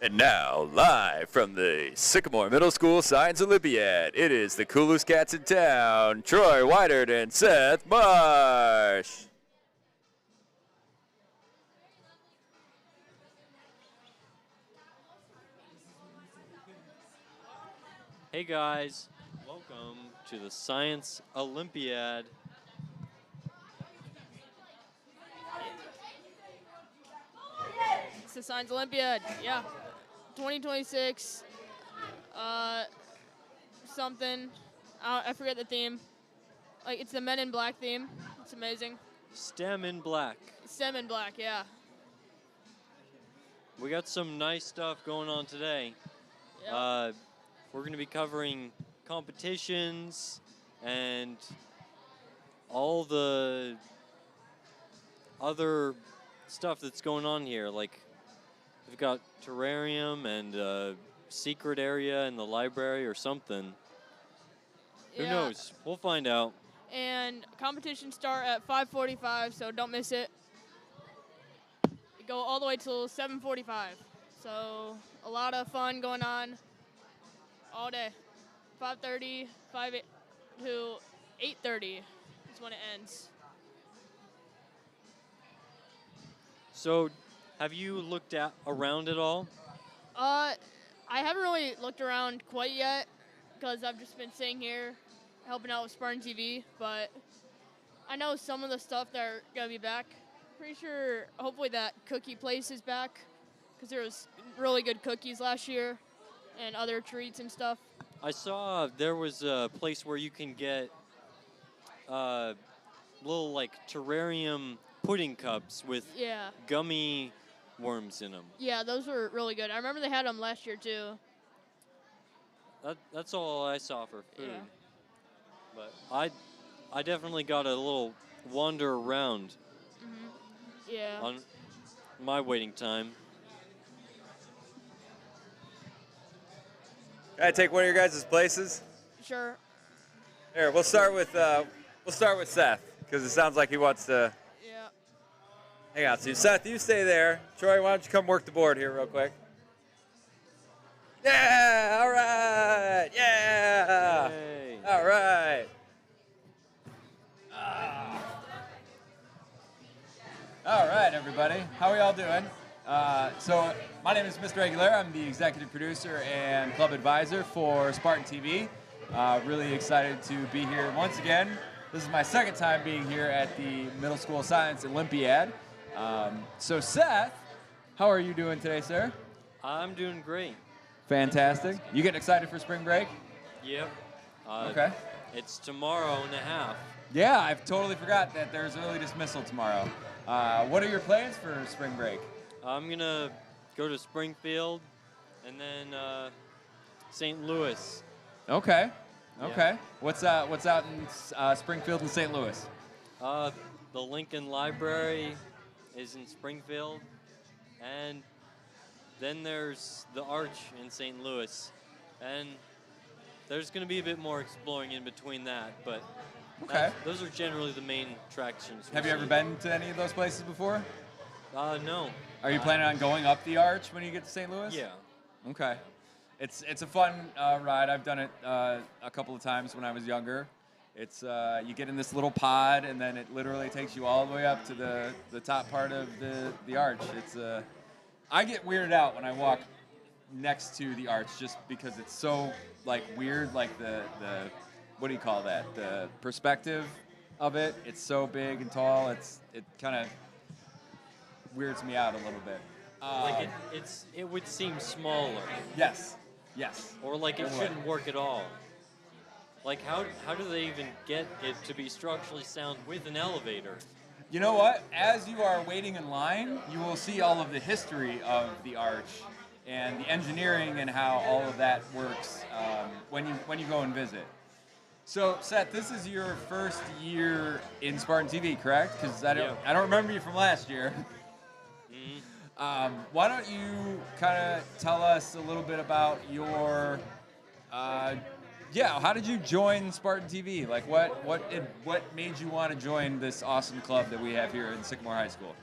And now, live from the Sycamore Middle School Science Olympiad, it is the coolest cats in town, Troy Whitert and Seth Marsh. Hey guys, welcome to the Science Olympiad. It's the Science Olympiad, yeah. 2026, something, I forget the theme. Like, it's the Men in Black theme. It's amazing. STEM in black. STEM in Black, yeah. We got some nice stuff going on today. Yeah. We're going to be covering competitions and all the other stuff that's going on here. Like, we've got terrarium and a secret area in the library or something. Who knows? We'll find out. And competitions start at 5:45, so don't miss it. Go all the way till 7:45. So a lot of fun going on all day. 5:30, 5 to 8:30 is when it ends. So, have you looked around at all? I haven't really looked around quite yet because I've just been sitting here helping out with SpartanTV, but I know some of the stuff that are going to be back. Pretty sure, hopefully that cookie place is back because there was really good cookies last year and other treats and stuff. I saw there was a place where you can get little like terrarium pudding cups with gummy worms in them. Yeah, those were really good. I remember they had them last year too. That's all I saw for food. Yeah. But I definitely got a little wander around on my waiting time. Can I take one of your guys' places? Sure. Here, we'll start with Seth because it sounds like he wants to. Yeah. Hang on, so Seth, you stay there. Troy, why don't you come work the board here real quick? Yeah! All right! Yeah! Yay. All right! All right, everybody. How are y'all doing? So my name is Mr. Aguilera. I'm the executive producer and club advisor for SpartanTV. Really excited to be here once again. This is my second time being here at the Middle School Science Olympiad. So Seth, how are you doing today, sir? I'm doing great. Fantastic. You getting excited for spring break? Yep. Okay. It's tomorrow and a half. Yeah, I've totally forgot that there's early dismissal tomorrow. What are your plans for spring break? I'm going to go to Springfield and then St. Louis. Okay. Yeah. Okay. What's out in Springfield and St. Louis? The Lincoln Library is in Springfield, and then there's the Arch in St. Louis, and there's going to be a bit more exploring in between that, but those are generally the main attractions. Have you ever been to any of those places before? No. Are you planning on going up the Arch when you get to St. Louis? Yeah. Okay. It's a fun ride. I've done it a couple of times when I was younger. It's you get in this little pod, and then it literally takes you all the way up to the top part of the arch. It's I get weirded out when I walk next to the arch just because it's so like weird, like the what do you call that? The perspective of it. It's so big and tall. It kind of weirds me out a little bit. Like it would seem smaller. Yes. Or like it shouldn't work at all. Like how do they even get it to be structurally sound with an elevator? You know what? As you are waiting in line, you will see all of the history of the arch and the engineering and how all of that works when you go and visit. So, Seth, this is your first year in SpartanTV, correct? Because I don't remember you from last year. Why don't you kind of tell us a little bit about your, how did you join SpartanTV? Like, what made you want to join this awesome club that we have here in Sycamore High School?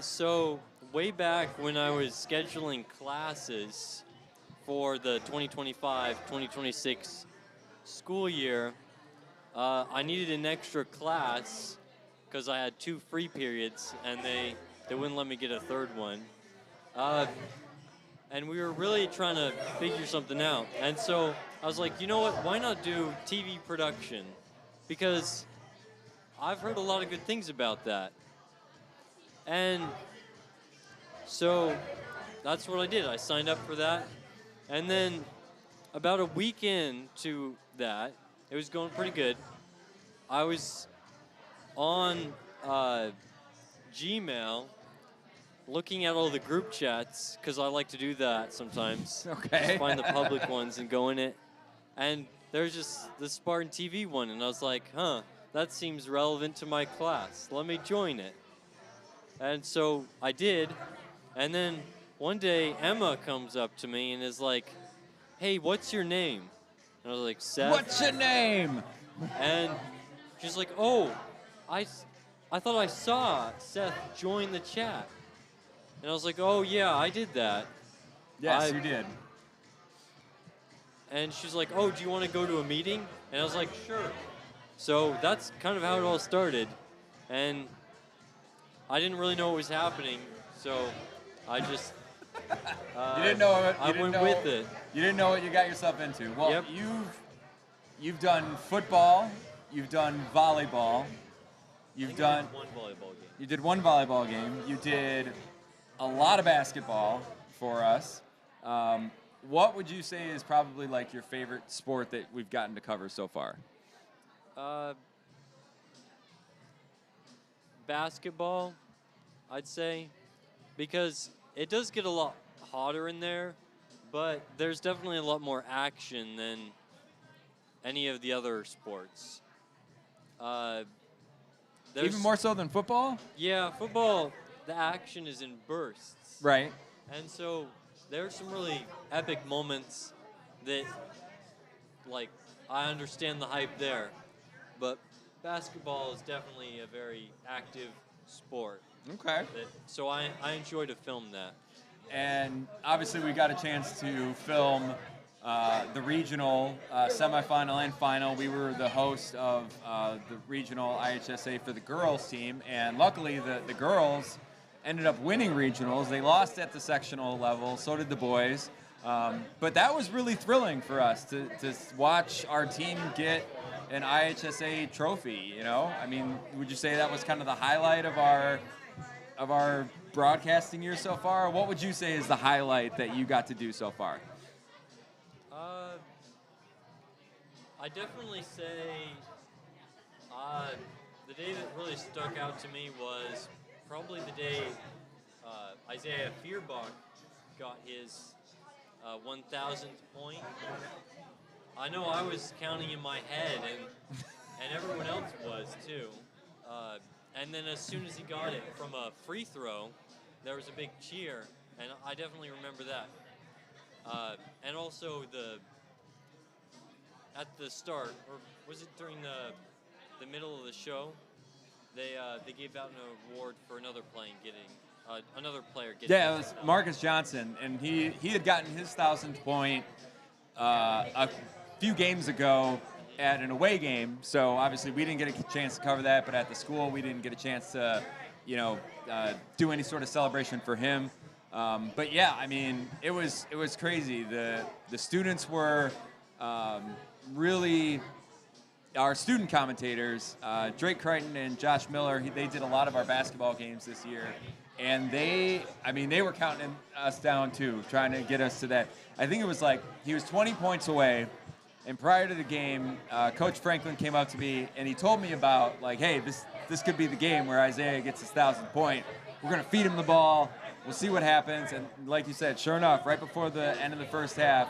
So way back when I was scheduling classes for the 2025-2026 school year, I needed an extra class because I had 2 free periods, and they wouldn't let me get a third one. And we were really trying to figure something out. And so I was like, you know what, why not do TV production? Because I've heard a lot of good things about that. And so that's what I did. I signed up for that. And then about a week into that, it was going pretty good. I was on Gmail looking at all the group chats, because I like to do that sometimes. Okay. Just find the public ones and go in it. And there's just the Spartan TV one, and I was like, huh, that seems relevant to my class. Let me join it. And so I did. And then one day, Emma comes up to me and is like, hey, what's your name? And I was like, Seth. What's your name? And she's like, oh, I thought I saw Seth join the chat. And I was like, oh, yeah, I did that. Yes, you did. And she's like, oh, do you want to go to a meeting? And I was like, sure. So that's kind of how it all started. And I didn't really know what was happening, so I just You didn't know it. I went with it. You didn't know what you got yourself into. Well, Yep. you've done football, you've done volleyball, you've done one volleyball game. you did one volleyball game, you did a lot of basketball for us. What would you say is probably like your favorite sport that we've gotten to cover so far? Basketball, I'd say, because it does get a lot hotter in there, but there's definitely a lot more action than any of the other sports. Even more so than football? Yeah, football, the action is in bursts. Right. And so there's some really epic moments that, like, I understand the hype there. But basketball is definitely a very active sport. Okay. So I enjoy to film that. And obviously we got a chance to film the regional semifinal and final. We were the host of the regional IHSA for the girls team, and luckily the girls ended up winning regionals. They lost at the sectional level, so did the boys. But that was really thrilling for us to watch our team get an IHSA trophy, you know? I mean, would you say that was kind of the highlight of our broadcasting year so far? What would you say is the highlight that you got to do so far? I definitely say the day that really stuck out to me was probably the day Isaiah Fierbach got his 1,000th point. I know I was counting in my head, and everyone else was too. And then as soon as he got it from a free throw, there was a big cheer, and I definitely remember that. And also at the start, or was it during the middle of the show, they gave out an award for another player getting. Yeah, it was Marcus Johnson, and he had gotten his 1,000th point a few games ago at an away game. So obviously we didn't get a chance to cover that, but at the school we didn't get a chance to, do any sort of celebration for him. But yeah, I mean, it was crazy. The students were really our student commentators, Drake Crichton and Josh Miller. They did a lot of our basketball games this year, and they were counting us down too, trying to get us to that. I think it was like he was 20 points away, and prior to the game, Coach Franklin came up to me and he told me about, like, hey, this could be the game where Isaiah gets his 1,000th point. We're gonna feed him the ball. We'll see what happens. And like you said, sure enough, right before the end of the first half,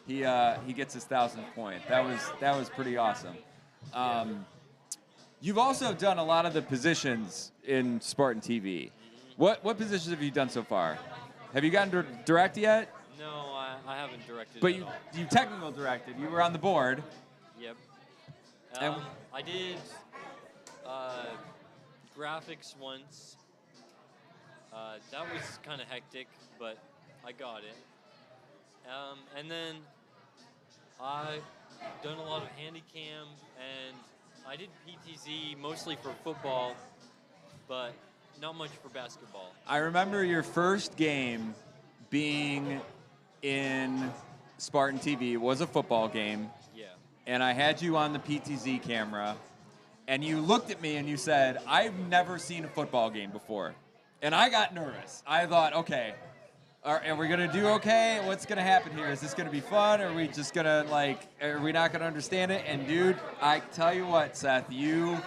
he gets his 1,000th point. That was pretty awesome. You've also done a lot of the positions in Spartan TV. What positions have you done so far? Have you gotten to direct yet? No, I haven't directed. But at all. you technical directed. You were on the board. Yep. And- I did graphics once. That was kind of hectic, but I got it. And then I done a lot of handicam, and I did PTZ mostly for football, but not much for basketball. I remember your first game being in Spartan TV. It was a football game. Yeah. And I had you on the PTZ camera, and you looked at me and you said, I've never seen a football game before. And I got nervous. I thought, okay, are we going to do okay? What's going to happen here? Is this going to be fun? Are we just going to, are we not going to understand it? And, dude, I tell you what, Seth, you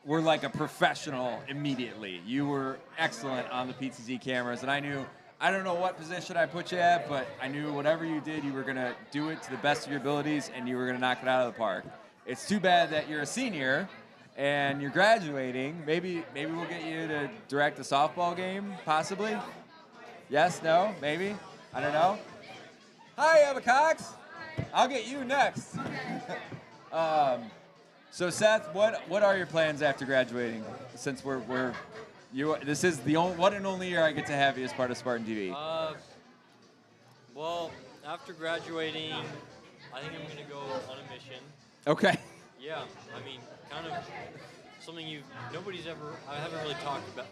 were like a professional immediately. You were excellent on the PTZ cameras, and I knew, I don't know what position I put you at, but I knew whatever you did, you were going to do it to the best of your abilities, and you were going to knock it out of the park. It's too bad that you're a senior and you're graduating. Maybe we'll get you to direct a softball game, possibly. Yes, no, maybe. I don't know. Hi, Emma Cox. I'll get you next. So Seth, what are your plans after graduating? Since this is the one and only year I get to have you as part of Spartan TV. Well, after graduating, I think I'm gonna go on a mission. Okay. Yeah, I mean, kind of something I haven't really talked about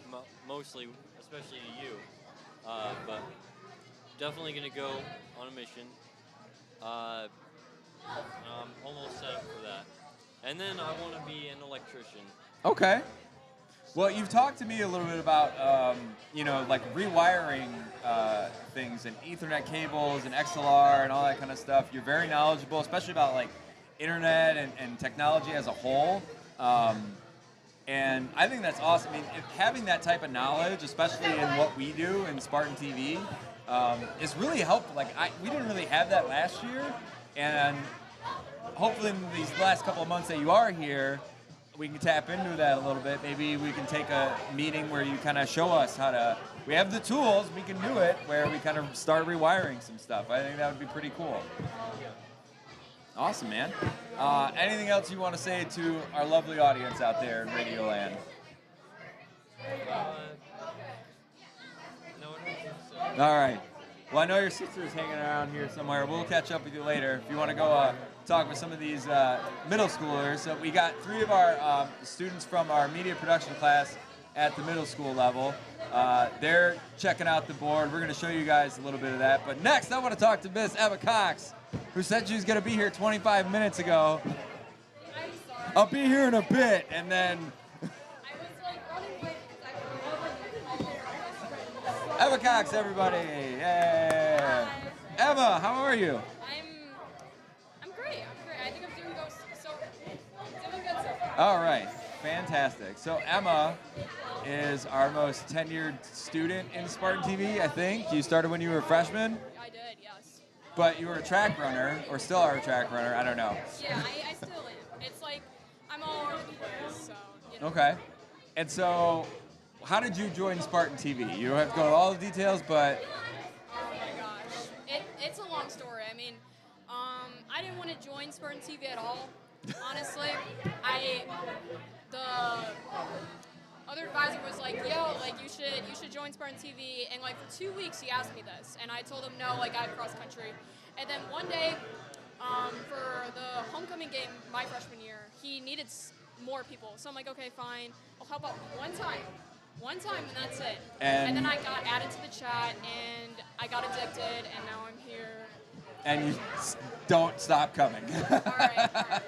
mostly, especially to you. But definitely gonna go on a mission. I'm almost set up for that. And then I want to be an electrician. Okay. Well, you've talked to me a little bit about, like rewiring things and Ethernet cables and XLR and all that kind of stuff. You're very knowledgeable, especially about like internet and technology as a whole. And I think that's awesome. I mean, having that type of knowledge, especially in what we do in Spartan TV, is really helpful. Like, we didn't really have that last year, and hopefully in these last couple of months that you are here, we can tap into that a little bit. Maybe we can take a meeting where you kind of show us how to. We have the tools, we can do it, where we kind of start rewiring some stuff. I think that would be pretty cool. Awesome, man. Anything else you want to say to our lovely audience out there in Radio Land? No, I don't think so. All right. Well, I know your sister's hanging around here somewhere. We'll catch up with you later if you want to go talk with some of these middle schoolers. So we got 3 of our students from our media production class at the middle school level. They're checking out the board. We're going to show you guys a little bit of that. But next, I want to talk to Miss Emma Cox, who said she was going to be here 25 minutes ago. I'm sorry. I'll be here in a bit, and then I was running late because I Emma Cox, everybody. Yay. Hi. Emma, how are you? I'm great. I think I'm doing good so far. All right, fantastic. So Emma is our most tenured student in Spartan TV, I think. You started when you were a freshman, I did, yes. but you were a track runner, or still are a track runner, I don't know. Yeah, I still am. It's like I'm all over the place, so, you know. Okay. And so, how did you join Spartan TV? You don't have to go into all the details, but Oh my gosh. It's a long story. I mean, I didn't want to join Spartan TV at all, honestly. The other advisor was like, yo, like you should join Spartan TV, and like for 2 weeks he asked me this, and I told him no, like I have cross country. And then one day, for the homecoming game my freshman year, he needed more people. So I'm like, okay, fine, I'll help out one time, and that's it. And then I got added to the chat, and I got addicted, and now I'm here. and you don't stop coming. All right.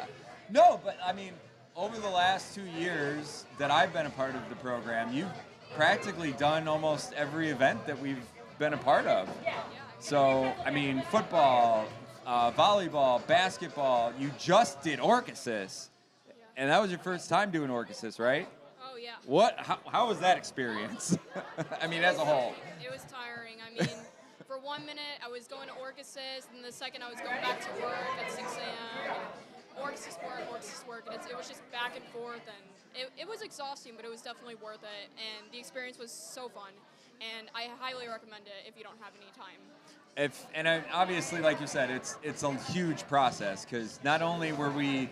No, but I mean, over the last 2 years that I've been a part of the program, you've practically done almost every event that we've been a part of. So, I mean, football, volleyball, basketball, you just did Orchesis. And that was your first time doing Orchesis, right? Oh, yeah. How was that experience? I mean, as a whole. It was tiring. I mean, for 1 minute, I was going to Orchesis, and the second I was going back to work at 6 a.m. Orchesis work, and it was just back and forth, and it was exhausting, but it was definitely worth it, and the experience was so fun, and I highly recommend it if you don't have any time. Obviously, like you said, it's a huge process, because not only were we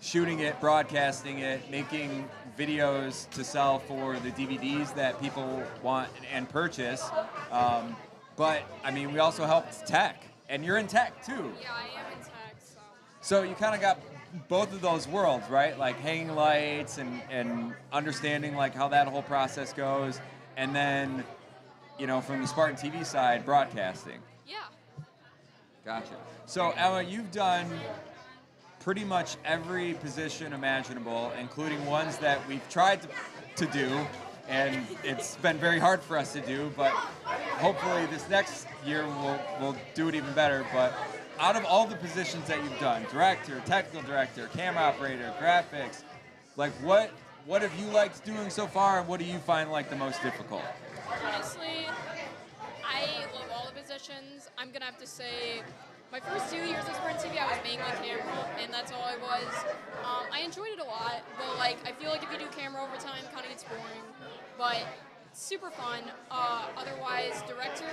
shooting it, broadcasting it, making videos to sell for the DVDs that people want and purchase. But I mean, we also helped tech, and you're in tech too. Yeah, I am in tech, so. So you kind of got both of those worlds, right? Like hanging lights and understanding like how that whole process goes, and then, you know, from the Spartan TV side, broadcasting. Yeah. Gotcha. So Emma, you've done pretty much every position imaginable, including ones that we've tried to do, and it's been very hard for us to do, but hopefully this next year we'll do it even better. But out of all the positions that you've done, director, technical director, camera operator, graphics, like what have you liked doing so far, and what do you find like the most difficult? Honestly, I love all the positions. I'm gonna have to say, my first 2 years of Sprint TV, I was mainly camera, and that's all I was. I enjoyed it a lot, but like I feel like if you do camera over time, kind of gets boring. But it's super fun. Otherwise, director,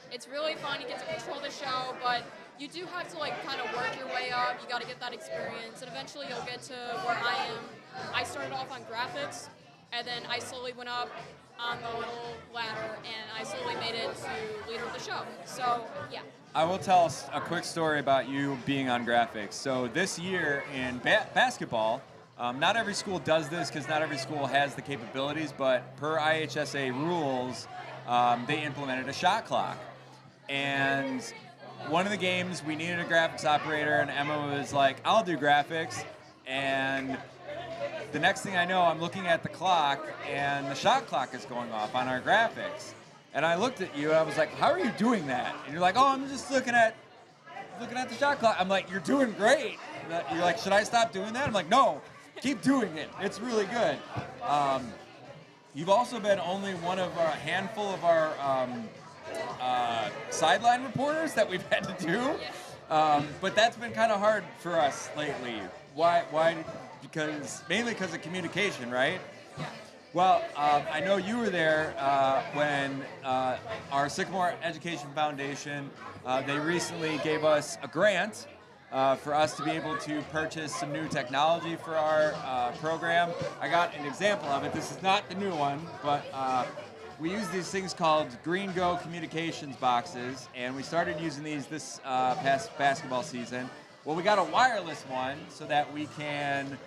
it's really fun. You get to control the show, but you do have to like kind of work your way up. You got to get that experience, and eventually you'll get to where I am. I started off on graphics, and then I slowly went up on the little ladder, and I slowly made it to leader of the show. So yeah. I will tell a quick story about you being on graphics. So this year in basketball, not every school does this because not every school has the capabilities, but per IHSA rules, they implemented a shot clock. And one of the games, we needed a graphics operator, and Emma was like, I'll do graphics. And the next thing I know, I'm looking at the clock, and the shot clock is going off on our graphics. And I looked at you, and I was like, how are you doing that? And you're like, oh, I'm just looking at the shot clock. I'm like, you're doing great. You're like, should I stop doing that? I'm like, no, keep doing it. It's really good. You've also been only one of a handful of our sideline reporters that we've had to do. But that's been kind of hard for us lately. Why? Mainly because of communication, right? Yeah. Well, I know you were there when our Sycamore Education Foundation, they recently gave us a grant for us to be able to purchase some new technology for our program. I got an example of it. This is not the new one, but we use these things called Green Go communications boxes, and we started using these this past basketball season. Well, we got a wireless one so that we can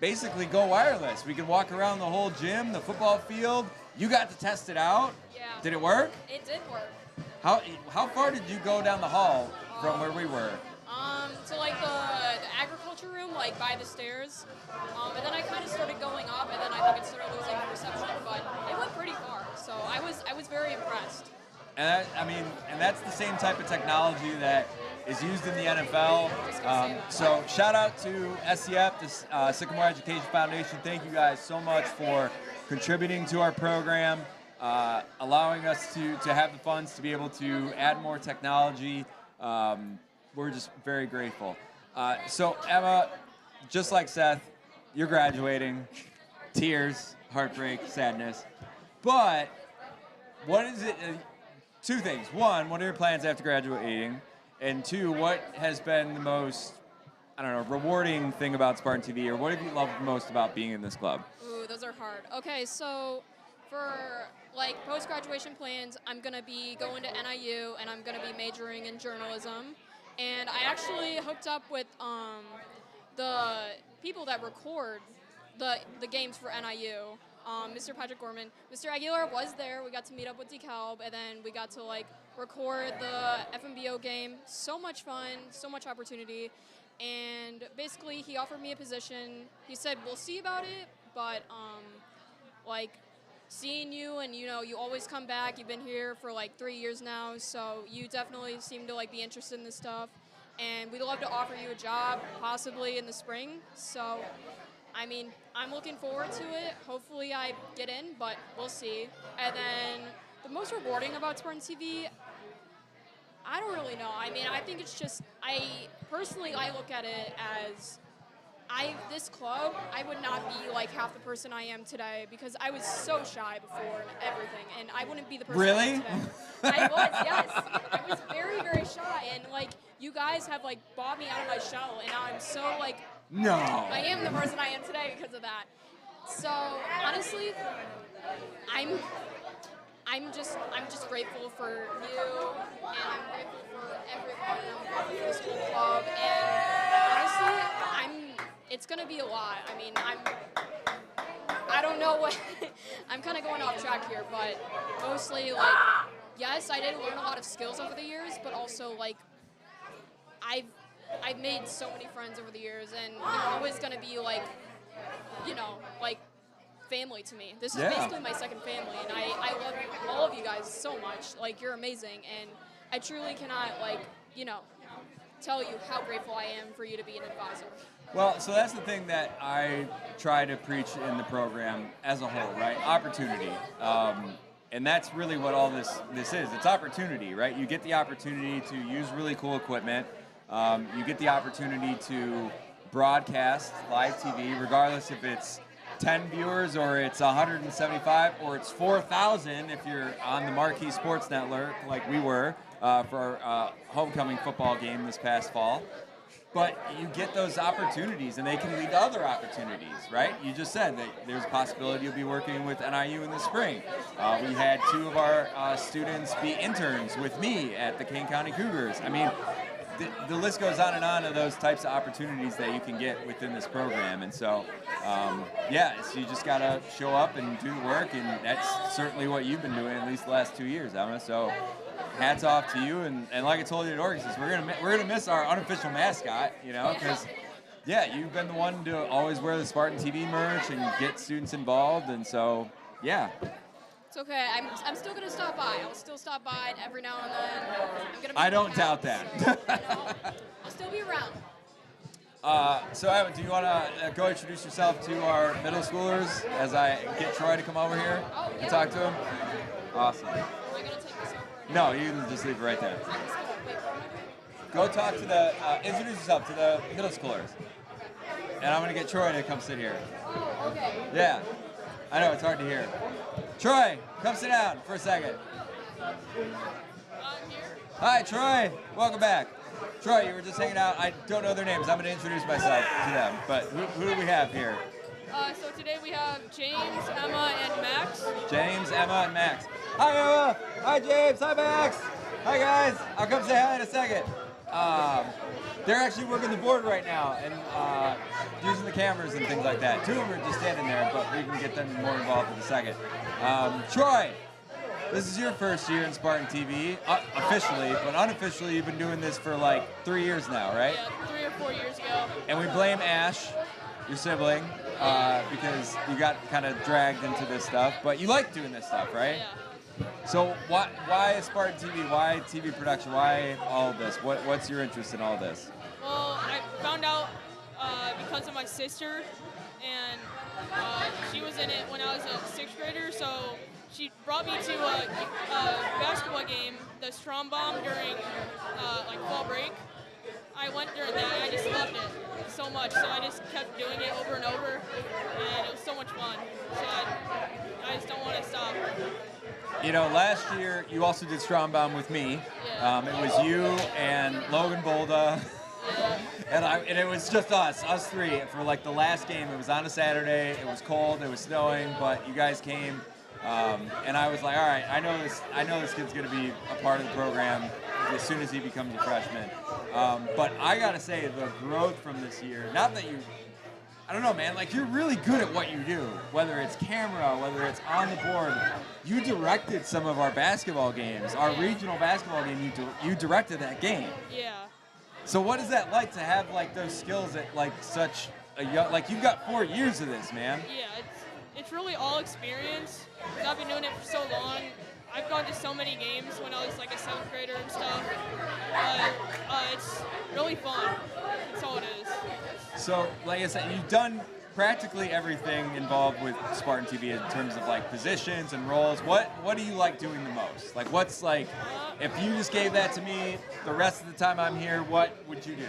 basically go wireless. We can walk around the whole gym, the football field. You got to test it out. Yeah. Did it work? It did work. How far did you go down the hall from where we were? To like the agriculture room, like by the stairs. And then I kind of started going up, and then I think it started losing reception, but it went pretty far. So I was very impressed. And that's the same type of technology that is used in the NFL. So shout out to SEF, the Sycamore Education Foundation. Thank you guys so much for contributing to our program, allowing us to have the funds to be able to add more technology. We're just very grateful. So Emma, just like Seth, you're graduating. Tears, heartbreak, sadness. But what is it? Two things. One, what are your plans after graduating? And two, what has been the most, rewarding thing about Spartan TV, or what have you loved most about being in this club? Ooh, those are hard. Okay, so for like post-graduation plans, I'm gonna be going to NIU, and I'm gonna be majoring in journalism. And I actually hooked up with the people that record the games for NIU. Mr. Patrick Gorman. Mr. Aguilar was there. We got to meet up with DeKalb, and then we got to like record the FMBO game. So much fun, so much opportunity. And basically he offered me a position. He said, we'll see about it, but like seeing you, and you always come back. You've been here for like 3 years now, so you definitely seem to like be interested in this stuff. And we'd love to offer you a job possibly in the spring. So I'm looking forward to it. Hopefully I get in, but we'll see. And then the most rewarding about Spartan TV, I don't really know. I think it's just, I look at it as, this club, I would not be like half the person I am today, because I was so shy before and everything, and I wouldn't be the person I am today. I was, yes. I was very, very shy, and like, you guys have like bought me out of my shell, and I'm so like No. I am the person I am today because of that. So honestly, I'm just grateful for you, and I'm grateful for everyone. I'm grateful for the school club, and honestly, it's gonna be a lot. I mean, I don't know what. I'm kind of going off track here, but mostly like, yes, I did learn a lot of skills over the years, but also like, I've made so many friends over the years, and they're always gonna be like, like family to me. This is basically my second family, and I love all of you guys so much. Like, you're amazing, and I truly cannot tell you how grateful I am for you to be an advisor. Well, so that's the thing that I try to preach in the program as a whole, right? Opportunity. And that's really what all this is. It's opportunity, right? You get the opportunity to use really cool equipment. You get the opportunity to broadcast live TV, regardless if it's 10 viewers or it's 175 or it's 4,000 if you're on the Marquee Sports Network like we were for our homecoming football game this past fall. But you get those opportunities, and they can lead to other opportunities, right? You just said that there's a possibility you'll be working with NIU in the spring. We had 2 of our students be interns with me at the Kane County Cougars. I mean, the list goes on and on of those types of opportunities that you can get within this program. And so, so you just got to show up and do the work, and that's certainly what you've been doing at least the last 2 years, Emma. So hats off to you, and like I told you at Oregon, we're gonna miss our unofficial mascot, because you've been the one to always wear the SpartanTV merch and get students involved, and so It's okay. I'm still gonna stop by. I'll still stop by every now and then. I don't doubt that. So, I'll still be around. So Evan, do you want to go introduce yourself to our middle schoolers as I get Troy to come over here and talk to him? Awesome. Am I gonna take this over? No, you can just leave it right there. Wait, what am I Go doing? talk to introduce yourself to the middle schoolers. And I'm going to get Troy to come sit here. Oh, okay. Yeah. I know, it's hard to hear. Troy, come sit down for a second. I'm here. Hi, Troy. Welcome back. Troy, you were just hanging out. I don't know their names. I'm going to introduce myself to them. But who do we have here? So today we have James, Emma, and Max. James, Emma, and Max. Hi, Emma. Hi, James. Hi, Max. Hi, guys. I'll come say hi in a second. They're actually working the board right now and using the cameras and things like that. 2 of them are just standing there, but we can get them more involved in a second. Troy, this is your first year in SpartanTV, officially, but unofficially you've been doing this for like 3 years now, right? Yeah, 3 or 4 years ago. And we blame Ash, your sibling, because you got kind of dragged into this stuff, but you like doing this stuff, right? Yeah. So why SpartanTV? Why TV production? Why all of this? What's your interest in all this? Well, I found out because of my sister, and she was in it when I was a 6th grader, so she brought me to a basketball game, the Strom Bomb, during fall break. I went during that, and I just loved it so much, so I just kept doing it over and over, and it was so much fun. So I just don't want to stop. Last year you also did Strom Bomb with me. Yeah. It was you and Logan Bolda, and it was just us 3 for like the last game. It was on a Saturday. It was cold. It was snowing, but you guys came, and I was like, all right, I know this kid's gonna be a part of the program as soon as he becomes a freshman. But I gotta say, the growth from this year, not that I don't know, man, like you're really good at what you do, whether it's camera, whether it's on the board. You directed some of our basketball games, our regional basketball game, you directed that game. Yeah. So what is that like to have like those skills at like such a young, like you've got 4 years of this, man. Yeah, it's really all experience. I've been doing it for so long. I've gone to so many games when I was like a 7th grader and stuff. It's really fun. That's all it is. So, like I said, you've done practically everything involved with SpartanTV in terms of like positions and roles. What do you like doing the most? Like, what's like, if you just gave that to me the rest of the time I'm here, what would you do?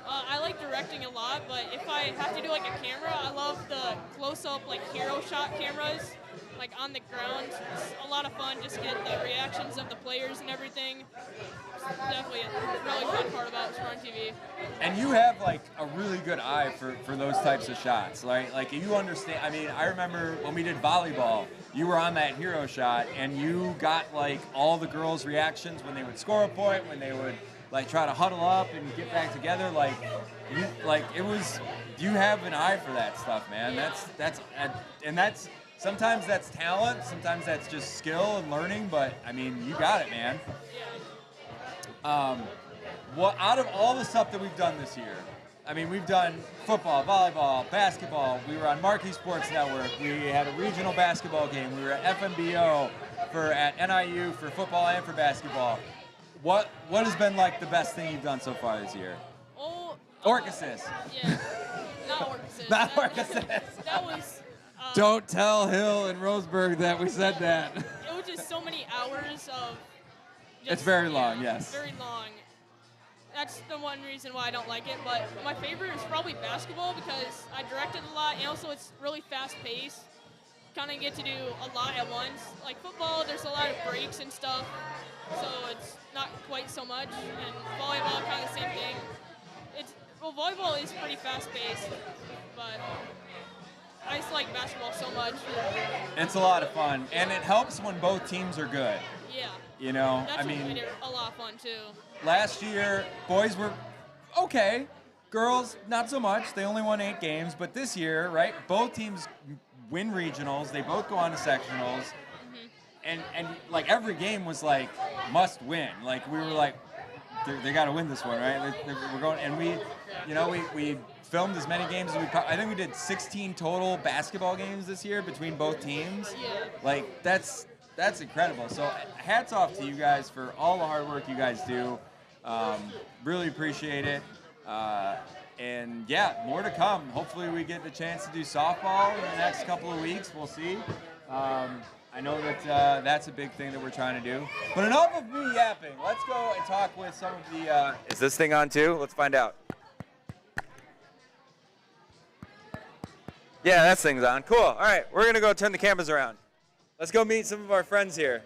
I like directing a lot, but if I have to do like a camera, I love the close-up like hero shot cameras, like on the ground. It's a lot of fun just to get the reactions of the players and everything. It's definitely a really fun part about Spartan TV. And you have like a really good eye for those types of shots, right? Like you understand. I mean, I remember when we did volleyball, you were on that hero shot, and you got like all the girls' reactions when they would score a point, when they would like try to huddle up and get back together. Like it was. You have an eye for that stuff, man. Yeah. That's sometimes that's talent, sometimes that's just skill and learning. But I mean, you got it, man. What out of all the stuff that we've done this year? I mean, we've done football, volleyball, basketball. We were on Marquee Sports Network. We had a regional basketball game. We were at FMBO at NIU for football and for basketball. What has been like the best thing you've done so far this year? Oh, Orcasis. Yeah, not Orcasis. Not Orcasis. That was. Don't tell Hill and Roseburg that we said that. It was just so many hours of. It's very long, yes. Very long. That's the one reason why I don't like it. But my favorite is probably basketball because I directed a lot, and also it's really fast-paced. Kind of get to do a lot at once. Like football, there's a lot of breaks and stuff, so it's not quite so much. And volleyball, kind of the same thing. Volleyball is pretty fast-paced, but I just like basketball so much. It's a lot of fun, and it helps when both teams are good. Yeah. You know, That's what made it a lot of fun too. Last year, boys were okay. Girls, not so much. They only won 8 games. But this year, right, both teams win regionals. They both go on to sectionals. Mm-hmm. And like every game was like must win. Like we were like, they got to win this one, right? We're going, and we filmed as many games as I think we did 16 total basketball games this year between both teams. Yeah. Like that's incredible. So hats off to you guys for all the hard work you guys do. Really appreciate it. And yeah, more to come. Hopefully we get the chance to do softball in the next couple of weeks. We'll see. I know that that's a big thing that we're trying to do. But enough of me yapping. Let's go and talk with some of the... Is this thing on too? Let's find out. Yeah, that thing's on. Cool. All right, we're going to go turn the cameras around. Let's go meet some of our friends here.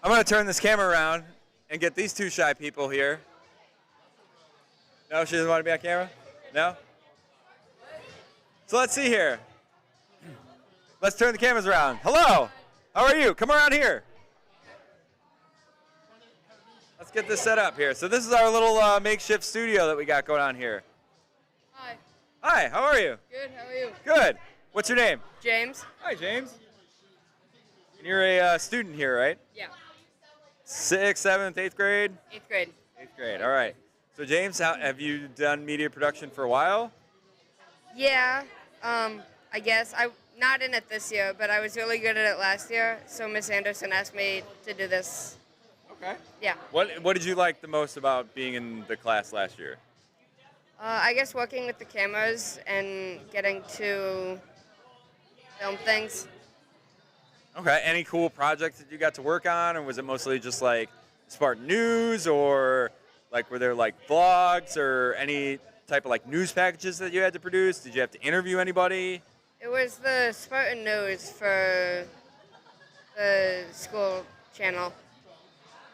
I'm going to turn this camera around and get these 2 shy people here. No, she doesn't want to be on camera? No? So let's see here. Let's turn the cameras around. Hello. How are you? Come around here. Let's get this set up here. So this is our little makeshift studio that we got going on here. Hi. Hi, how are you? Good, how are you? Good. What's your name? James. Hi, James. And you're a student here, right? Yeah. 6th, 7th, 8th grade? 8th grade. 8th grade, all right. So James, have you done media production for a while? Yeah, I guess. I'm not in it this year, but I was really good at it last year, so Miss Anderson asked me to do this. Okay. Yeah. What did you like the most about being in the class last year? I guess working with the cameras and getting to film things. Okay. Any cool projects that you got to work on, or was it mostly just like Spartan News, or like were there like vlogs or any type of like news packages that you had to produce? Did you have to interview anybody? It was the Spartan News for the school channel.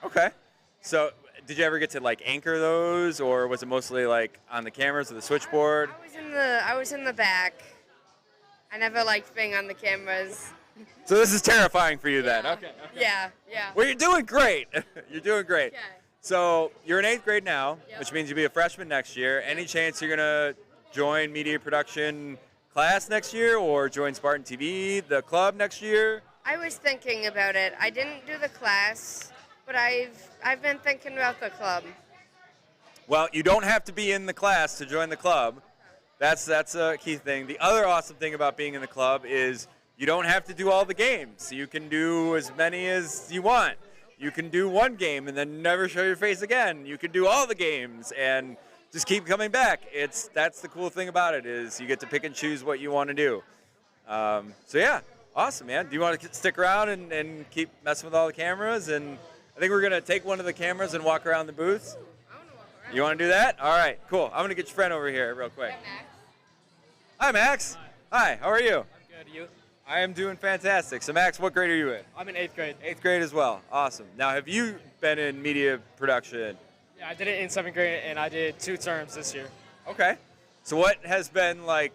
Okay. So did you ever get to like anchor those, or was it mostly like on the cameras or the switchboard? I was in the back. I never liked being on the cameras. So this is terrifying for you then. Okay. Yeah. Well, you're doing great. You're doing great. Okay. So you're in 8th grade now, Yep. which means you'll be a freshman next year. Any chance you're going to join media production class next year, or join Spartan TV, the club next year? I was thinking about it. I didn't do the class, but I've been thinking about the club. Well, you don't have to be in the class to join the club. That's a key thing. The other awesome thing about being in the club is you don't have to do all the games. You can do as many as you want. You can do one game and then never show your face again. You can do all the games and just keep coming back. That's the cool thing about it, is you get to pick and choose what you want to do. So yeah, awesome, man. Do you want to stick around and keep messing with all the cameras? And I think we're going to take one of the cameras and walk around the booths. I want to walk You want to do that? All right, cool. I'm going to get your friend over here real quick. Hi, Max. Hi, how are you? I'm good. You? I am doing fantastic. So, Max, what grade are you in? I'm in 8th grade. 8th grade as well. Awesome. Now, have you been in media production? Yeah, I did it in 7th grade, and I did 2 terms this year. Okay. So what has been, like,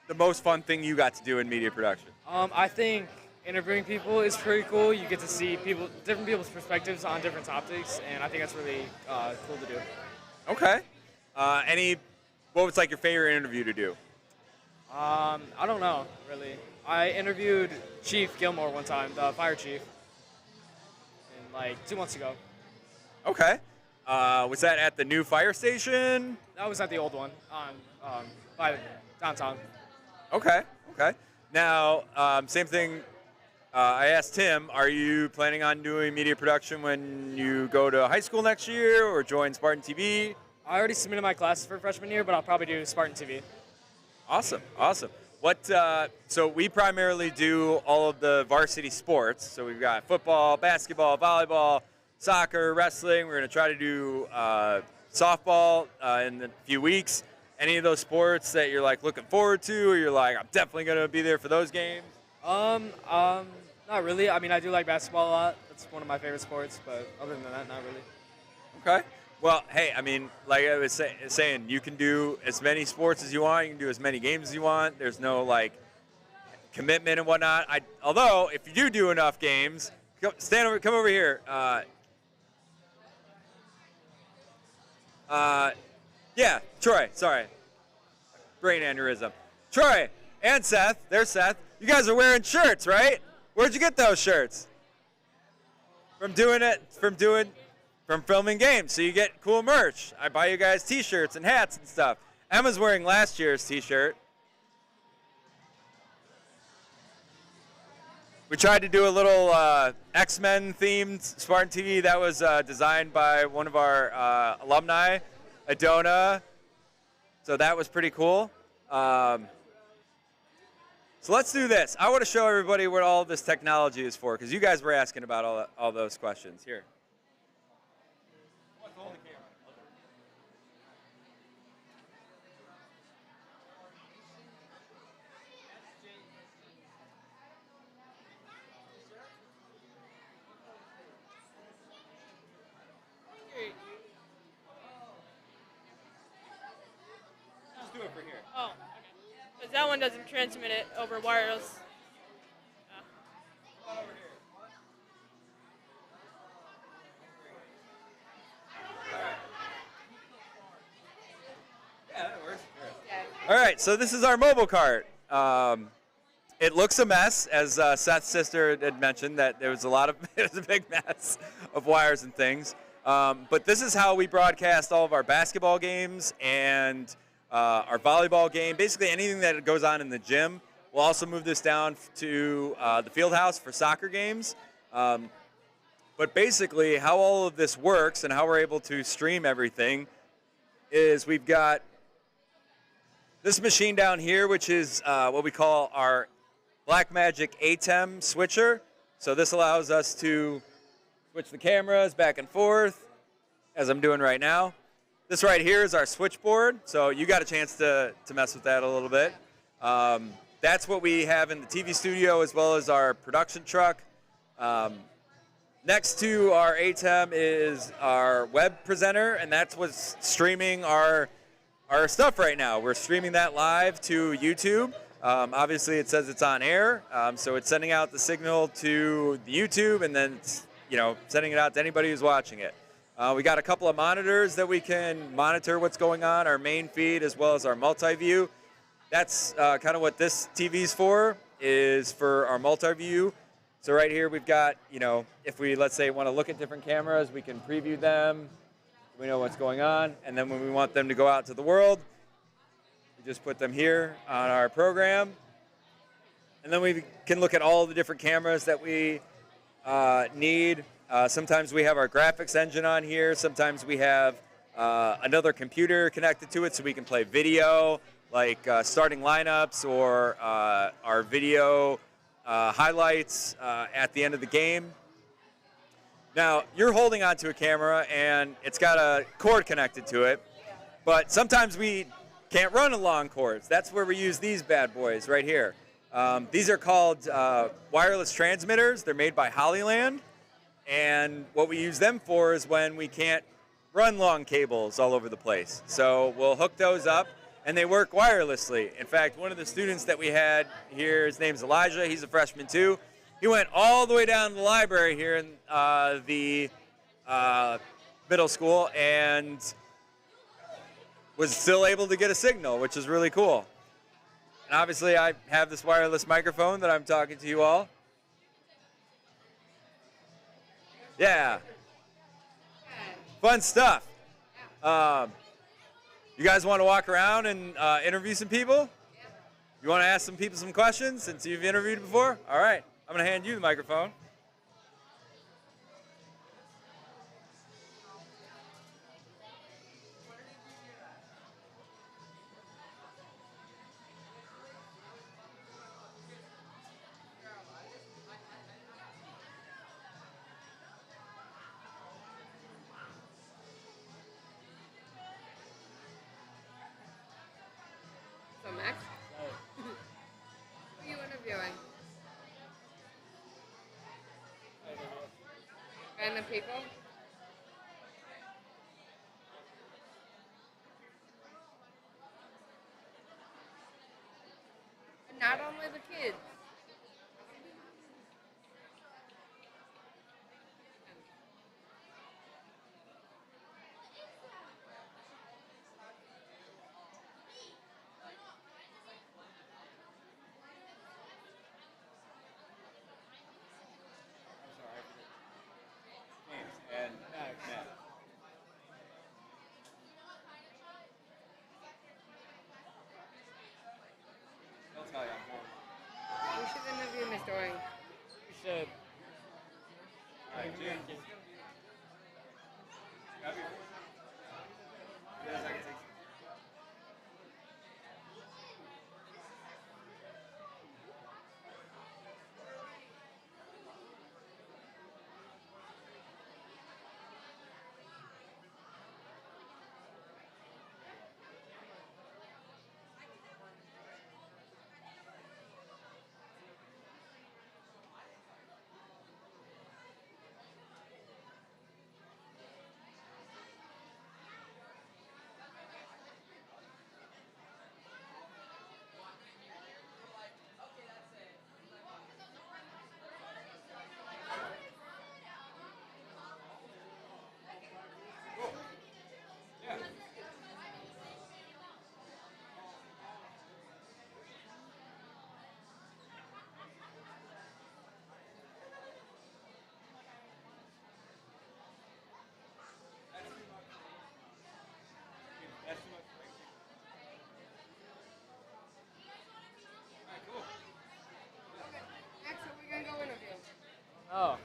the most fun thing you got to do in media production? I think interviewing people is pretty cool. You get to see different people's perspectives on different topics, and I think that's really cool to do. Okay. What was, like, your favorite interview to do? I don't know, really. I interviewed Chief Gilmore one time, the fire chief, like 2 months ago. Okay. Was that at the new fire station? That was at the old one by downtown. Okay. Now, same thing. I asked him, are you planning on doing media production when you go to high school next year or join SpartanTV? I already submitted my classes for freshman year, but I'll probably do SpartanTV. Awesome. So we primarily do all of the varsity sports. So we've got football, basketball, volleyball, soccer, wrestling. We're going to try to do softball in a few weeks. Any of those sports that you're like looking forward to, or you're like, I'm definitely going to be there for those games? Not really. I mean, I do like basketball a lot. That's one of my favorite sports, but other than that, not really. Okay. Well, hey, I mean, like I was saying, you can do as many sports as you want. You can do as many games as you want. There's no, like, commitment and whatnot. Although, if you do enough games, come over here. Yeah, Troy, sorry. Brain aneurysm. Troy and Seth, there's Seth. You guys are wearing shirts, right? Where'd you get those shirts? From filming games, so you get cool merch. I buy you guys t-shirts and hats and stuff. Emma's wearing last year's t-shirt. We tried to do a little X-Men themed SpartanTV that was designed by one of our alumni, Adona. So that was pretty cool. So let's do this. I want to show everybody what all this technology is for, because you guys were asking about all those questions. Here. Do it for here. Oh, okay. Because that one doesn't transmit it over wireless. Yeah, that works. All right, so this is our mobile cart. It looks a mess, as Seth's sister had mentioned, that there was it was a big mess of wires and things. But this is how we broadcast all of our basketball games and our volleyball game, basically anything that goes on in the gym. We'll also move this down to the field house for soccer games. But basically how all of this works and how we're able to stream everything is we've got this machine down here, which is what we call our Blackmagic ATEM switcher. So this allows us to switch the cameras back and forth, as I'm doing right now. This right here is our switchboard, so you got a chance to mess with that a little bit. That's what we have in the TV studio, as well as our production truck. Next to our ATEM is our web presenter, and that's what's streaming our stuff right now. We're streaming that live to YouTube. Obviously, it says it's on air, so it's sending out the signal to the YouTube, and then it's, sending it out to anybody who's watching it. We got a couple of monitors that we can monitor what's going on, our main feed as well as our multi-view. That's kind of what this TV's for, is for our multi-view. So right here we've got, if we, let's say, want to look at different cameras, we can preview them. We know what's going on. And then when we want them to go out to the world, we just put them here on our program. And then we can look at all the different cameras that we need. Sometimes we have our graphics engine on here. Sometimes we have another computer connected to it so we can play video, like starting lineups or our video highlights at the end of the game. Now, you're holding onto a camera, and it's got a cord connected to it, but sometimes we can't run along cords. That's where we use these bad boys right here. These are called wireless transmitters. They're made by Hollyland, and what we use them for is when we can't run long cables all over the place. So we'll hook those up, and they work wirelessly. In fact, one of the students that we had here, his name's Elijah. He's a freshman too. He went all the way down to the library here in the middle school and was still able to get a signal, which is really cool. And obviously, I have this wireless microphone that I'm talking to you all. Yeah. Fun stuff. You guys want to walk around and interview some people? You want to ask some people some questions since you've interviewed before? All right. I'm going to hand you the microphone. So Max, who are you interviewing? Random people? And not only the kids. And Matt. They'll tell you. We should interview Miss Doring. We should. All right, Jim. Max, who are we gonna go interview? Oh.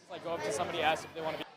It's like go up to somebody, ask if they want to be.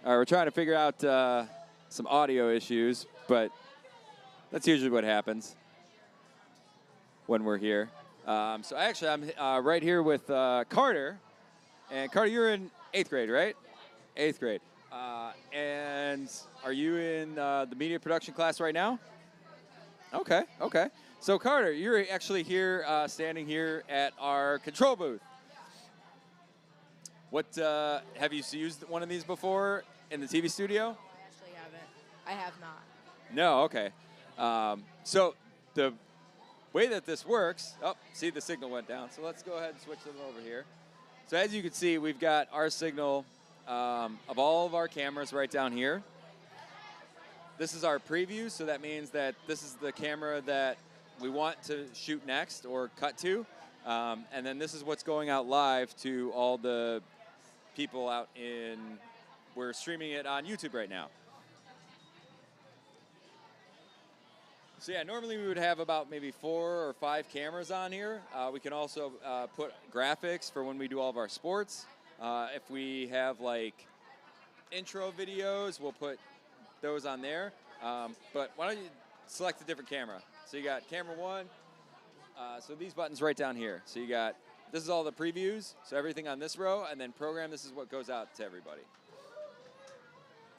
All right, we're trying to figure out some audio issues, but that's usually what happens when we're here. So actually, I'm right here with Carter. And Carter, you're in 8th grade, right? 8th grade. And are you in the media production class right now? Okay, okay. So Carter, you're actually here, standing here at our control booth. What, have you used one of these before in the TV studio? I actually haven't. I have not. No, okay. So the way that this works, oh, see the signal went down. So let's go ahead and switch them over here. So as you can see, we've got our signal of all of our cameras right down here. This is our preview, so that means that this is the camera that we want to shoot next or cut to. And then this is what's going out live to all the people out in, we're streaming it on YouTube right now. So yeah, normally we would have about maybe 4 or 5 cameras on here. We can also put graphics for when we do all of our sports. If we have like intro videos, we'll put those on there. But why don't you select a different camera? So you got camera 1. So these buttons right down here. So you got, this is all the previews. So everything on this row, and then program, this is what goes out to everybody.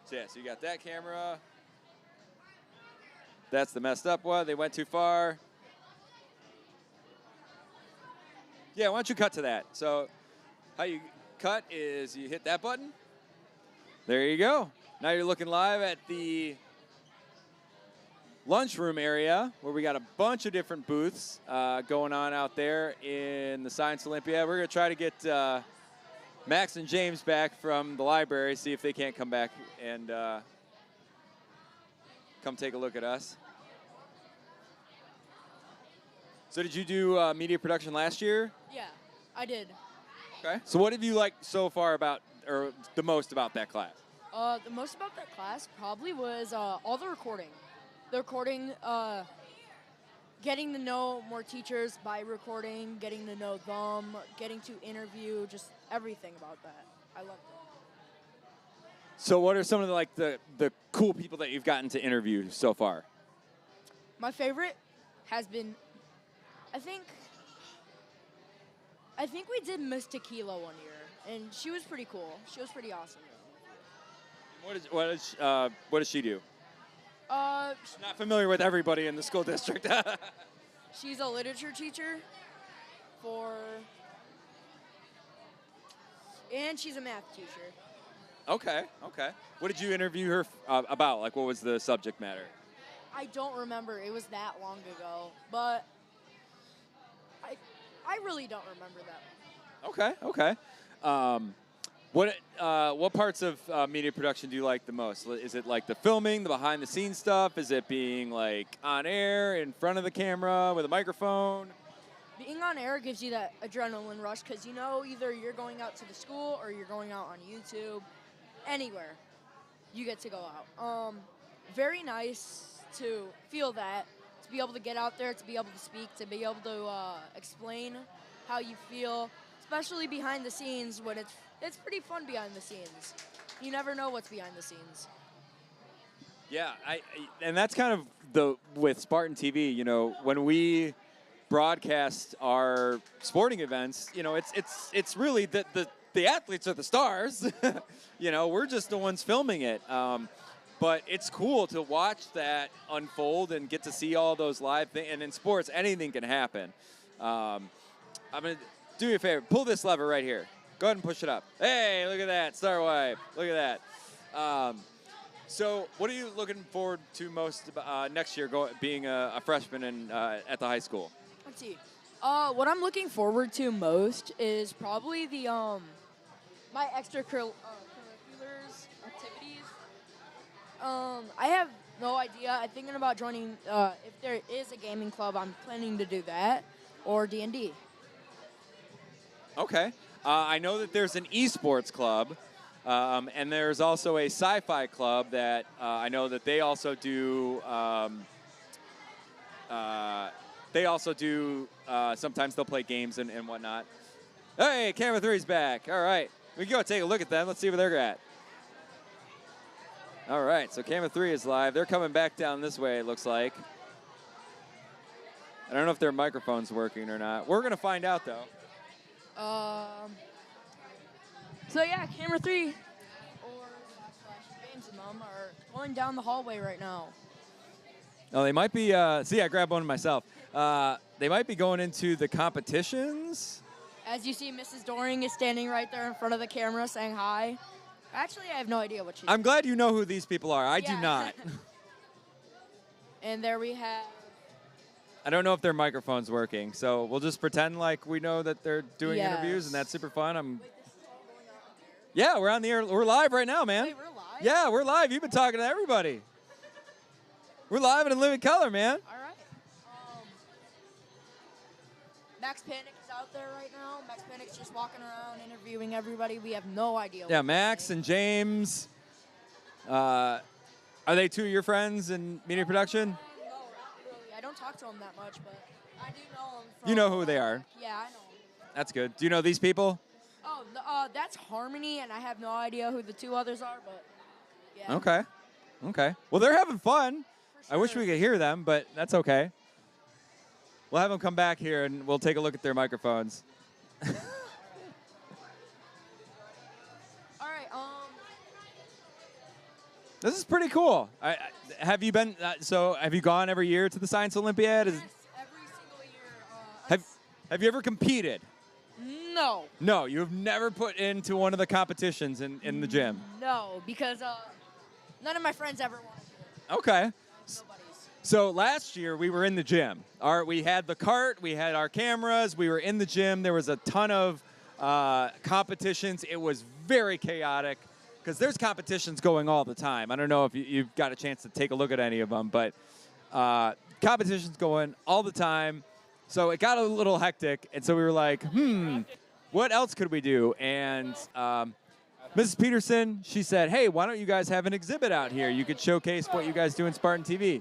So yeah, so you got that camera. That's the messed up one. They went too far. Yeah, why don't you cut to that? So how you cut is you hit that button. There you go. Now you're looking live at the lunchroom area where we got a bunch of different booths going on out there in the Science Olympiad. We're going to try to get Max and James back from the library, see if they can't come back and come take a look at us. So did you do media production last year? Yeah, I did. Okay. So what have you liked so far about, or the most about that class? The most about that class probably was all the recording. The recording, getting to know more teachers by recording, getting to know them, getting to interview, just everything about that. I loved it. So what are some of the cool people that you've gotten to interview so far? My favorite has been, I think we did Miss Tequila one year, and she was pretty cool. She was pretty awesome. What does she do? She's Not familiar with everybody in the school district. she's a literature teacher and she's a math teacher. Okay, okay. What did you interview her about? Like, what was the subject matter? I don't remember. It was that long ago, but I really don't remember that. Okay, okay. What parts of media production do you like the most? Is it like the filming, the behind-the-scenes stuff? Is it being like on air, in front of the camera, with a microphone? Being on air gives you that adrenaline rush because you know either you're going out to the school or you're going out on YouTube. Anywhere you get to go out. Very nice to feel that, to be able to get out there, to be able to speak, to be able to explain how you feel, especially behind the scenes when it's pretty fun behind the scenes. You never know what's behind the scenes. Yeah, and that's kind of with Spartan TV, you know, when we broadcast our sporting events, you know, it's really the athletes are the stars. You know, we're just the ones filming it. But it's cool to watch that unfold and get to see all those live things. And in sports, anything can happen. I'm going to do you a favor. Pull this lever right here. Go ahead and push it up. Hey, look at that. Star wipe. Look at that. So what are you looking forward to most next year being a freshman at the high school? Let's see. What I'm looking forward to most is probably the my extracurriculars activities. I have no idea. I'm thinking about joining. If there is a gaming club, I'm planning to do that or D&D. Okay. I know that there's an esports club, and there's also a sci-fi club that I know that they also do. Sometimes they'll play games and whatnot. Hey, camera 3's back. All right, we can go take a look at them. Let's see where they're at. All right, so camera 3 is live. They're coming back down this way, it looks like. I don't know if their microphone's working or not. We're going to find out, though. So yeah, camera 3 or James and them are going down the hallway right now. Oh, they might be, see, I grabbed one myself. They might be going into the competitions. As you see, Mrs. Doring is standing right there in front of the camera saying hi. Actually, I have no idea what she's I'm glad you know who these people are. I do Yeah. not. And there we have. I don't know if their microphone's working, so we'll just pretend like we know that they're doing interviews, and that's super fun. Yeah, we're on the air. We're live right now, man. Wait, we're live? Yeah, we're live. You've been talking to everybody. We're live and in living color, man. All right. Max Panic is out there right now. Max Panic's just walking around interviewing everybody. We have no idea. Yeah, Max and James. Are they two of your friends in media production? No, not really. I don't talk to them that much, but I do know them. From, You know who they are. Yeah, I know them. That's good. Do you know these people? Oh, that's Harmony, and I have no idea who the two others are, but yeah. Okay. Okay. Well, they're having fun. For I wish sure. we could hear them, but that's okay. We'll have them come back here, and we'll take a look at their microphones. All right. This is pretty cool. Have you been? Have you gone every year to the Science Olympiad? Yes, every single year. Have you ever competed? No. No, you have never put into one of the competitions in the gym. No, because none of my friends ever wanted to. Okay. Nobody's. So last year we were in the gym. We had the cart, we had our cameras, we were in the gym. There was a ton of competitions. It was very chaotic because there's competitions going all the time. I don't know if you've got a chance to take a look at any of them, but competitions going all the time. So it got a little hectic, and so we were like, what else could we do? And Mrs. Peterson, she said, hey, why don't you guys have an exhibit out here? You could showcase what you guys do in SpartanTV.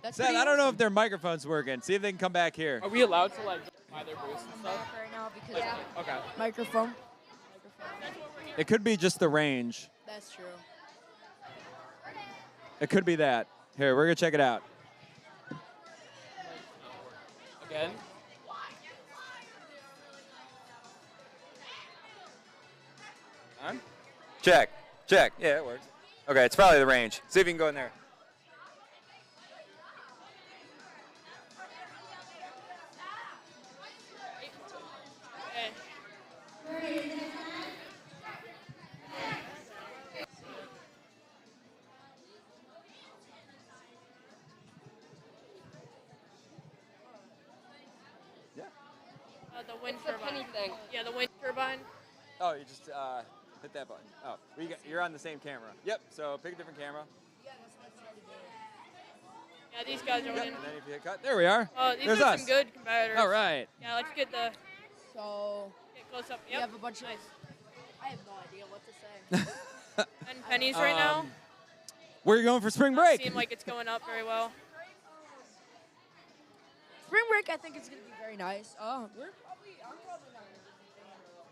That's Seth, pretty I don't know awesome. if their microphone's working. See if they can come back here. Are we allowed to like buy their booths and stuff? Back right now because Okay. microphone. It could be just the range. That's true. It could be that. Here, we're going to check it out. Again. On? Check. Check. Yeah, it works. Okay, it's probably the range. See if you can go in there. The wind turbine. Thing. Yeah, the wind turbine. Oh, you just hit that button. Oh, you're on the same camera. Yep, so pick a different camera. Yeah, these guys are Yep, winning. and then if you hit cut, there we are. Oh, these There's are us. some good competitors. All right. Yeah, let's get the So get close up. we Yep. have a bunch Nice. of. I have no idea what to say. 10 pennies right now. Where are you going for spring Doesn't break? seem like it's going up very well. Spring break, I think it's gonna be very nice. I'm probably not gonna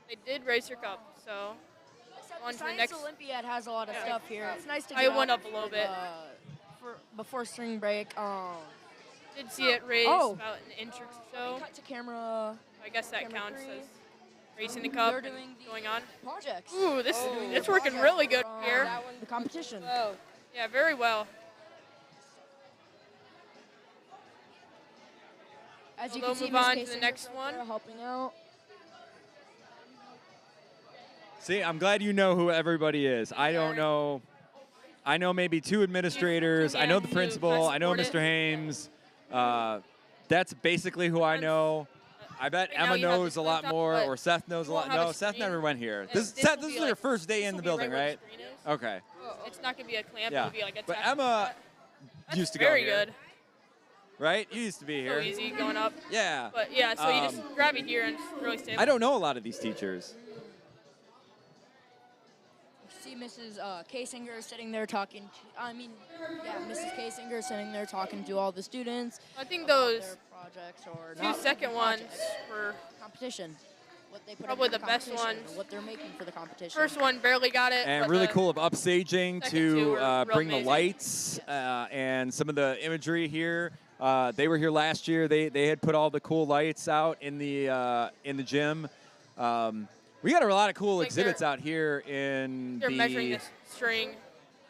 be They did race your cup, so Except on the to the Science next. Olympiad has a lot of Yeah. stuff here. It's nice to I get went out up a little bit. before spring break. Did see it race Oh. about an inch or so. Cut to camera I guess that camera counts 3. as racing the cup They're and doing the going on. projects. Ooh, this it's working really good here. That one, the competition. Yeah, very well. As you We'll can see, move Miss on to the Casey next right one. there helping out. See, I'm glad you know who everybody is. I don't know. I know maybe two administrators. I know the Yeah, principal. you I know support Mr. it. Hames. That's basically who I know. I bet Right now Emma you have knows the a lot screen more, top, or Seth knows a you lot. won't have No, a Seth screen. never went here. And This, this Seth, will this be is your like- first day this in the will be building, where the right? screen is. Okay. It's not gonna be a clamp. Yeah. It'll be like a But tap. Emma That's used to go very here. good. Right? You used to be So here. easy going up. Yeah. But yeah, so you just grab it here and it's really stable. I don't know a lot of these teachers. See Mrs. Kasinger sitting there talking. Mrs. Kasinger sitting there talking to all the students. I think about those their projects or 2 not second ones projects. were Competition. what they put Probably in for the best competition, ones. or what they're making for the competition. First one barely got it. And but really the cool of upstaging second two to were real bring the amazing. lights and some of the imagery here. They were here last year. They had put all the cool lights out in the gym. We got a lot of cool Like exhibits out here in They're measuring the this string.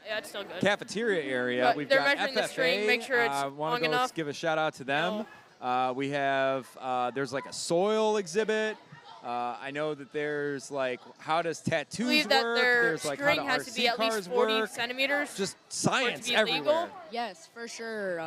Yeah, it's still good. cafeteria area. But We've they're got measuring FFA. the string, make sure it's Want long to go enough. give a shout out to them. We have there's like a soil exhibit. I know that there's like how does I tattoos believe that work? their There's like how string do has to be RC at least cars 40 work? centimeters. Just for it to science be everywhere. legal. Yes, for sure.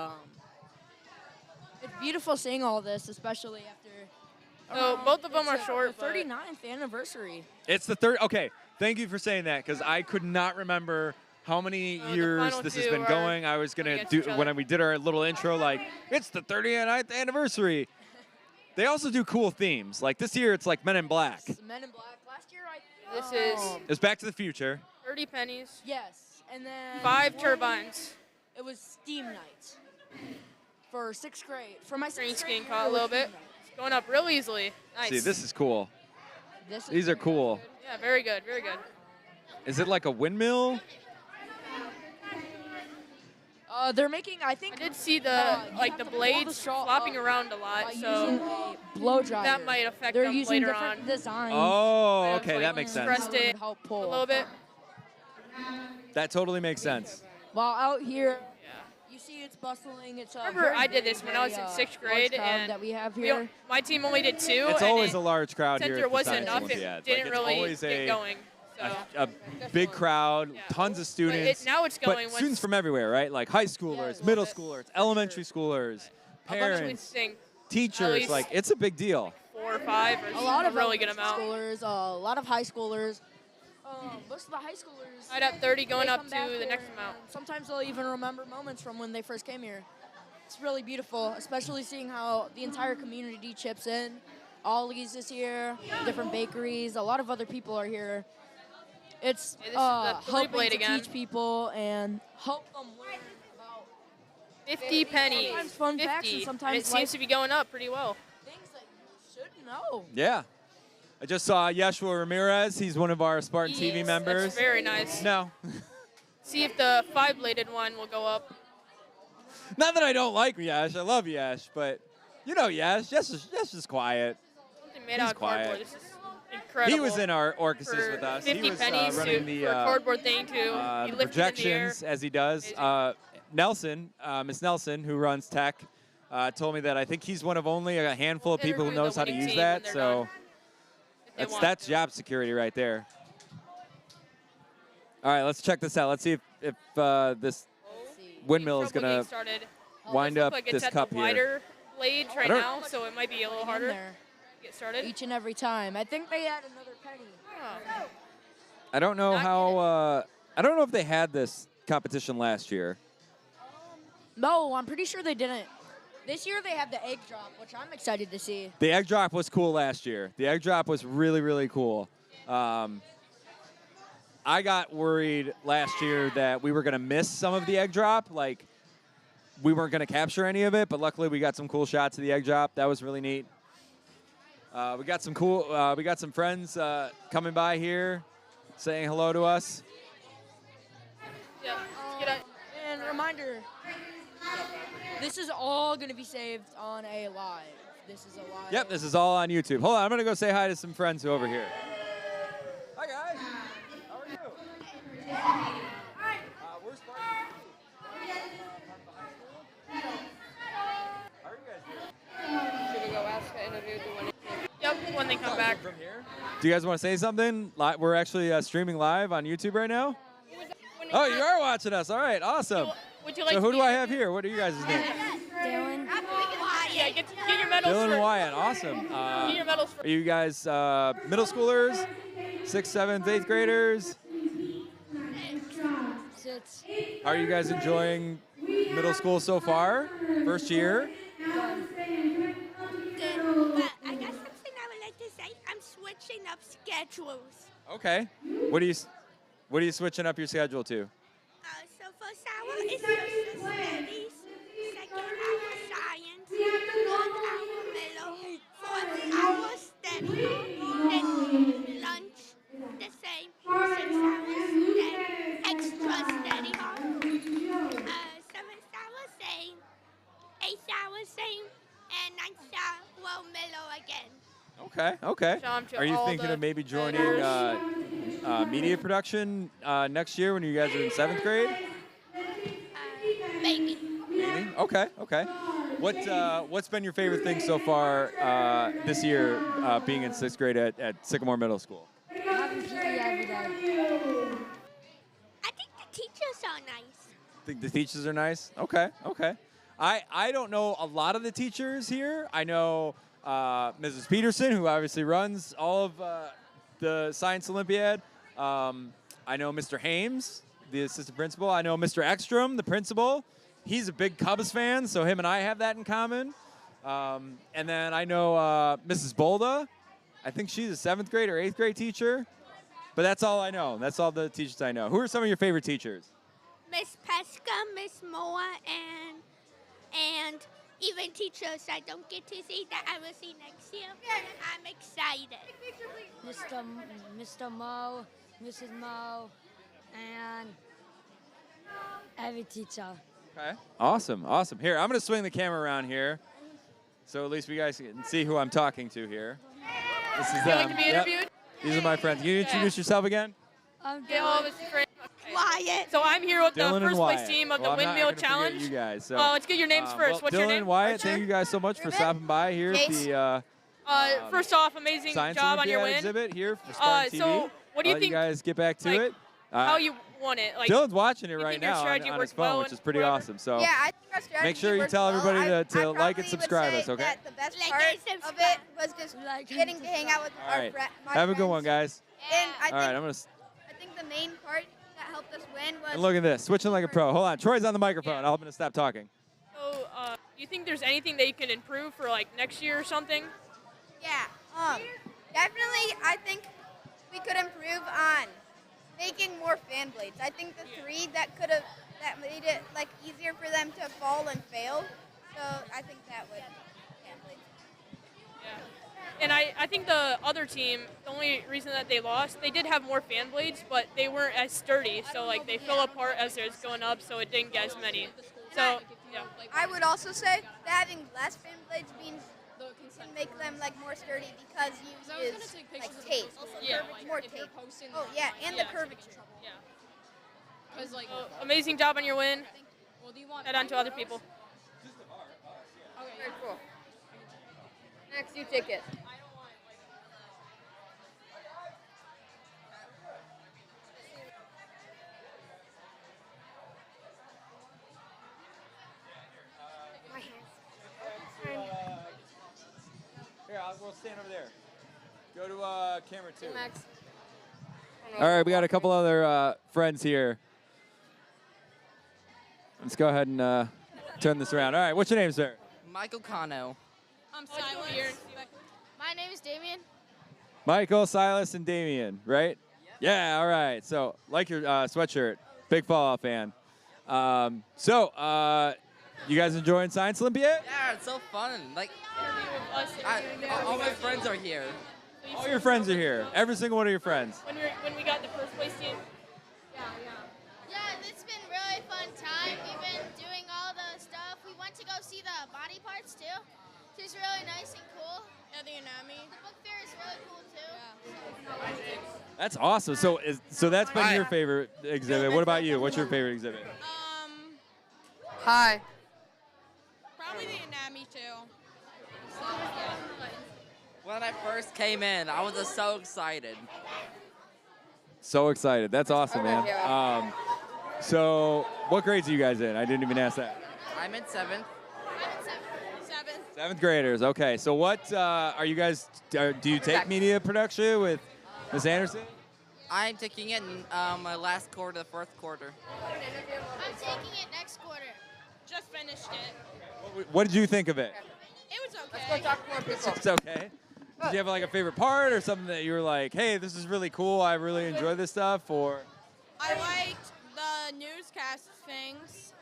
It's beautiful seeing all this, especially after. So both of them are short, The 39th anniversary. It's the third. Okay, thank you for saying that because I could not remember how many the years final this has two been are going. I was gonna against do each other. when we did our little intro, like it's the 39th anniversary. They also do cool themes. Like this year, it's like Men in Black. Men in Black. Last year, This is It's Back to the Future. 30 pennies, Yes, and then 5 turbines. It was Steam Night for 6th grade. For my Green 6th screen grade caught a year, it little was bit. Steam Night. It's going up real easily. Nice. See, this is cool. This is These are cool. Yeah, very good, very good. Is it like a windmill? They're making, I think, I did see the you like have the to pull blades the straw flopping up around a lot, by so using a blow dryer. that might affect They're them using later different on. designs. Oh, Might okay, have, that like, makes stressed sense. it Help a pull. little bit. That totally makes sense. While out here, you see it's bustling. It's Remember, I did this when I was in 6th grade, and that we have we here. don't- my team only did 2. It's and always it- a large crowd since here there at the wasn't Science enough, Olympiad. it didn't it's really always get going. So. a big crowd, tons of students. now it's going but once- students from everywhere, right? Like high schoolers, Yeah, middle bit. schoolers, elementary schoolers, Eventually parents, sing teachers. least- Like it's a big deal. 4 or 5 or A lot of really good elementary amount. schoolers, a lot of high schoolers. Most of the high schoolers. I'd have 30 going they up come to back the here next and amount. Sometimes they'll even remember moments from when they first came here. It's really beautiful, especially seeing how the entire community chips in. Ollie's is here, different bakeries, a lot of other people are here. It's Yeah, this is the helping three-blade to again. teach people and help them learn about 50 pennies. Sometimes fun 50. facts and sometimes it seems to be going up pretty well. things that you should know. Yeah. I just saw Yeshua Ramirez. He's one of our Spartan TV Yes, members. That's very nice. No. See if the 5-bladed one will go up. Not that I don't like Yesh. I love Yesh, but you know Yesh. Yesh is quiet. Something made He's out of cardboard. quiet. This is incredible. He was in our orchestras for with us. 50 He was pennies running to, the for a cardboard thing too. He the lifted projections as he does. Amazing. Nelson, Miss Nelson, who runs tech, told me that I think he's one of only a handful of people who Interview the knows how to winning use team that. when they're So done, if they want that's to. job security right there. All right, let's check this out. Let's see if this Let's see. windmill is Trouble gonna getting started. wind Looks up like it's this at cup the here. wider blades right don't- now, so it might be a little In harder to there get started. each and every time. I think they add another penny. Oh. I don't know Not how. I don't know if they had this competition last year. No, I'm pretty sure they didn't. This year they have the egg drop, which I'm excited to see. The egg drop was cool last year. The egg drop was really, really cool. I got worried last year that we were going to miss some of the egg drop. Like, we weren't going to capture any of it, but luckily we got some cool shots of the egg drop. That was really neat. We got some friends coming by here saying hello to us. Yeah. Get out. And reminder, this is all going to be saved on a live. This is a live. Yep, this is all on YouTube. Hold on, I'm going to go say hi to some friends over here. Hi, guys. How are you? We're Spartan. How are you guys doing? Should we go ask to interview the winning team? Yep, when they come back. From here? Do you guys want to say something? We're actually streaming live on YouTube right now. Oh, you are watching us. All right, awesome. Would you like So to who be do I have here? What are you guys' names? Dylan. Yeah, get your medals Dylan for, and Wyatt. Awesome. get your medals for. Are you guys middle schoolers, 6th, 7th, 8th graders? Sits. How are you guys enjoying middle school so far? First year? But I got something I would like to say. I'm switching up schedules. Okay. What are you switching up your schedule to? So first hour is social studies, second hour science, third hour middle, fourth hour STEM, same, 8th hour same, and 9th hour middle again. Okay. Shout out to Are you all thinking the of maybe joining editors. media production next year when you guys are in 7th grade? Maybe. Maybe. Okay. What's been your favorite thing so far this year being in 6th grade at Sycamore Middle School? Having PE every day. I think the teachers are nice. Think the teachers are nice? Okay. I don't know a lot of the teachers here. I know Mrs. Peterson, who obviously runs all of the Science Olympiad. I know Mr. Hames, the assistant principal. I know Mr. Ekstrom, the principal. He's a big Cubs fan, so him and I have that in common. And then I know Mrs. Bolda. I think she's a 7th grade or 8th grade teacher. But that's all I know. That's all the teachers I know. Who are some of your favorite teachers? Miss Pesca, Miss Moa, and even teachers I don't get to see that I will see next year. I'm excited. Mr. Mo, Mrs. Mo, and every teacher. Okay. Awesome. Here, I'm going to swing the camera around here, so at least you guys can see who I'm talking to here. This is You them. like to be interviewed? These are my friends. Can you introduce yourself again? Yeah, all of us friends. Quiet. So I'm here with Dylan the and first place Wyatt. team of Well, the I'm not Windmill gonna forget Challenge. You guys. So, Let's get your names first. What's Dylan your name? and Wyatt, thank you guys so much for stopping by here at the First off, amazing Science job on your Olympiad win. exhibit here for SpartanTV. So what do you I'll let think? you guys get back to like, it. How you won it? Like, Dylan's watching it you right think your now strategy on his worked phone, well which and is pretty whatever? awesome. So Yeah, I think our strategy make sure you worked tell well. everybody to I like and probably would subscribe say us, okay? That the best Like part and of subscribe. it was just Like and getting to hang out with All right. my Have a good one, friends. guys. And I All right, think, I think the main part that helped us win was. And look at this, switching like a pro. Hold on, Troy's on the microphone. I'm gonna stop talking. So, do you think there's anything that you can improve for like next year or something? Yeah, definitely. I think we could improve on making more fan blades. I think the 3 that made it like easier for them to fall and fail. So I think that would. Fan blades. Yeah. And I think the other team, the only reason that they lost, they did have more fan blades, but they weren't as sturdy. So like they fell apart as it was going up, so it didn't get as many. So yeah. I would also say that having less fan blades means can make them like more sturdy because you use like tape. Yeah. More tape. Oh yeah, and the curvature. Yeah. Because like, So, amazing job on your win. well, do you want? Head on to other people. Very cool. Next, you take it. My hands. Here, we'll stand over there. Go to camera 2. Max. All right, we got a couple other friends here. Let's go ahead and turn this around. All right, what's your name, sir? Michael Cano. I'm Let's go silent. here. My name is Damien. Michael, Silas, and Damien, right? Yeah, all right. So, like your sweatshirt, big Fallout fan. You guys enjoying Science Olympiad? Yeah, it's so fun. Like, Us all my friends are here. All your friends are here. Every single one of your friends. when we got the first place team. Yeah, it's been really fun time. We've been doing all the stuff. We went to go see the body parts too. It's really nice and cool. Yeah, the anatomy. The book fair is really cool too. That's awesome. So that's been your favorite exhibit. What about you? What's your favorite exhibit? Hi. Probably the anatomy too. When I first came in, I was just so excited. So excited. That's awesome, man. So what grades are you guys in? I didn't even ask that. I'm in 7th. Seventh graders. Okay. So what are you guys? Do you take media production with Miss Anderson? I'm taking it in my last quarter, the fourth quarter. I'm taking it next quarter. Just finished it. What did you think of it? It was okay. Let's go talk to more people. It's okay. Did you have like a favorite part or something that you were like, hey, this is really cool. I really enjoy this stuff, or? I liked the newscast things.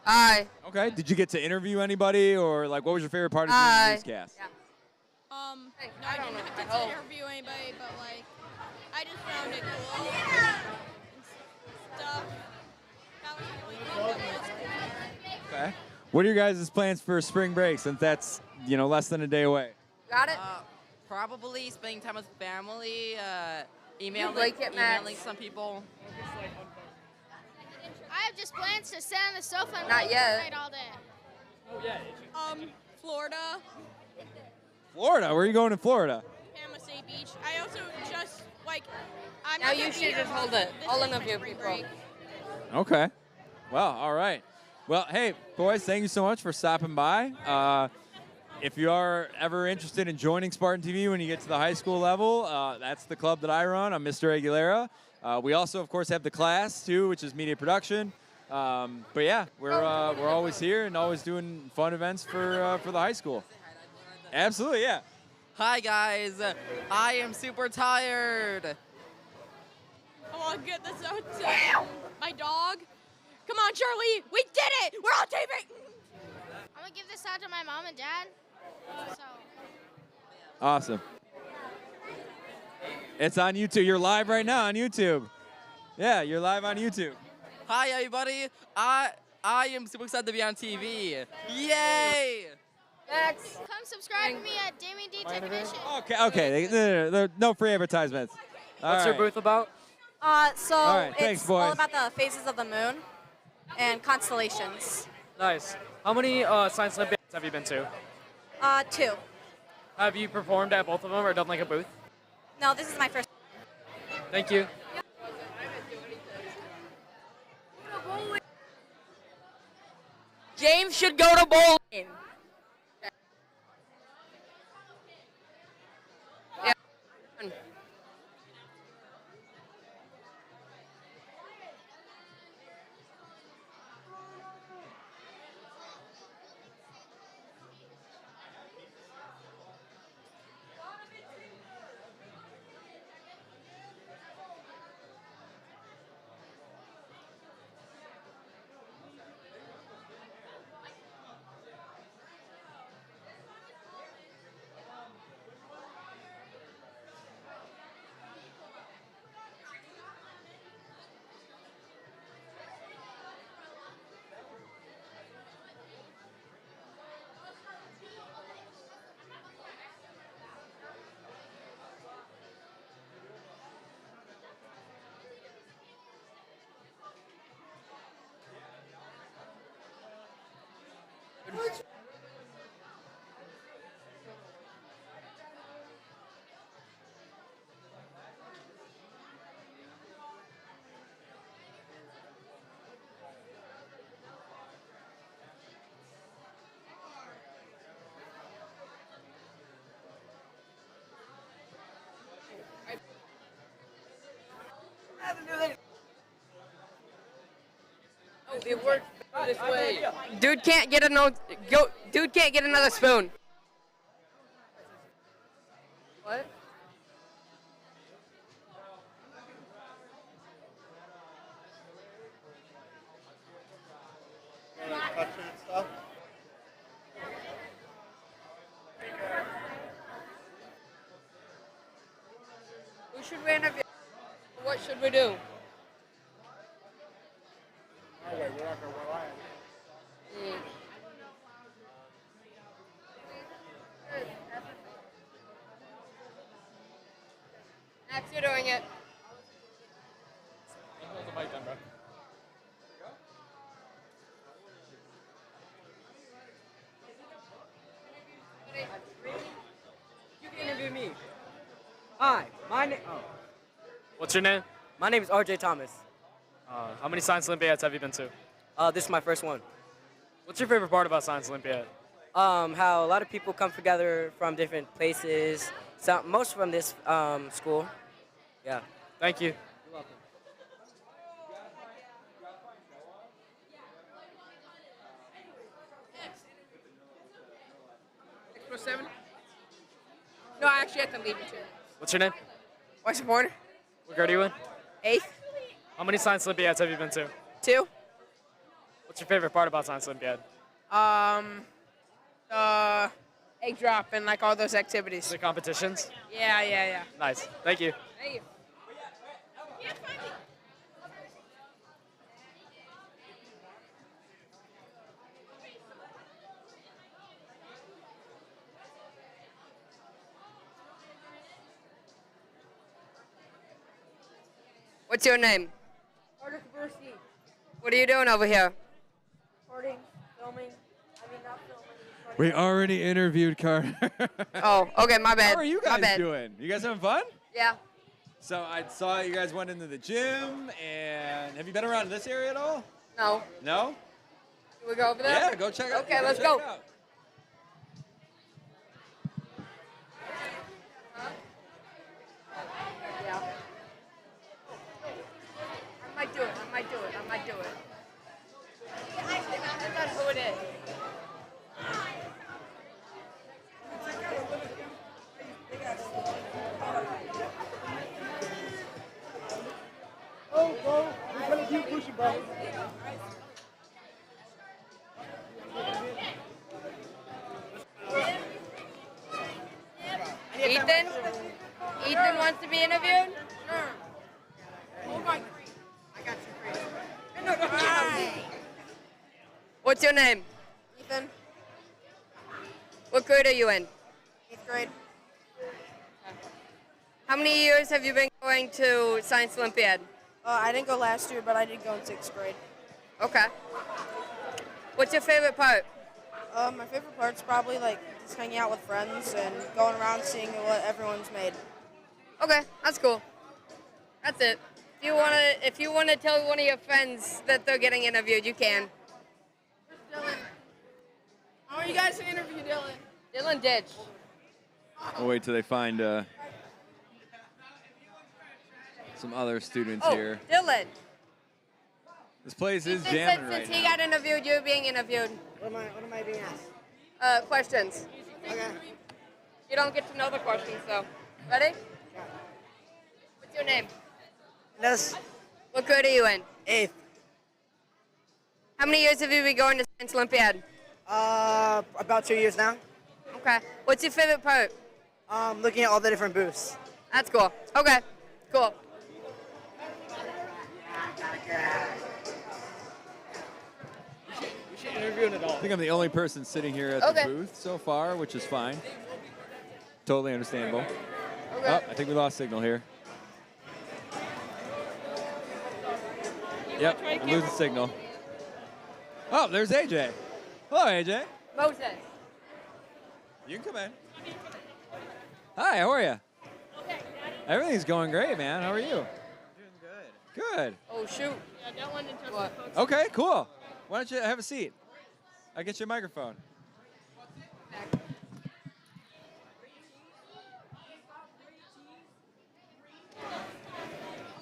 Hi. Okay. Did you get to interview anybody, or like, what was your favorite part of doing Hi. the newscast? No, Hey, I I don't didn't know. get Oh. to interview anybody, but like, I just found it cool. And stuff. That was really fun. Okay. What are your guys' plans for spring break since that's, less than a day away? Got it? Probably spending time with family, emailing Blanket mats. some people. I have just plans to sit on the sofa and Not read yet. Fortnite all day. Florida, Florida? Where are you going in Florida? Panama State Beach. I also just I'm Now you should just hold it. All of you people. Okay. Well, all right. Well, hey, boys, thank you so much for stopping by. If you are ever interested in joining Spartan TV when you get to the high school level, that's the club that I run. I'm Mr. Aguilera. We also, of course, have the class, too, which is media production. But, yeah, we're always here and always doing fun events for the high school. Absolutely, yeah. Hi guys, I am super tired. I want to get this out to my dog. Come on, Charlie, we did it! We're on TV! I'm gonna give this out to my mom and dad. So Awesome. It's on YouTube. You're live right now on YouTube. Yeah, you're live on YouTube. Hi everybody, I am super excited to be on TV. Yay! Next. come subscribe to me at Damien D Technician. Okay. No free advertisements. What's your booth about? So All right, it's thanks, all boys. about the phases of the moon and constellations. Nice. How many Science Olympiads have you been to? 2. Have you performed at both of them or done like a booth? No, this is my first. Thank you. James should go to bowling. Yeah. It works this way. Dude can't get Dude can't get another spoon. What? Who should we interview? What should we do? Max, you're doing it. You can interview me. Hi, my name. Oh. What's your name? My name is RJ Thomas. How many Science Olympiads have you been to? This is my first one. What's your favorite part about Science Olympiad? How a lot of people come together from different places. Most from this school. Yeah. Thank you. You're welcome. Pro 7? No, I actually have to leave it too. What's your name? What's your border? What grade are you in? 8th? How many Science Olympiads have you been to? 2? What's your favorite part about Science Olympiad? Egg drop and like all those activities. The competitions? Yeah. Nice. Thank you. Thank you. What's your name? Carter Kaburski. What are you doing over here? Recording, filming. I mean, not filming. We already interviewed Carter. Oh, okay, my bad. How are you My guys bad. doing? You guys having fun? Yeah. So I saw you guys went into the gym, and have you been around this area at all? No. No? Can we go over there? Yeah, go check out. Okay, let's check go. it out. Yeah. I might do it. I might do it. I might do it. Depends on who it is. Oh, bro. We're gonna keep pushing, bro. Ethan? Ethan wants to be interviewed? Sure. What's your name? Ethan, What grade are you in? 8th grade. How many years have you been going to Science Olympiad? I didn't go last year, but I did go in 6th grade. Okay. What's your favorite part? My favorite part's probably like just hanging out with friends and going around seeing what everyone's made. Okay, that's cool. That's it. If you wanna tell one of your friends that they're getting interviewed, you can. How are you guys to interview Dylan? Dylan Ditch. We'll wait till they find some other students Oh, here. Dylan. This place is Ethan jamming said right since he now. got interviewed, you're being interviewed. What am I being asked? Questions. Okay. You don't get to know the questions, though. Ready? What's your name? Yes. What grade are you in? 8th. How many years have you been going to Science Olympiad? About 2 years now. Okay. What's your favorite part? Looking at all the different booths. That's cool. Okay. Cool. We should interview an I adult. think I'm the only person sitting here at Okay. the booth so far, which is fine. Totally understandable. Okay. Oh, I think we lost signal here. Yep, we're losing signal. Oh, there's AJ. Hello, AJ. Moses. You can come in. Hi, how are you? Everything's going great, man. How are you? Doing good. Good. Oh, shoot. Yeah, that one didn't touch What? the folks. Okay, cool. Why don't you have a seat? I'll get you a microphone.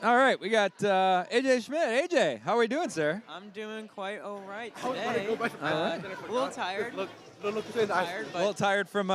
All right, we got AJ Schmidt. AJ, how are we doing, sir? I'm doing quite all right today. A little tired. A little tired from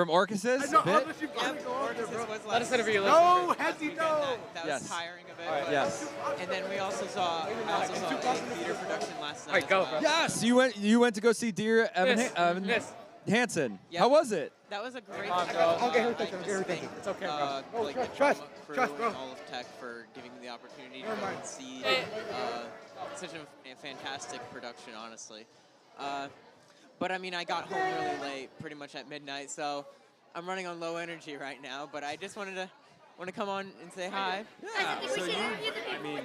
Orcuses? Yep, Orcuses was Let us last interview you. No, last Hezzy, weekend. no. That Yes. was tiring a bit. All right, but- yes. And then we also saw a theater production last night. All right, go, as bro. well. Yes, you went to go see Dear Evan, Evan Yes. Hansen. Yep. How was it? That was a great. Come on, I bro. got- I'll get her I thinking, I'll just get her thank, thinking. It's okay, bro. Oh, like, trust, the trust, drama crew trust, bro. and all of Tech for giving me the opportunity to Never go mind. and see Hey. such a fantastic production, honestly. But I mean, I got home really late, pretty much at midnight, so I'm running on low energy right now. But I just wanted to come on and say hi. Yeah. So you, I mean,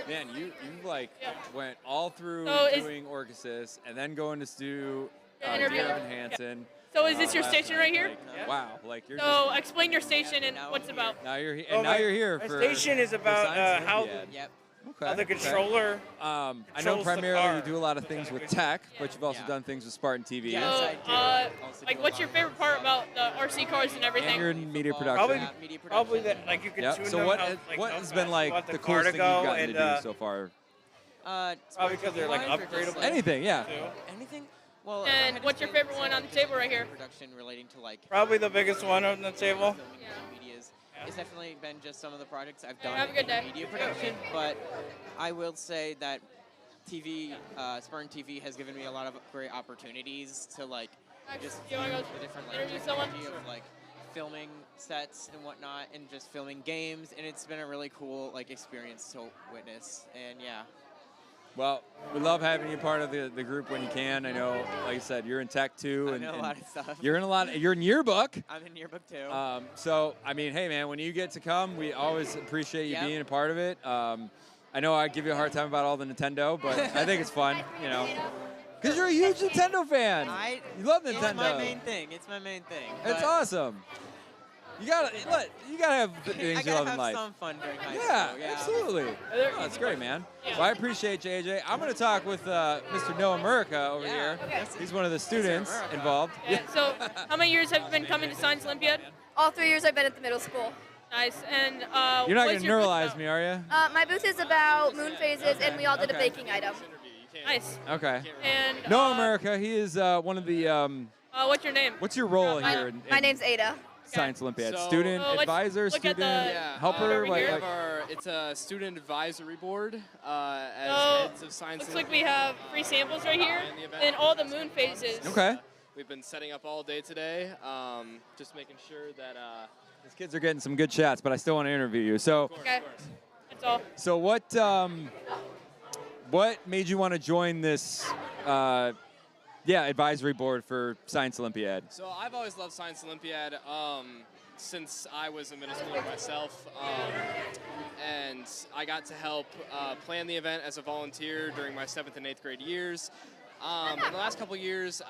man, you like went all through So is- doing Orcusis and then going to do interview. Dear Evan Hansen. So is this your last station night. right here? Like, wow, like you're So explain your station and Now what's it I'm here. about. now you're Oh, now my- you're here my for station is for about, Science how- Olympiad. Yep. Okay. The okay. controller. I know controls the primarily you car. do a lot of things with tech, but you've also Yeah. done things with SpartanTV. Yes, So, I do. Also like, do a what's your lot favorite part about the RC cars and everything? And you're in media Football, production. Probably- media Probably production. that, like you can Yep. tune So them what how, has- like, what how has fast been you like want the car coolest to thing go, you've gotten and, to do so far? Probably because they're, like, SpartanTV-wise or just, upgradable. Anything, yeah. too. Anything? Well, if I And had to what's your say favorite one on the just table right here? Production relating to like Probably the biggest one on the table. filming and medias. It's definitely been just some of the projects I've Yeah, done have a good in day. media production, but I will say that Spartan TV has given me a lot of great opportunities to like just You wanna go the different like interview someone? technology of like filming sets and whatnot, and just filming games, and it's been a really cool like experience to witness. And yeah. Well, we love having you part of the group when you can. I know, like I said, you're in tech too. I know a lot of stuff. You're in yearbook. I'm in yearbook too. So, I mean, hey, man, when you get to come, we always appreciate you Yep. being a part of it. I know I give you a hard time about all the Nintendo, but I think it's fun, you know. Because you're a huge Nintendo fan. You love Nintendo. It's my main thing. It's my main thing. It's But awesome. You gotta have the things I you gotta love in have life. some fun during high Yeah, school. Yeah, absolutely. Oh, that's great, man. Well, I appreciate JJ. I'm going to talk with Mr. Noah Murica over here. He's one of the students involved. Yeah. So, how many years have you been coming to Science Olympiad? All 3 years I've been at the middle school. Nice. And You're not what's going to your booth neuralize about? me, are you? My booth is about moon phases, and we all did a Okay. baking item. Nice. Okay. And Noah Murica, he is one of the. what's your name? What's your role here? My name's Ada. Science Olympiad. So- Student, let's advisor, look at student, the- helper. We like- have it's a student advisory board as So, heads of science. looks like we have free samples right here, in the event. and all the moon phases. Okay. We've been setting up all day today, just making sure that. These kids are getting some good shots, but I still want to interview you. So, Okay. That's all. so what made you want to join this, advisory board for Science Olympiad? So I've always loved Science Olympiad since I was a middle schooler myself, and I got to help plan the event as a volunteer during my 7th and 8th grade years. In the last couple of years,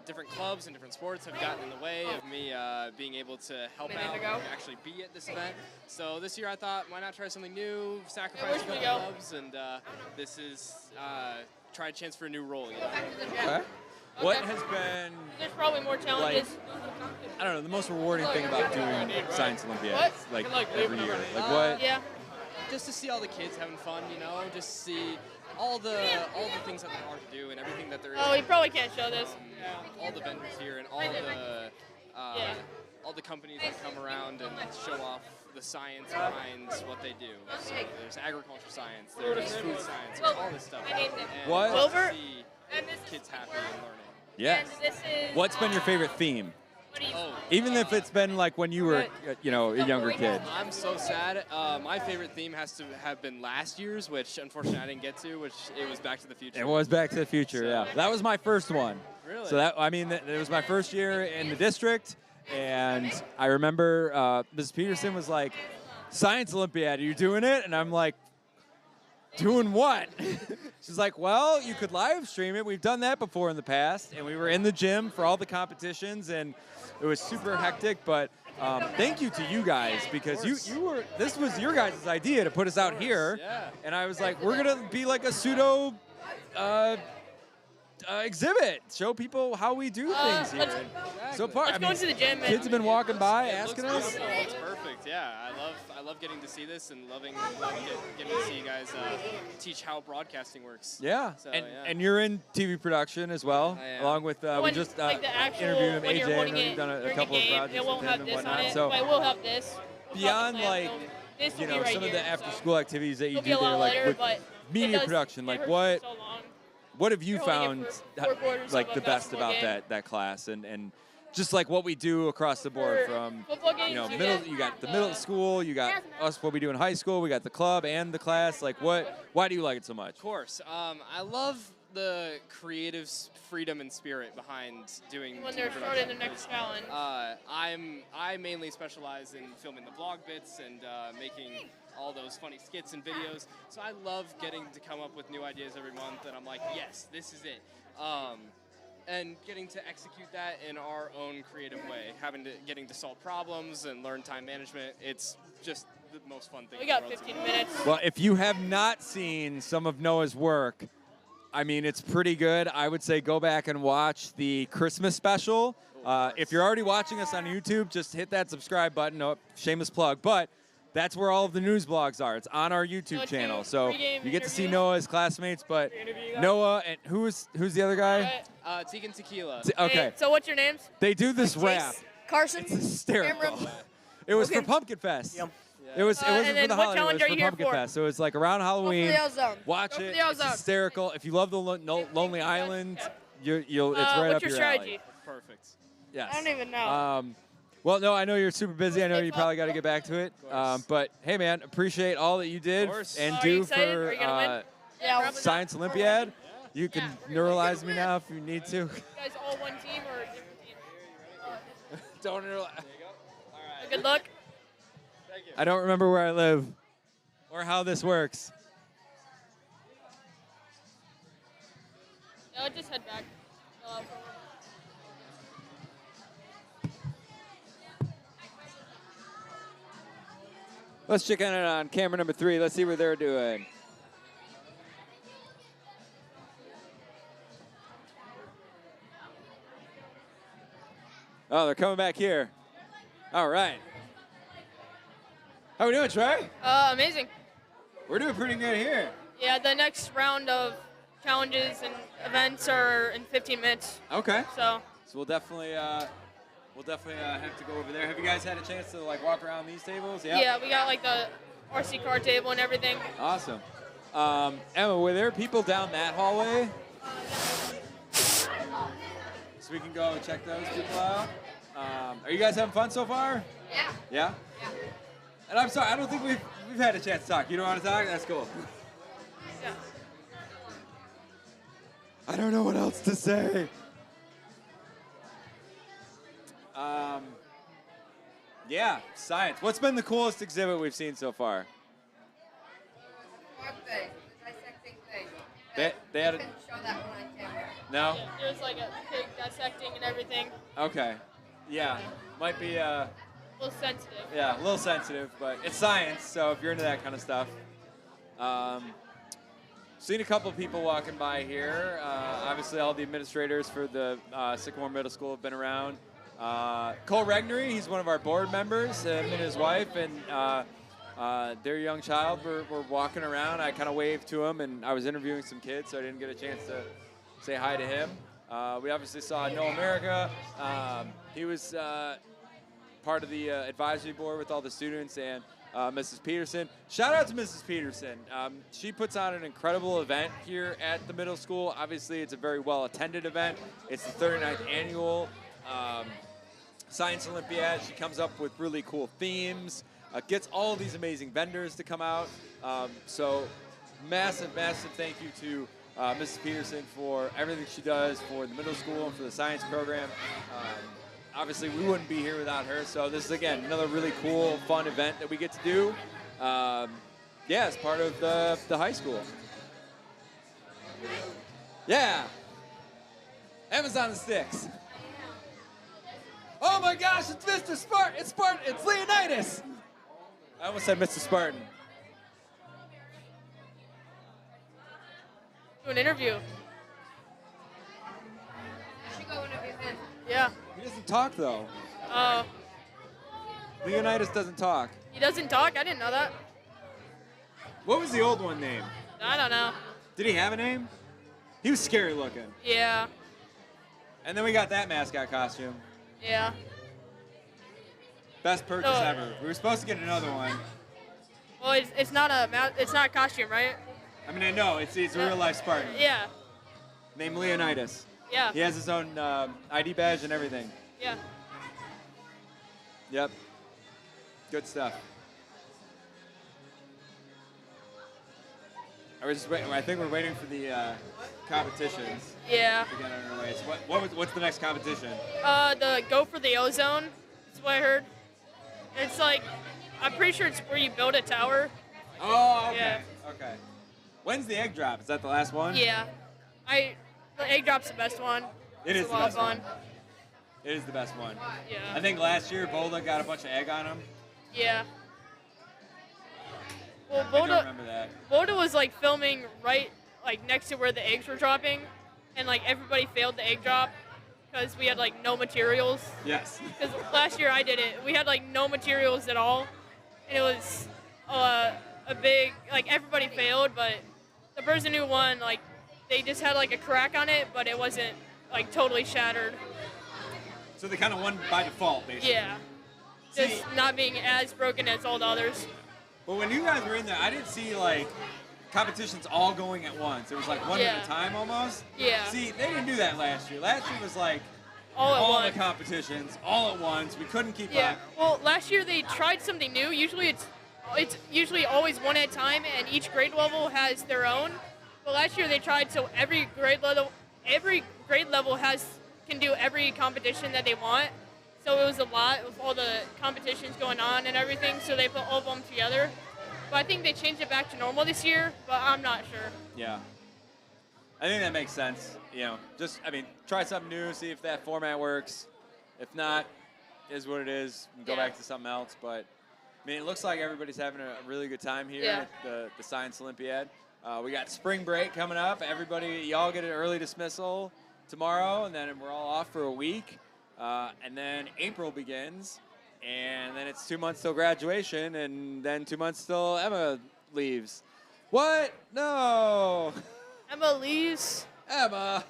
different clubs and different sports have gotten in the way of me being able to help out and actually be at this event. So this year I thought, why not try something new, sacrifice a couple clubs, and this is try a chance for a new role. You know? Okay. What has been, There's probably more challenges. I don't know, the most rewarding thing about doing Science Olympiad, What? like every year? Like what? Yeah. Just to see all the kids having fun, you know, just see all the things that there are to do and everything that there is. Oh, you probably can't show this. All the vendors here and all the companies that come around and show off the science behind what they do. So there's agriculture science, there's food science, there's all this stuff. And What? just to see kids happy and learning. Yes. This is, What's been your favorite theme? Oh. Even if it's been like when you were, a younger kid. I'm so sad. My favorite theme has to have been last year's, which unfortunately I didn't get to, which it was Back to the Future. It was Back to the Future, yeah. That was my first one. Really? So it was my first year in the district, and I remember Mrs. Peterson was like, "Science Olympiad, are you doing it?" And I'm like, "Doing what?" She's like, "Well, you could live stream it. We've done that before in the past, and we were in the gym for all the competitions, and it was super hectic, but thank you to you guys, because this was your guys' idea to put us out here, and I was like, we're gonna be like a pseudo exhibit, show people how we do things here. So far, let's go into the gym. Kids have been walking by asking us. Beautiful. It's perfect. Yeah, I love getting to see this and loving getting to see you guys teach how broadcasting works. Yeah, So, and you're in TV production as well, I am. along with we When, just like the actual, interviewed him, when you're AJ. I holding know it you've done a during couple of game, projects it won't with have him this and on whatnot. it, So but it will have this. beyond We'll have the like film. This will be right some of here, the so. after-school activities that you It'll do be a there, lot like later, with but media it does- production, it like hurts what so long. what have you You're holding found it for 4 quarters like of a the best basketball about game. that class, and just like what we do across the board, For from football games, you middle, get, you got the middle school, you got us, what we do in high school, we got the club and the class. Like why do you like it so much? Of course. I love the creative freedom and spirit behind doing When TV they're production. starting their next challenge. I mainly specialize in filming the vlog bits and making all those funny skits and videos. So I love getting to come up with new ideas every month, and I'm like, yes, this is it. And getting to execute that in our own creative way, getting to solve problems and learn time management. It's just the most fun thing. We in got the world to 15 me. minutes. Well, if you have not seen some of Noah's work, I mean, it's pretty good. I would say go back and watch the Christmas special. If you're already watching us on YouTube, just hit that subscribe button. No, shameless plug. But that's where all of the news blogs are. It's on our YouTube channel. So you get to see Noah's classmates, but Noah and who's the other guy? Tegan Tequila. Okay. Hey, so what's your names? They do this rap. Carson. It's hysterical. Cameron. It was for Pumpkin Fest. It wasn't and for then the what holiday. It challenge was are for you here Pumpkin for? Fest. So it's like around Halloween. the Ozone. Watch Go it. for the It's Ozone. hysterical. If you love the Lonely Island, you'll it's right what's up your your strategy? alley. Perfect. Yes. I don't even know. Well, no, I know you're super busy. I know you probably got to get back to it. But hey, man, appreciate all that you did and Are do you excited? Are for you gonna win? Yeah. Science Olympiad. You can neuralize me now if you need to. You guys all one team or different teams? Don't neuralize. Good luck. I don't remember where I live or how this works. Yeah, I'll just head back. Let's check in on camera number 3. Let's see what they're doing. Oh, they're coming back here. All right. How we doing, Trey? Amazing. We're doing pretty good here. Yeah, the next round of challenges and events are in 15 minutes. Okay. So we'll definitely have to go over there. Have you guys had a chance to like walk around these tables? yeah, we got like the RC car table and everything. Awesome. Emma, were there people down that hallway? So we can go check those people out. Are you guys having fun so far? Yeah. Yeah? And I'm sorry, I don't think we've had a chance to talk. You don't want to talk? That's cool. Yeah. I don't know what else to say. Yeah, science. What's been the coolest exhibit we've seen so far? They had a, show that one on camera. no? There's like a pig dissecting and everything. Okay. Yeah, might be A little sensitive. yeah, a little sensitive, but it's science, so if you're into that kind of stuff. Seen a couple of people walking by here. Obviously, all the administrators for the Sycamore Middle School have been around. Cole Regnery, he's one of our board members, him and his wife, and their young child were walking around. I kind of waved to him, and I was interviewing some kids, so I didn't get a chance to say hi to him. We obviously saw No America. He was part of the advisory board with all the students, and Mrs. Peterson. Shout out to Mrs. Peterson. She puts on an incredible event here at the middle school. Obviously, it's a very well-attended event. It's the 39th annual Science Olympiad. She comes up with really cool themes, gets all these amazing vendors to come out. So massive, massive thank you to Mrs. Peterson for everything she does for the middle school and for the science program. Obviously, we wouldn't be here without her. So this is, again, another really cool, fun event that we get to do. Yeah, as part of the high school. Yeah. Amazon the Sticks. Oh my gosh, it's Mr. Spartan. It's Spartan. It's Leonidas. I almost said Mr. Spartan. Do an interview. You should go interview him. Yeah. He doesn't talk, though. Oh. Leonidas doesn't talk. He doesn't talk? I didn't know that. What was the old one name? I don't know. Did he have a name? He was scary looking. Yeah. And then we got that mascot costume. Yeah. Best purchase ever. We were supposed to get another one. Well, it's not a costume, right? I mean, I know. It's a real-life Spartan. Yeah. Named Leonidas. Yeah. He has his own ID badge and everything. Yeah. Yep. Good stuff. I think we're waiting for the competitions. Yeah. To get underway. So what's the next competition? The Go for the Ozone. That's what I heard. It's like, I'm pretty sure it's where you build a tower. Oh, okay. Yeah. Okay. When's the egg drop? Is that the last one? Yeah. The egg drop's the best one. It is It's the a lot best of fun. one. It is the best one. Yeah. I think last year Boulder got a bunch of egg on him. Yeah. Well, I don't remember that. Boulder was like filming right like next to where the eggs were dropping, and like everybody failed the egg drop because we had like no materials. Yes. Because last year I did it, we had like no materials at all, and it was a big like everybody failed, but the person who won like they just had like a crack on it, but it wasn't like totally shattered. So they kind of won by default, basically. Yeah. Just not being as broken as all the others. But when you guys were in there, I didn't see like competitions all going at once. It was like one at a time almost. Yeah. See, they didn't do that last year. Last year was like all the once. competitions all at once. We couldn't keep Yeah. up. Well, last year they tried something new. Usually it's usually always one at a time, and each grade level has their own. But last year they tried so every grade level can do every competition that they want. So it was a lot with all the competitions going on and everything. So they put all of them together. But I think they changed it back to normal this year. But I'm not sure. Yeah. I think that makes sense. Try something new, see if that format works. If not, is what it is. Go back to something else. But it looks like everybody's having a really good time here at the Science Olympiad. We got spring break coming up. Y'all get an early dismissal tomorrow, and then we're all off for a week. And then April begins, and then it's 2 months till graduation, and then 2 months till Emma leaves. What? No. Emma leaves. Emma.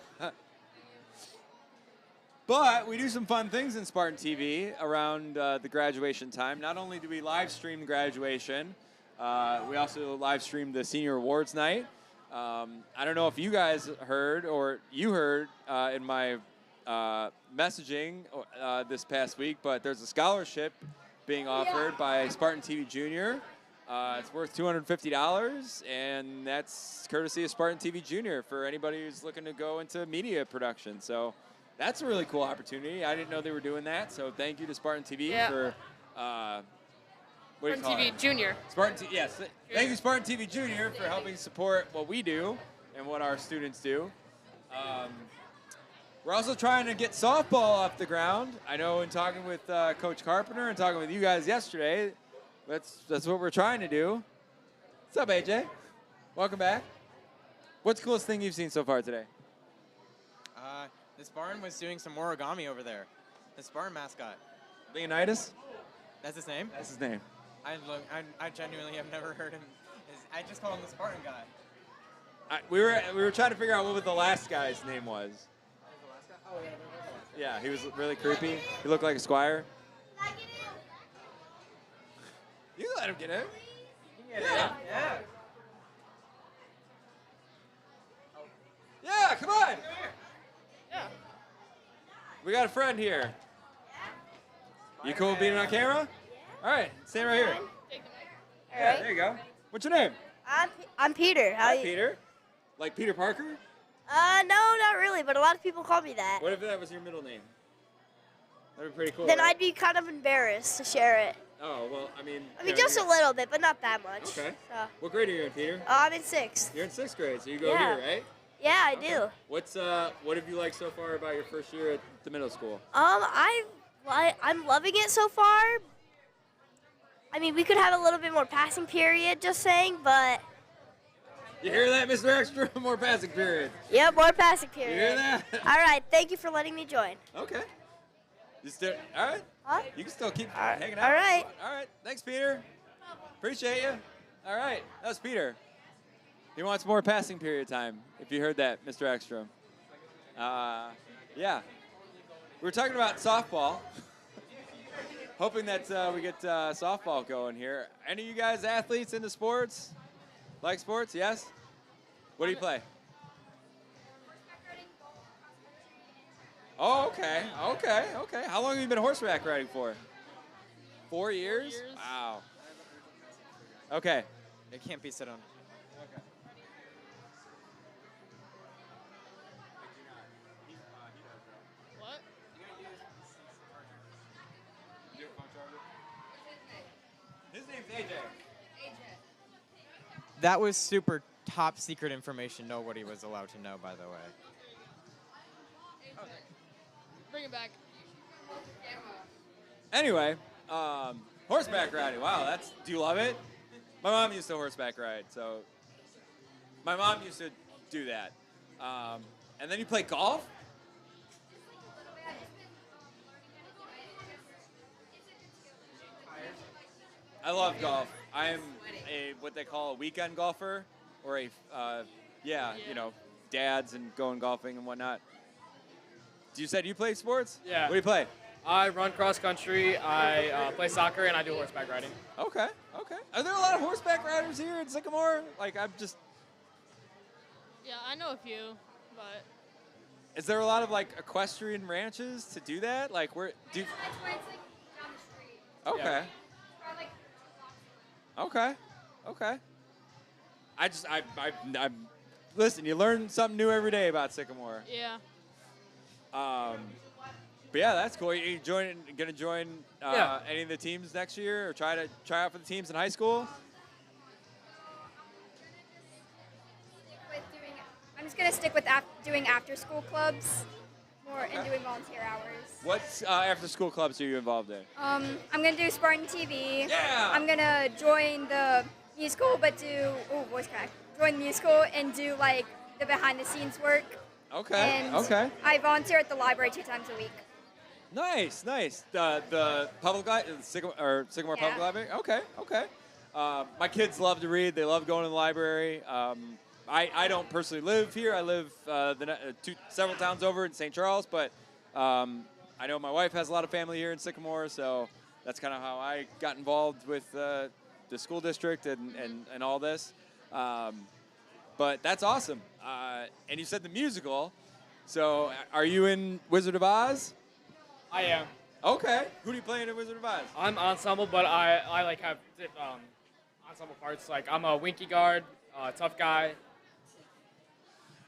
But we do some fun things in Spartan TV around the graduation time. Not only do we live stream graduation, we also live stream the senior awards night. I don't know if you guys heard or you heard in my messaging this past week, but there's a scholarship being offered by Spartan TV Junior. It's worth $250, and that's courtesy of Spartan TV Junior for anybody who's looking to go into media production. So that's a really cool opportunity. I didn't know they were doing that, so thank you to Spartan TV for what do you call TV it? Junior. Yes. Thank you, Spartan TV Junior, for helping support what we do and what our students do. We're also trying to get softball off the ground. I know in talking with Coach Carpenter and talking with you guys yesterday, that's what we're trying to do. What's up, AJ? Welcome back. What's the coolest thing you've seen so far today? The Spartan was doing some origami over there. The Spartan mascot. Leonidas? That's his name? That's his name. I genuinely have never heard him. I just call him the Spartan guy. We were trying to figure out what the last guy's name was. Yeah, he was really creepy. He looked like a squire. You can let him get in. Yeah. Yeah, come on. Yeah. We got a friend here. You cool with being on camera? All right, stand right here. All Yeah, right. there you go. What's your name? I'm Peter. Hi, Peter. Like Peter Parker? No, not really, but a lot of people call me that. What if that was your middle name? That'd be pretty cool. Then right? I'd be kind of embarrassed to share it. Oh, well, I mean... Just a little bit, but not that much. Okay. So. What grade are you in, Peter? I'm in 6th. You're in 6th grade, so you go Yeah. here, right? Yeah, I do. What have you liked so far about your first year at the middle school? I'm loving it so far. I mean, we could have a little bit more passing period, just saying, but... You hear that, Mr. Extra? More passing period. Yeah, more passing period. You hear that? All right, thank you for letting me join. Okay. You still, all right? Huh? You can still keep hanging out. All right. All right. Thanks, Peter. Appreciate you. All right. That was Peter. He wants more passing period time, if you heard that, Mr. Ekstrom. Yeah. We were talking about softball. Hoping that we get softball going here. Any of you guys athletes into sports? Like sports? Yes? What do you play? Oh, okay. Okay. How long have you been horseback riding for? 4 years? Wow. Okay. It can't be sit on. What? His name's AJ. That was super top secret information nobody was allowed to know, by the way. Bring it back. Anyway, horseback riding. Wow, do you love it? My mom used to horseback ride, so my mom used to do that. And then you play golf? I love golf. I am what they call a weekend golfer, or dads and going golfing and whatnot. You said you play sports? Yeah. What do you play? I run cross country, I play soccer, and I do horseback riding. Okay. Are there a lot of horseback riders here in Sycamore? Yeah, I know a few, but... Is there a lot of equestrian ranches to do that? Okay. Yeah. Okay. listen, you learn something new every day about Sycamore. Yeah. But yeah, that's cool. You gonna join Yeah. any of the teams next year, or try out for the teams in high school? I'm just gonna stick with doing after-school clubs more and doing volunteer hours. What after-school clubs are you involved in? I'm gonna do Spartan TV. Yeah. I'm gonna join the musical, but voice crack. Join the musical and do like the behind-the-scenes work. Okay. And Okay. I volunteer at the library 2 times a week. Nice, nice. The public Sycamore Yeah. Public Library. Okay, okay. My kids love to read. They love going to the library. I don't personally live here. I live several towns over in St. Charles, but I know my wife has a lot of family here in Sycamore, so that's kind of how I got involved with the school district and all this. But that's awesome. And you said the musical. So are you in Wizard of Oz? I am. Okay. Who do you play in Wizard of Oz? I'm ensemble, but I like have ensemble parts. Like I'm a winky guard, tough guy.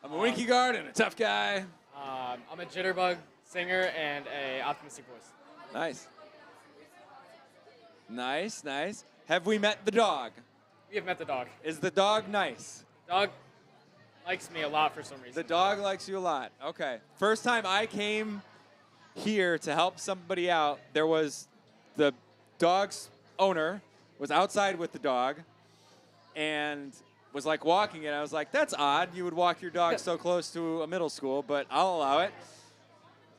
I'm a winky guard and a tough guy. I'm a jitterbug singer and a optimistic voice. Nice. Nice, nice. Have we met the dog? We have met the dog. Is the dog nice? Dog likes me a lot for some reason. The dog likes you a lot. Okay. First time I came here to help somebody out, there was the dog's owner was outside with the dog and was like walking it. I was like, that's odd. You would walk your dog so close to a middle school, but I'll allow it.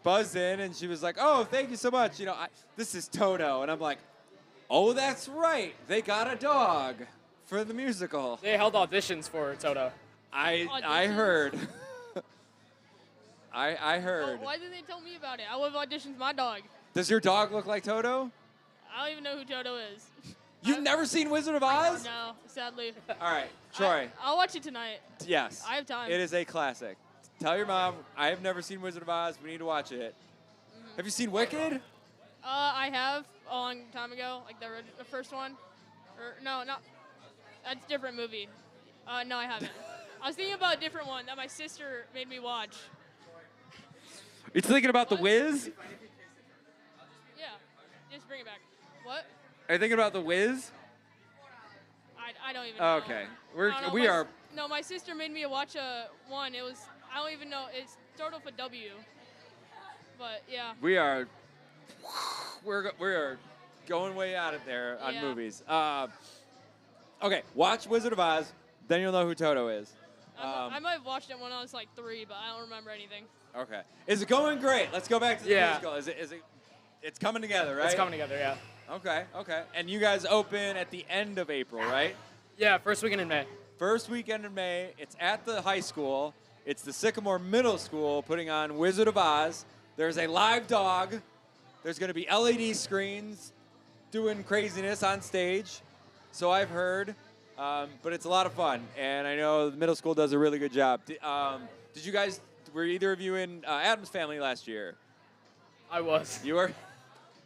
Buzzed in, and she was like, oh, thank you so much. You know, this is Toto. And I'm like, oh, that's right. They got a dog for the musical. They held auditions for Toto. I heard. I heard. Why did they tell me about it? I would have auditioned my dog. Does your dog look like Toto? I don't even know who Toto is. You've never seen Wizard of Oz? No, sadly. All right, Troy. I'll watch it tonight. Yes. I have time. It is a classic. Tell your mom, I have never seen Wizard of Oz. We need to watch it. Have you seen Wicked? I have a long time ago, like the first one. Or no, that's a different movie. No, I haven't. I was thinking about a different one that my sister made me watch. You're thinking about The Wiz? Yeah, just bring it back. What? Are you thinking about The Wiz? I don't even know. Okay. We are. No, my sister made me watch one. It was, I don't even know. It started with a W. But yeah. We are going way out of there on movies. Okay, watch Wizard of Oz, then you'll know who Toto is. I might have watched it when I was like 3, but I don't remember anything. Okay. Is it going great? Let's go back to the musical. Is it? It's coming together, right? It's coming together, yeah. Okay, okay. And you guys open at the end of April, right? Yeah, first weekend in May. First weekend in May. It's at the high school. It's the Sycamore Middle School putting on Wizard of Oz. There's a live dog. There's going to be LED screens doing craziness on stage. So I've heard. But it's a lot of fun. And I know the middle school does a really good job. Did you guys, were either of you in Adam's Family last year? I was. You were?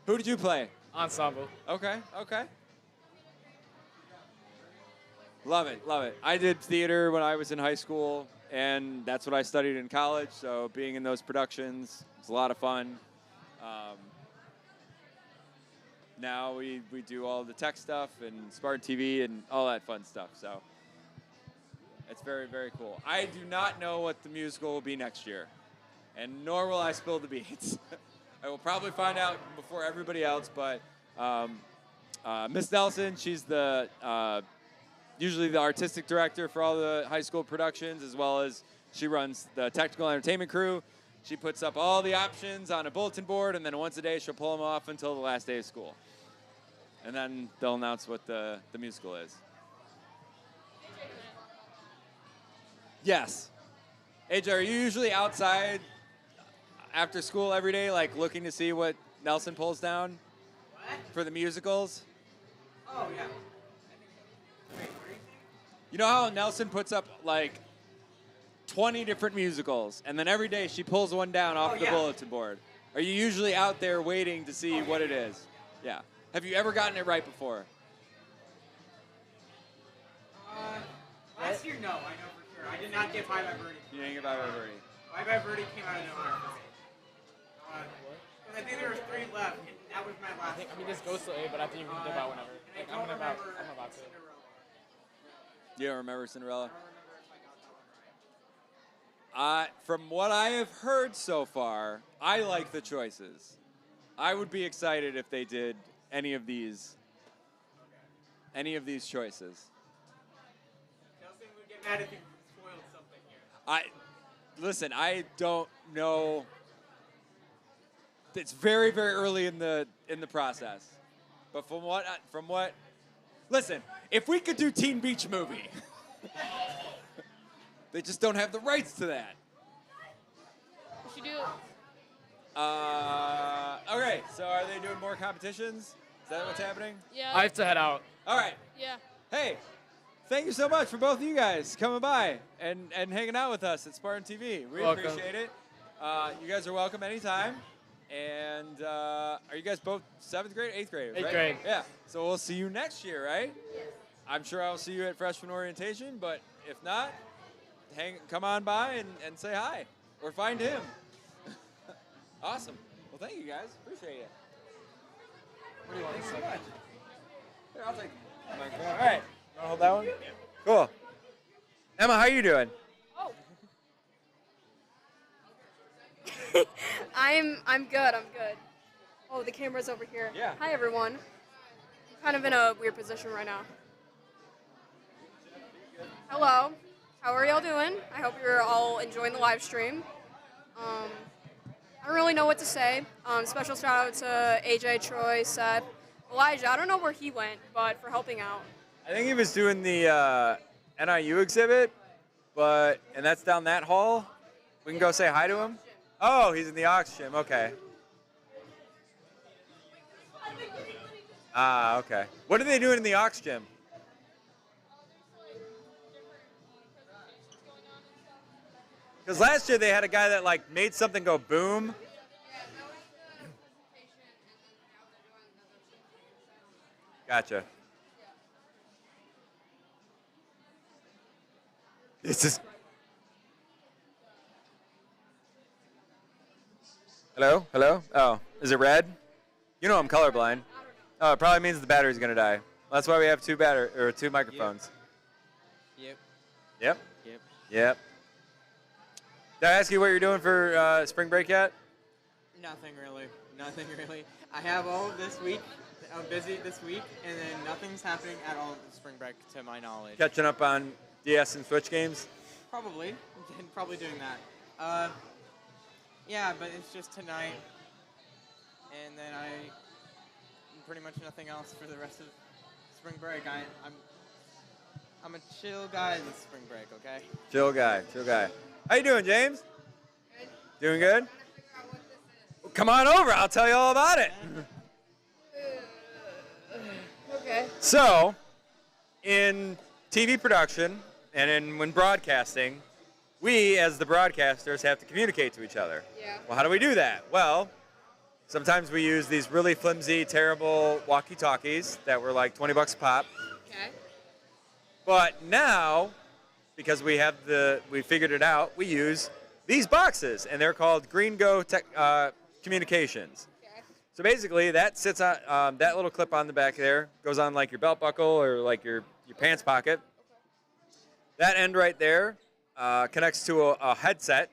Who did you play? Ensemble. Okay, okay. Love it, love it. I did theater when I was in high school, and that's what I studied in college, so being in those productions was a lot of fun. Now we do all the tech stuff and SpartanTV and all that fun stuff, so it's very, very cool. I do not know what the musical will be next year, and nor will I spill the beans. I will probably find out before everybody else, but Miss Nelson, she's the usually the artistic director for all the high school productions, as well as she runs the technical entertainment crew. She puts up all the options on a bulletin board, and then once a day she'll pull them off until the last day of school. And then they'll announce what the musical is. Yes. AJ, are you usually outside after school every day, like looking to see what Nelson pulls down for the musicals? Oh, yeah. You know how Nelson puts up like 20 different musicals, and then every day she pulls one down off the bulletin board. Are you usually out there waiting to see what it is? Yeah. Have you ever gotten it right before? Last year, no. I know for sure. I did not get Bye Bye Birdie. You didn't get Bye Bye Birdie. Bye Bye Birdie came out of nowhere for me. Because I think there was 3 left, and that was my last. I mean, this goes to A, but I think you can dip out whenever. Like, I'm about to. You don't remember Cinderella? From what I have heard so far, I like the choices. I would be excited if they did any of these choices. Nelson would get mad if you spoiled something here. Listen, I don't know. It's very, very early in the process. But from what listen, if we could do Teen Beach Movie, they just don't have the rights to that. We should do. Okay, so are they doing more competitions? Is that what's happening? Yeah. I have to head out. All right. Yeah. Hey, thank you so much for both of you guys coming by and hanging out with us at Spartan TV. We Welcome. appreciate it. You guys are welcome anytime. And are you guys both 7th grade, 8th grade? Eighth right? grade. Yeah. So we'll see you next year, right? Yes. I'm sure I'll see you at freshman orientation, but if not, come on by and say hi or find him. Awesome. Well, thank you guys. Appreciate it. What do you want to say? Here, I'll take the microphone. All right. You want to hold that one? Cool. Emma, how are you doing? I'm good. Oh, the camera's over here. Yeah. Hi, everyone. I'm kind of in a weird position right now. Hello. How are y'all doing? I hope you're all enjoying the live stream. I don't really know what to say. Special shout out to AJ, Troy, Seth, Elijah. I don't know where he went, but for helping out. I think he was doing the NIU exhibit, and that's down that hall. We can go say hi to him. Oh, he's in the Ox Gym. Okay. Okay. What are they doing in the Ox Gym? Because last year they had a guy that like made something go boom. Gotcha. This is. Hello? Hello? Oh, is it red? You know I'm colorblind. Oh, it probably means the battery's gonna die. That's why we have two microphones. Yep. Yep? Yep. Yep. Did I ask you what you're doing for spring break yet? Nothing really. Nothing really. I have all of this week. I'm busy this week, and then nothing's happening at all in spring break, to my knowledge. Catching up on DS and Switch games? Probably. Probably doing that. Yeah, but it's just tonight, and then pretty much nothing else for the rest of spring break. I'm a chill guy this spring break, okay? Chill guy, chill guy. How you doing, James? Good. Doing good? Well, come on over, I'll tell you all about it. Okay. So, in TV production and when broadcasting, we, as the broadcasters, have to communicate to each other. Yeah. Well, how do we do that? Well, sometimes we use these really flimsy, terrible walkie-talkies that were like 20 bucks a pop. Okay. But now, because we figured it out, we use these boxes, and they're called Green Go Communications. Okay. So basically, that sits on that little clip on the back there, goes on like your belt buckle or like your pants pocket. That end right there connects to a headset,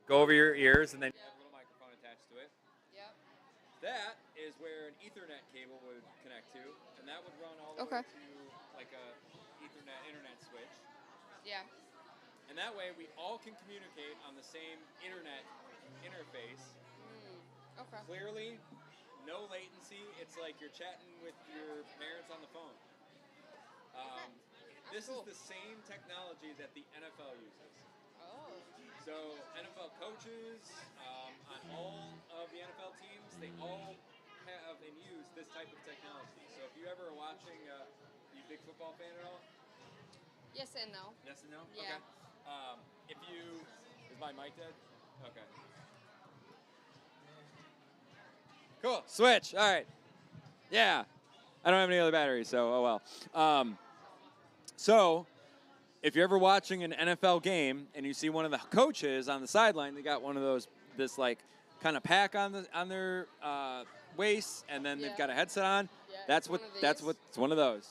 go over your ears, and then you have a little microphone attached to it. Yep. That is where an Ethernet cable would connect to, and that would run all the Okay. way to like a Ethernet internet switch. Yeah. And that way we all can communicate on the same internet interface. Okay. Clearly, no latency. It's like you're chatting with your parents on the phone. This is the same technology that the NFL uses. Oh. So NFL coaches on all of the NFL teams, they all have and use this type of technology. So if you ever are watching, you a big football fan at all? Yes and no. Yes and no? Yeah. Okay. Is my mic dead? Okay. Cool. Switch. All right. Yeah. I don't have any other batteries, so oh well. So if you're ever watching an NFL game and you see one of the coaches on the sideline, they got one of those, this like kind of pack on their waist, and then they've got a headset on. It's one of those.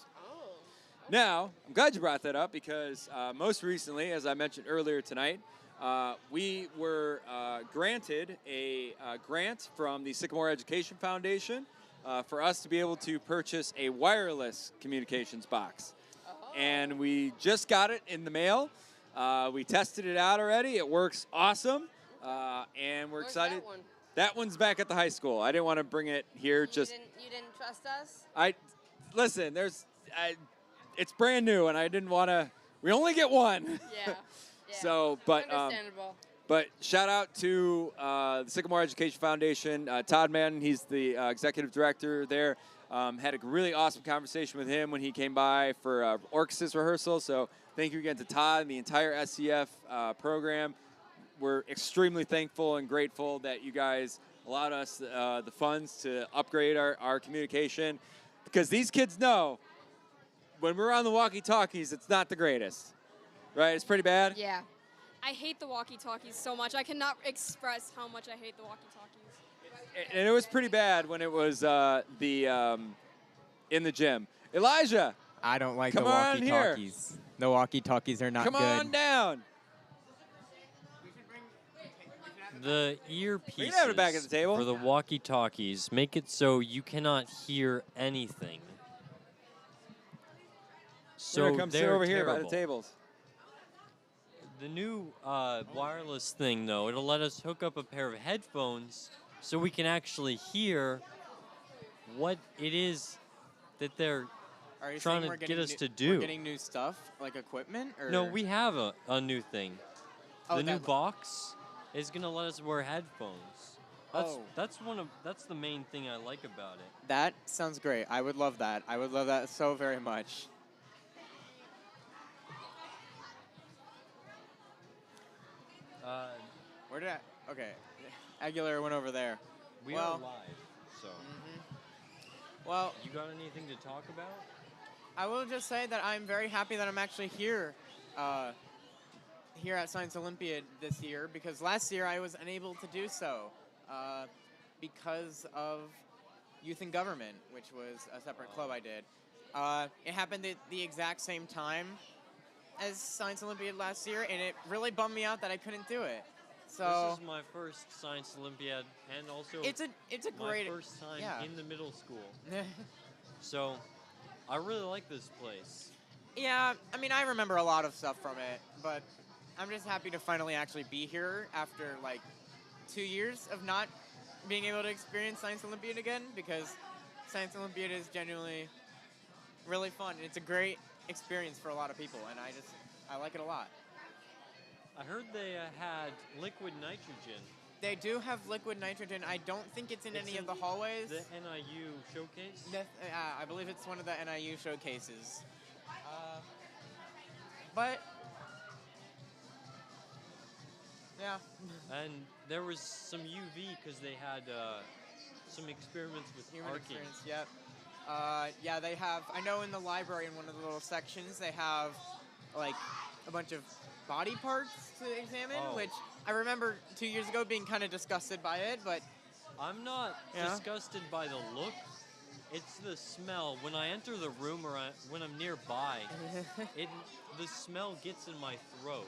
Now, I'm glad you brought that up because most recently, as I mentioned earlier tonight, we were granted a grant from the Sycamore Education Foundation for us to be able to purchase a wireless communications box. And we just got it in the mail. We tested it out already. It works awesome. And we're excited. That one? That one's back at the high school. I didn't want to bring it here. You didn't trust us? Listen, it's brand new, and I didn't want to. We only get one. Yeah. So, but Understandable. But shout out to the Sycamore Education Foundation. Todd Madden, he's the executive director there. Had a really awesome conversation with him when he came by for orchestras rehearsal. So thank you again to Todd and the entire SCF program. We're extremely thankful and grateful that you guys allowed us the funds to upgrade our communication, because these kids know when we're on the walkie-talkies, it's not the greatest, right? It's pretty bad. Yeah. I hate the walkie-talkies so much. I cannot express how much I hate the walkie-talkies. And it was pretty bad when it was in the gym. Elijah, I don't like come the on here. walkie-talkies. The walkie-talkies are not Come good. on down. The earpieces We can have it back at the table. for the walkie-talkies make it so you cannot hear anything. So We're gonna come sit they're over here by the terrible. tables. The new wireless thing, though, it'll let us hook up a pair of headphones so we can actually hear what it is that they're Are you trying saying to we're get getting us new- to do. We're getting new stuff, like equipment? Or? No, we have a new thing. Oh, The new that- box is gonna let us wear headphones. That's Oh. that's the main thing I like about it. That sounds great. I would love that. I would love that so very much. Where did I? Okay, Aguilera went over there. We well, are live, so. Well, You got anything to talk about? I will just say that I'm very happy that I'm actually here, here at Science Olympiad this year, because last year I was unable to do so because of youth and government, which was a separate club I did. It happened at the exact same time as Science Olympiad last year, and it really bummed me out that I couldn't do it. So This is my first Science Olympiad, and also it's a my great first time yeah. in the middle school. So I really like this place. Yeah, I mean, I remember a lot of stuff from it, but I'm just happy to finally actually be here after like 2 years of not being able to experience Science Olympiad again, because Science Olympiad is genuinely really fun. It's a great experience for a lot of people, and I like it a lot. I heard they had liquid nitrogen. They do have liquid nitrogen. I don't think it's in any of the hallways. The NIU showcase? I believe it's one of the NIU showcases. But yeah. And there was some UV because they had some experiments with Human arcing. experience, yep. Yeah, they have, I know in the library in one of the little sections, they have like a bunch of body parts to examine, Oh. which I remember 2 years ago being kind of disgusted by it, but I'm not Yeah. disgusted by the look. It's the smell. When I enter the room or when I'm nearby, the smell gets in my throat.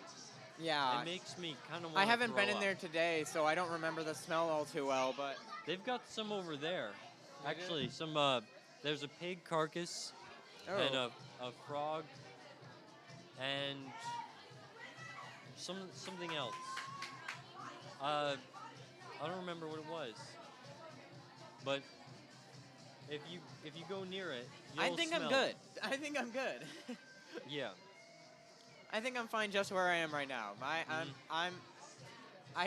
yeah. It makes me kind of. I haven't been in there today, so I don't remember the smell all too well, but They've got some over there. Actually, some. There's a pig carcass and Oh. a frog and something else. I don't remember what it was. But if you go near it, I you'll think I'm smell good. it. I think I'm good. Yeah. I think I'm fine just where I am right now. I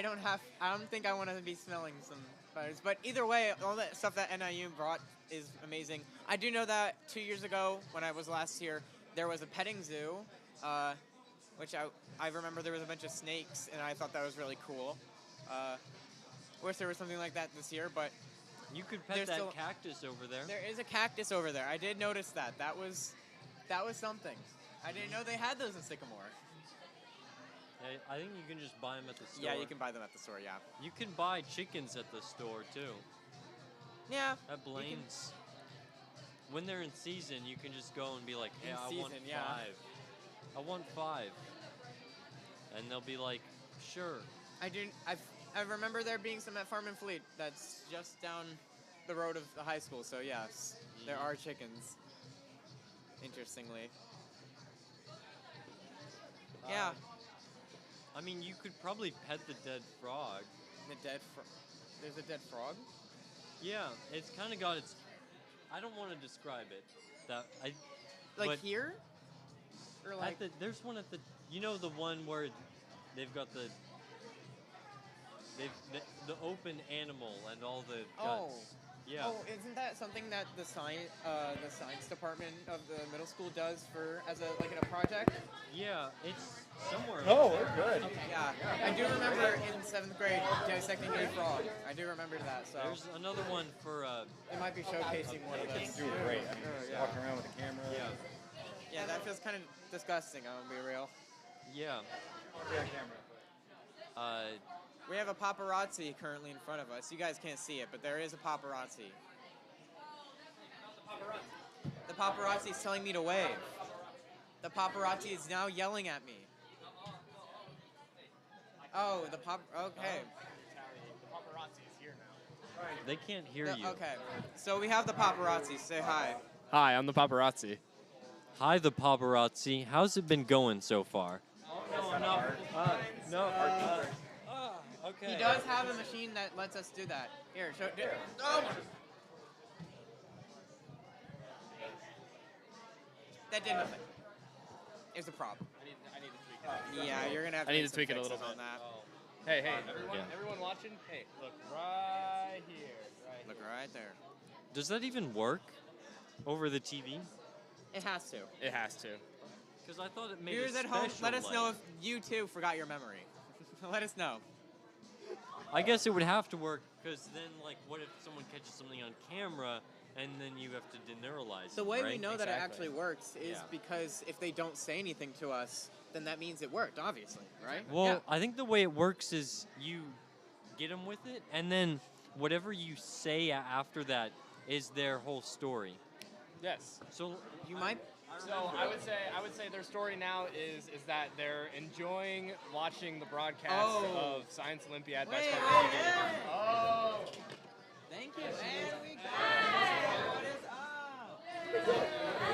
don't think I want to be smelling some spiders. But either way, all that stuff that NIU brought is amazing. I do know that 2 years ago, when I was last here, there was a petting zoo, which I remember there was a bunch of snakes, and I thought that was really cool. Wish there was something like that this year, but You could pet there's that still- cactus over there. there is a cactus over there. I did notice that. That was something. I didn't know they had those in Sycamore. I think you can just buy them at the store. Yeah, you can buy them at the store, yeah. You can buy chickens at the store, too. Yeah. At Blaine's. When they're in season, you can just go and be like, hey, In I want season, 5. yeah. I want 5. And they'll be like, sure. I remember there being some at Farm and Fleet that's just down the road of the high school, so yes, there are chickens. Interestingly. Yeah. I mean, you could probably pet the dead frog. There's a dead frog? Yeah, it's kind of got its... I don't want to describe it. Like here? Or like... there's one at the... You know the one where they've got the open animal and all the guts. Yeah. Oh, isn't that something that the science department of the middle school does as a project? Yeah, it's somewhere. Oh, we're good. Yeah, I do remember in 7th grade dissecting a frog. I do remember that. So there's another one for. They might be showcasing one of those. Do it great. I mean, just walking around with a camera. Yeah. Yeah, that feels kind of disgusting. I'm gonna be real. Yeah. We have a paparazzi currently in front of us. You guys can't see it, but there is a paparazzi. The paparazzi is telling me to wave. The paparazzi is now yelling at me. Oh, okay. The paparazzi is here now. They can't hear you. Okay, so we have the paparazzi. Say hi. Hi, I'm the paparazzi. Hi, the paparazzi. How's it been going so far? Okay. He does have a machine that lets us do that. Here, show. Oh! That did nothing. It's a prop. I need to tweak it. Yeah, you're gonna have to. I need make to tweak some it a little fixes bit. on that. Hey, Everyone, Yeah. everyone watching? Hey, look right here. Look right there. Does that even work over the TV? It has to. It has to. Because I thought it made Viewers it at home, special, let us like- know if you too forgot your memory. Let us know. I guess it would have to work, because then, like, what if someone catches something on camera, and then you have to deneuralize The it, way we right? know that it actually works is Yeah. because if they don't say anything to us, then that means it worked, obviously, right? Well, I think the way it works is you get them with it, and then whatever you say after that is their whole story. Yes. So You might. So I would say their story now is that they're enjoying watching the broadcast of Science Olympiad by SpartanTV. Oh. Thank you. And we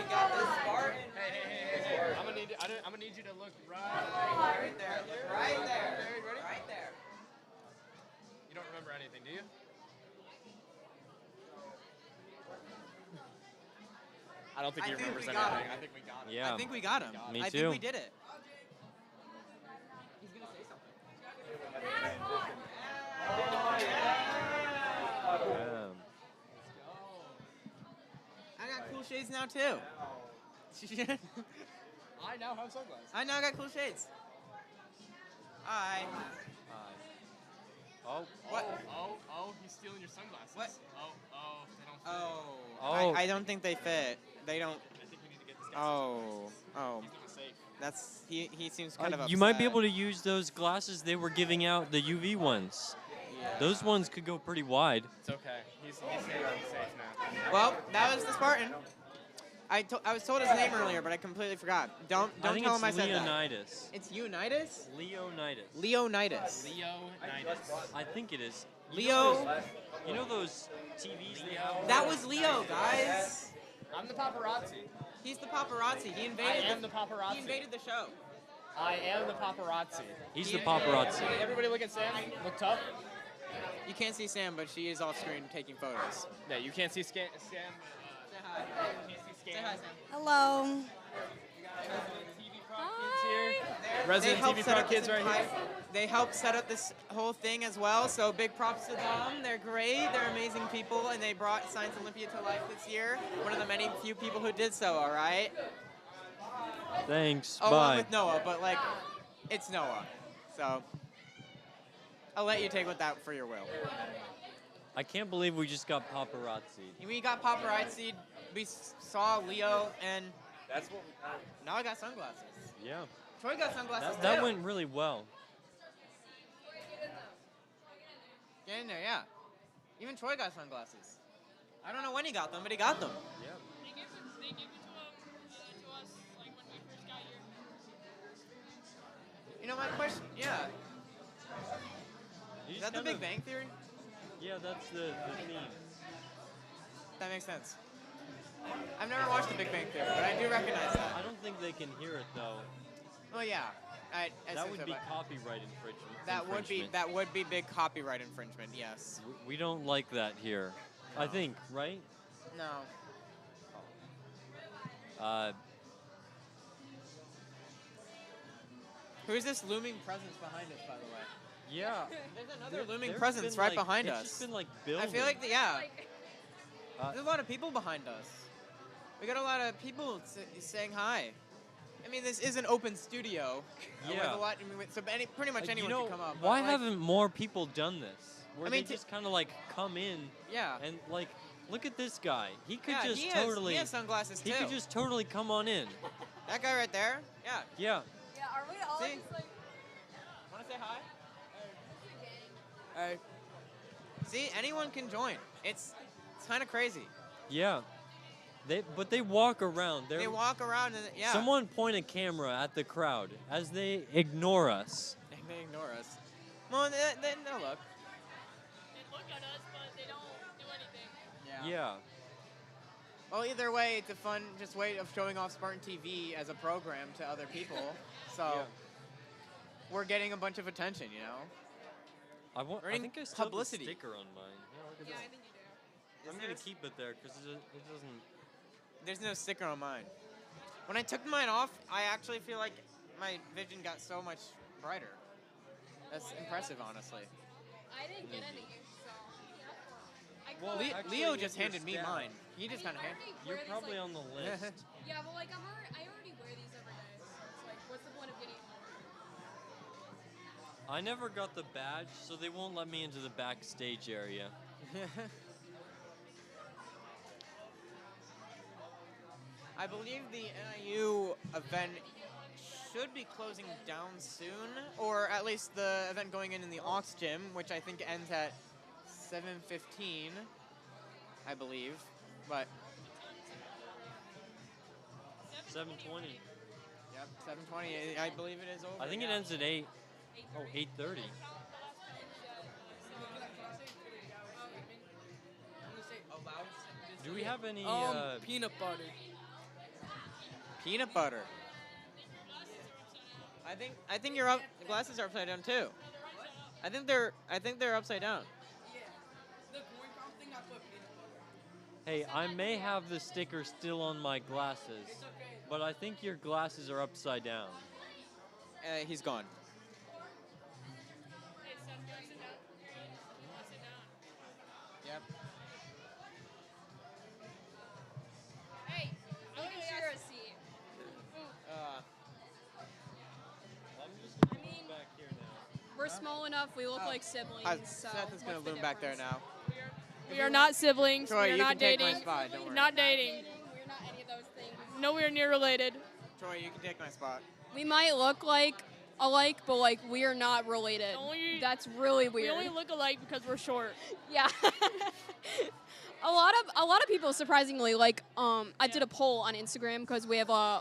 got the Spartan. Hey. I'm gonna need you to look right there. Right there. Ready? Right there. You don't remember anything, do you? I don't think he remembers anything. I think we got him. Yeah. I think we got him. Me I too. think we did it. I got cool shades now too. I now have sunglasses. I now got cool shades. Hi. Oh. What? Oh, he's stealing your sunglasses. What? They don't fit. Oh. I don't think they fit. They don't. I think we need to get this guy Oh. He's not safe. That's he seems kind of upset. You might be able to use those glasses they were giving out, the UV ones. Yeah. Those ones could go pretty wide. It's okay. He's safe now. Well, that was the Spartan. I was told his name earlier, but I completely forgot. Don't I think tell him I it's said that. Leonidas. It's Leonidas? Leonidas. Leonidas. I think it is. Leo. You know those TVs they have? That was Leo, guys. I'm the paparazzi. He's the paparazzi. He invaded. I am the paparazzi. He invaded the show. I am the paparazzi. He's the paparazzi. Everybody look at Sam. Look tough. You can't see Sam, but she is off screen taking photos. Yeah, you can't see Sam. Say hi. Say hi, Sam. Hello. Resident They helped TV set Pro up kids this right here. They helped set up this whole thing as well, so big props to them. They're great. They're amazing people, and they brought Science Olympiad to life this year. One of the many few people who did so, all right? Thanks. Along Bye. with Noah, but, like, it's Noah. So I'll let you take with that for your will. I can't believe we just got paparazzi. We got paparazzi. We saw Leo, and That's what we got. Now I got sunglasses. Yeah. Troy got sunglasses That too. went really well. Get in there, yeah. Even Troy got sunglasses. I don't know when he got them, but he got them. Yeah. They gave it to us like when we first got here. You know, my question, yeah. You Is just that the Big kinda- Bang Theory? Yeah, that's the theme. That makes sense. I've never watched the Big Bang Theory, but I do recognize that. I don't think they can hear it though. Oh yeah. I That assume would so, be but copyright infringement. that would be big copyright infringement. Yes. We don't like that here. I think, right? No. Who's this looming presence behind us, by the way? Yeah. There's another looming There's presence been, right like- behind it's us. just been, like, I feel building. like, yeah. Uh, There's a lot of people behind us. We got a lot of people saying hi. I mean, this is an open studio. With Yeah. a lot, so pretty much anyone you know, can come up. but, why like, haven't more people done this? Where I mean, they just kind of like come in. Yeah. And like, look at this guy. He could Yeah, just he has- totally. he has sunglasses, He too. could just totally come on in. That guy right there? Yeah. Yeah. Yeah, are we all See? just like... Want to say hi? Hey. See, anyone can join. It's kind of crazy. Yeah. But they walk around. They walk around and yeah. Someone point a camera at the crowd as they ignore us. They ignore us. Well, they'll look. They look at us, but they don't do anything. Yeah. Well, either way, it's a fun just way of showing off Spartan TV as a program to other people. So Yeah. we're getting a bunch of attention, you know. I Earning think I still publicity. have a sticker on mine. Yeah, look at Yeah, this. I think you do. I'm Is gonna there- keep it there because it doesn't. There's no sticker on mine. When I took mine off, I actually feel like my vision got so much brighter. That's impressive, honestly. I didn't get any, so. Well, actually, Leo if just you're handed me stabbed- mine. He just kind of handed. You're probably on the list. Yeah, but like I already wear these every day, so it's like, what's the point of getting? I never got the badge, so they won't let me into the backstage area. I believe the NIU event should be closing down soon, or at least the event going in the Aux Gym, which I think ends at 7:15, I believe. But 7:20. Yep, 7:20. I believe it is over. I think it now. ends at 8. Oh, 8:30. Do we have any? Peanut butter. Peanut butter. I think your glasses are upside down too. I think they're upside down. Hey, I may have the sticker still on my glasses, but I think your glasses are upside down. He's gone. Yep. Hey, I want to share a seat. I mean, back here now. We're small enough. We look like siblings. So Seth is gonna what's the loom back there difference? now. We are not siblings. Troy, we are you not can take dating. my spot, don't worry. Not dating. We're not any of those things. Nowhere near related. Troy, you can take my spot. We might look like alike, but like we are not related. That's really weird. We only look alike because we're short. Yeah. a lot of people surprisingly like I did a poll on Instagram because we have a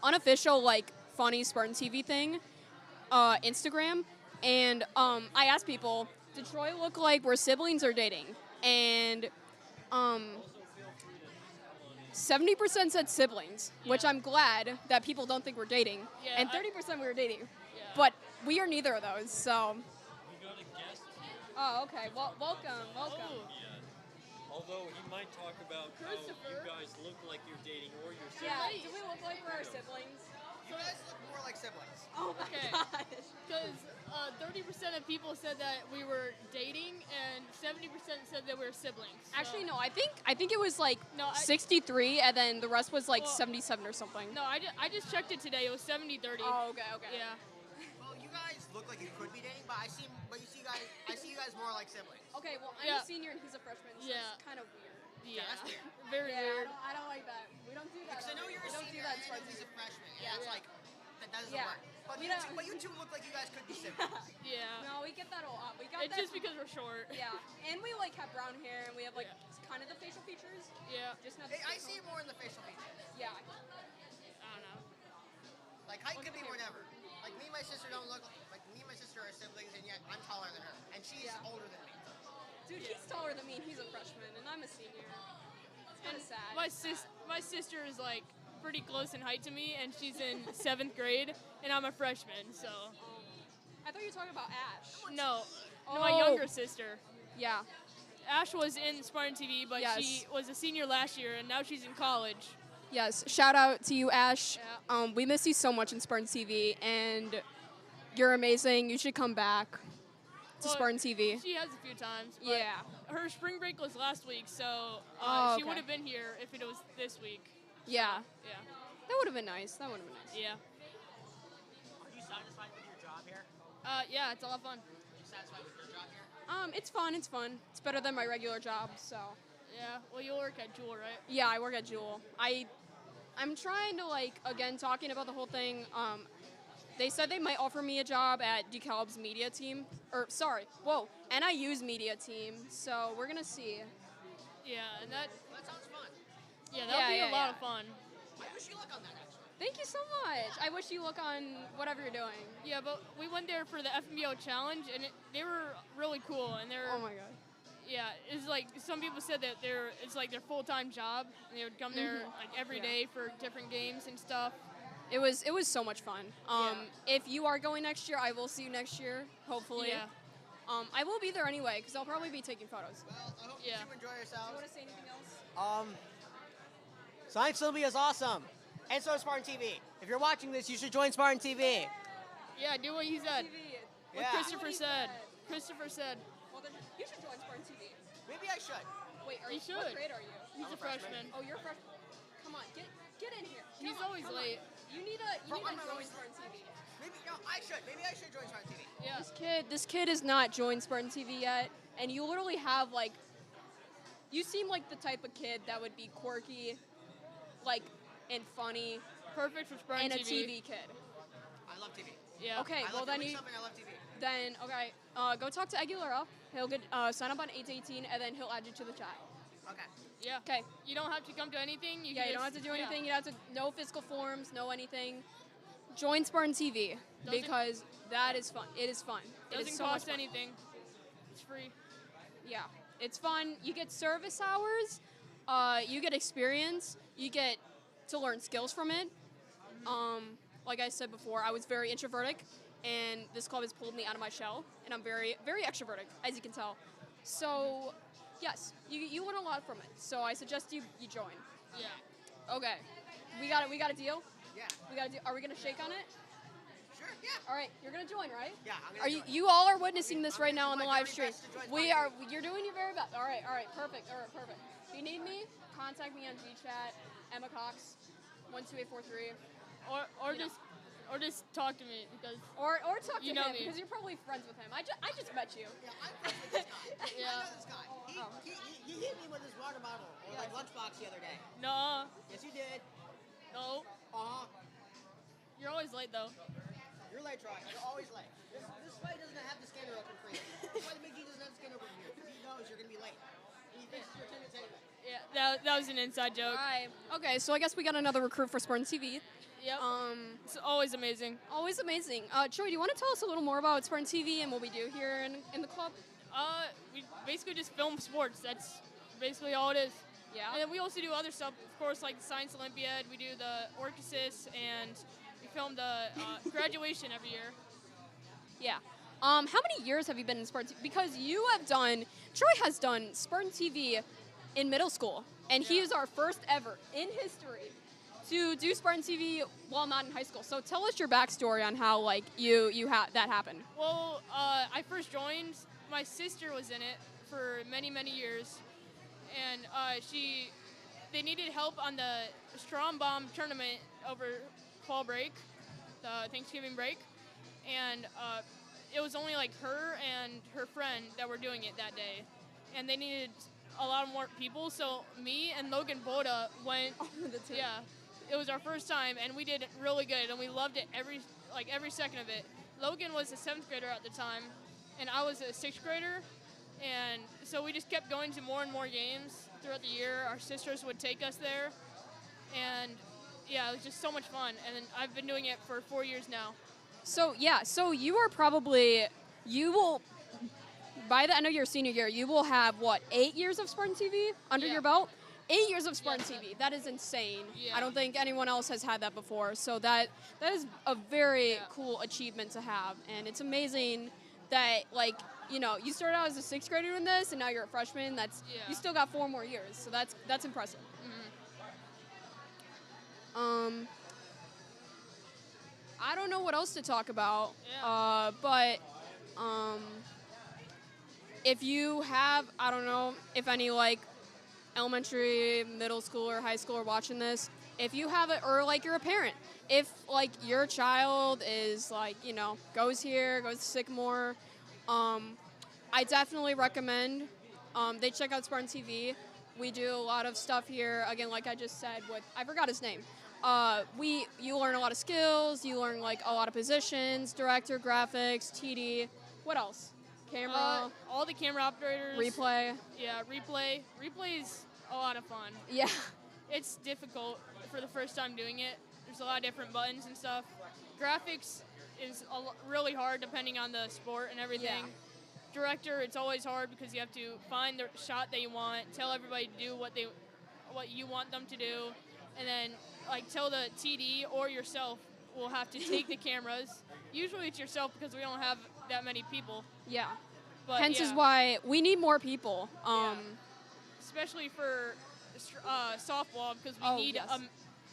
unofficial like funny Spartan TV thing Instagram, and I asked people, did Troy look like we're siblings or dating? And 70% said siblings, which I'm glad that people don't think we're dating, Yeah, and 30% we were dating, but we are neither of those. So. Oh, okay. Well, welcome. Although he might talk about how you guys look like you're dating or you're Yeah. siblings. Do we look like we're siblings? You guys look more like siblings. Oh my Okay. gosh. Because 30% of people said that we were dating, and 70% said that we were siblings. So- Actually, no. I think it was like No, 63, and then the rest was like Well, 77 or something. No, I just checked it today. It was 70-30. Oh, okay. Yeah. Well, you guys look like you could be dating, but I see you guys more like siblings. Okay. Well, I'm Yeah. a senior and he's a freshman, so Yeah. it's kind of weird. Yeah. that's weird. Very weird. I don't like that. We don't do that. Because I know you're a we don't senior do that and random he's a freshman. And Yeah. it's like, that doesn't Yeah. work. But We you, don't- two, but you two look like you guys could be siblings. Yeah. No, we get that a lot. We got It's that just because we're short. Yeah, and we like have brown hair, and we have like kind of the facial features. Yeah. Just not. Hey, I see it more in the facial features. Yeah. I don't know. Like, height could be whatever. Like, me and my sister don't look like me and my sister are siblings, and yet I'm taller than her, and she's older than me. Dude, he's taller than me, and he's a freshman, and I'm a senior. It's kind of sad. My sister is like pretty close in height to me, and she's in 7th grade, and I'm a freshman. So. I thought you were talking about Ash. No, my Oh. younger sister. Yeah. Ash was in Spartan TV, but Yes. she was a senior last year, and now she's in college. Yes. Shout out to you, Ash. We miss you so much in Spartan TV, and you're amazing. You should come back to Well, Spartan TV. She has a few times. But Yeah. Her spring break was last week, so Oh, she okay. would have been here if it was this week. Yeah. Yeah. That would have been nice. That would have been nice. Yeah. Are you satisfied with your job here? Yeah, it's a lot of fun. Are you satisfied with your job here? It's fun. It's fun. It's better than my regular job. So. Yeah. Well, you work at Jewel, right? Yeah, I work at Jewel. I'm trying to again talking about the whole thing. They said they might offer me a job at DeKalb's media team, NIU's media team. So we're gonna see. Yeah, and that sounds fun. Yeah, that'll be a lot of fun. I wish you luck on that, actually. Thank you so much. I wish you luck on whatever you're doing. Yeah, but we went there for the FMBO challenge, and they were really cool, and they're. Oh my god. Yeah, it's like some people said that it's like their full-time job, and they would come there Mhm. like every Yeah. day for different games and stuff. It was so much fun. If you are going next year, I will see you next year, hopefully. Yeah. I will be there anyway because I'll probably be taking photos. Well, I hope you enjoy yourselves. You want to say anything else? Science Olympiad is awesome, and so is Spartan TV. If you're watching this, you should join Spartan TV. Yeah, do what he said. What Yeah. Christopher said. Christopher said. Well, then you should join Spartan TV. Maybe I should. Wait, You what should. grade are you? He's a freshman. Oh, you're a freshman. Come on, get in here. He's Come on, always come on. late. You need to join Spartan TV. Maybe I should join Spartan TV. Yeah. This kid has not joined Spartan TV yet, and you literally have you seem like the type of kid that would be quirky, and funny. Perfect for Spartan and a TV. TV kid. I love TV. Yeah. Okay, I well love then doing you something. I love TV. then okay, go talk to Aguilera. He'll get sign up on 8 to 18, and then he'll add you to the chat. Okay. Yeah. Okay. You don't have to come to anything. You Yeah, can you don't have just- to do yeah. anything. You don't have to no physical forms, no anything. Join Spartan TV Doesn't- because that is fun. It is fun. It Doesn't is so much cost fun. anything. It's free. Yeah, it's fun. You get service hours. You get experience. You get to learn skills from it. Like I said before, I was very introverted, and this club has pulled me out of my shell, and I'm very, very extroverted, as you can tell. So, yes, you learn a lot from it. So I suggest you join. Yeah. Okay, we got it. We got a deal. Yeah. We got a deal. Are we gonna shake on it? Sure. Yeah. All right, you're gonna join, right? Yeah. I'm gonna Are you? join. You all are witnessing this right now on the my live very stream. best to join We Spartan are. You're doing your very best. All right. Perfect. If you need me, contact me on GChat. Emma Cox, 12843. Or just talk to me because. Or talk to You know him me. because you're probably friends with him. I just met you. Yeah, I'm friends with this guy. Yeah. I know this guy. He hit me with his water bottle or lunchbox the other day. No. Yes, you did. No. You're always late though. You're late, Troy. You're always late. This fight doesn't have the scanner open for you. That's why the Big G doesn't have the scanner open for you because he knows you're gonna be late. And he fixes your attendance anyway. Yeah, that was an inside joke. Alright. Okay, so I guess we got another recruit for Spartan TV. Yep. It's always amazing. Always amazing. Troy, do you want to tell us a little more about Spartan TV and what we do here in the club? We basically just film sports. That's basically all it is. Yeah. And then we also do other stuff, of course, like the Science Olympiad. We do the Orchesis, and we film the graduation every year. Yeah. How many years have you been in Spartan TV? Because Troy has done Spartan TV in middle school, and he is our first ever in history to do Spartan TV while not in high school. So tell us your backstory on how that happened. Well, I first joined. My sister was in it for many, many years, and they needed help on the Strom Bomb tournament over fall break, the Thanksgiving break, and it was only like her and her friend that were doing it that day, and they needed a lot more people. So me and Logan Boda went. The team. Yeah. it was our first time, and we did really good, and we loved it every second of it. Logan was a 7th grader at the time, and I was a 6th grader, and so we just kept going to more and more games throughout the year. Our sisters would take us there, and yeah, it was just so much fun. And then I've been doing it for 4 years now. So you are by the end of your senior year, you will have, 8 years of Spartan TV under your belt? 8 years of Spartan TV. That is insane. Yeah. I don't think anyone else has had that before. So that is a very cool achievement to have. And it's amazing that, you started out as a 6th grader doing this, and now you're a freshman. You still got 4 more years. So that's impressive. I don't know what else to talk about, but if you have, I don't know if any elementary, middle school, or high school are watching this, if you have it, or you're a parent, if your child is goes to Sycamore, I definitely recommend they check out Spartan TV. We do a lot of stuff here, again, like I just said, I forgot his name. You learn a lot of skills, you learn a lot of positions, director, graphics, TD, what else? Camera. All the camera operators. Replay. Yeah, replay. Replay's a lot of fun. Yeah. It's difficult for the first time doing it. There's a lot of different buttons and stuff. Graphics is really hard depending on the sport and everything. Yeah. Director, it's always hard because you have to find the shot that you want, tell everybody to do what you want them to do, and then tell the TD or yourself will have to take the cameras. Usually it's yourself because we don't have that many people. Yeah. But hence is why we need more people. Especially for softball, because we need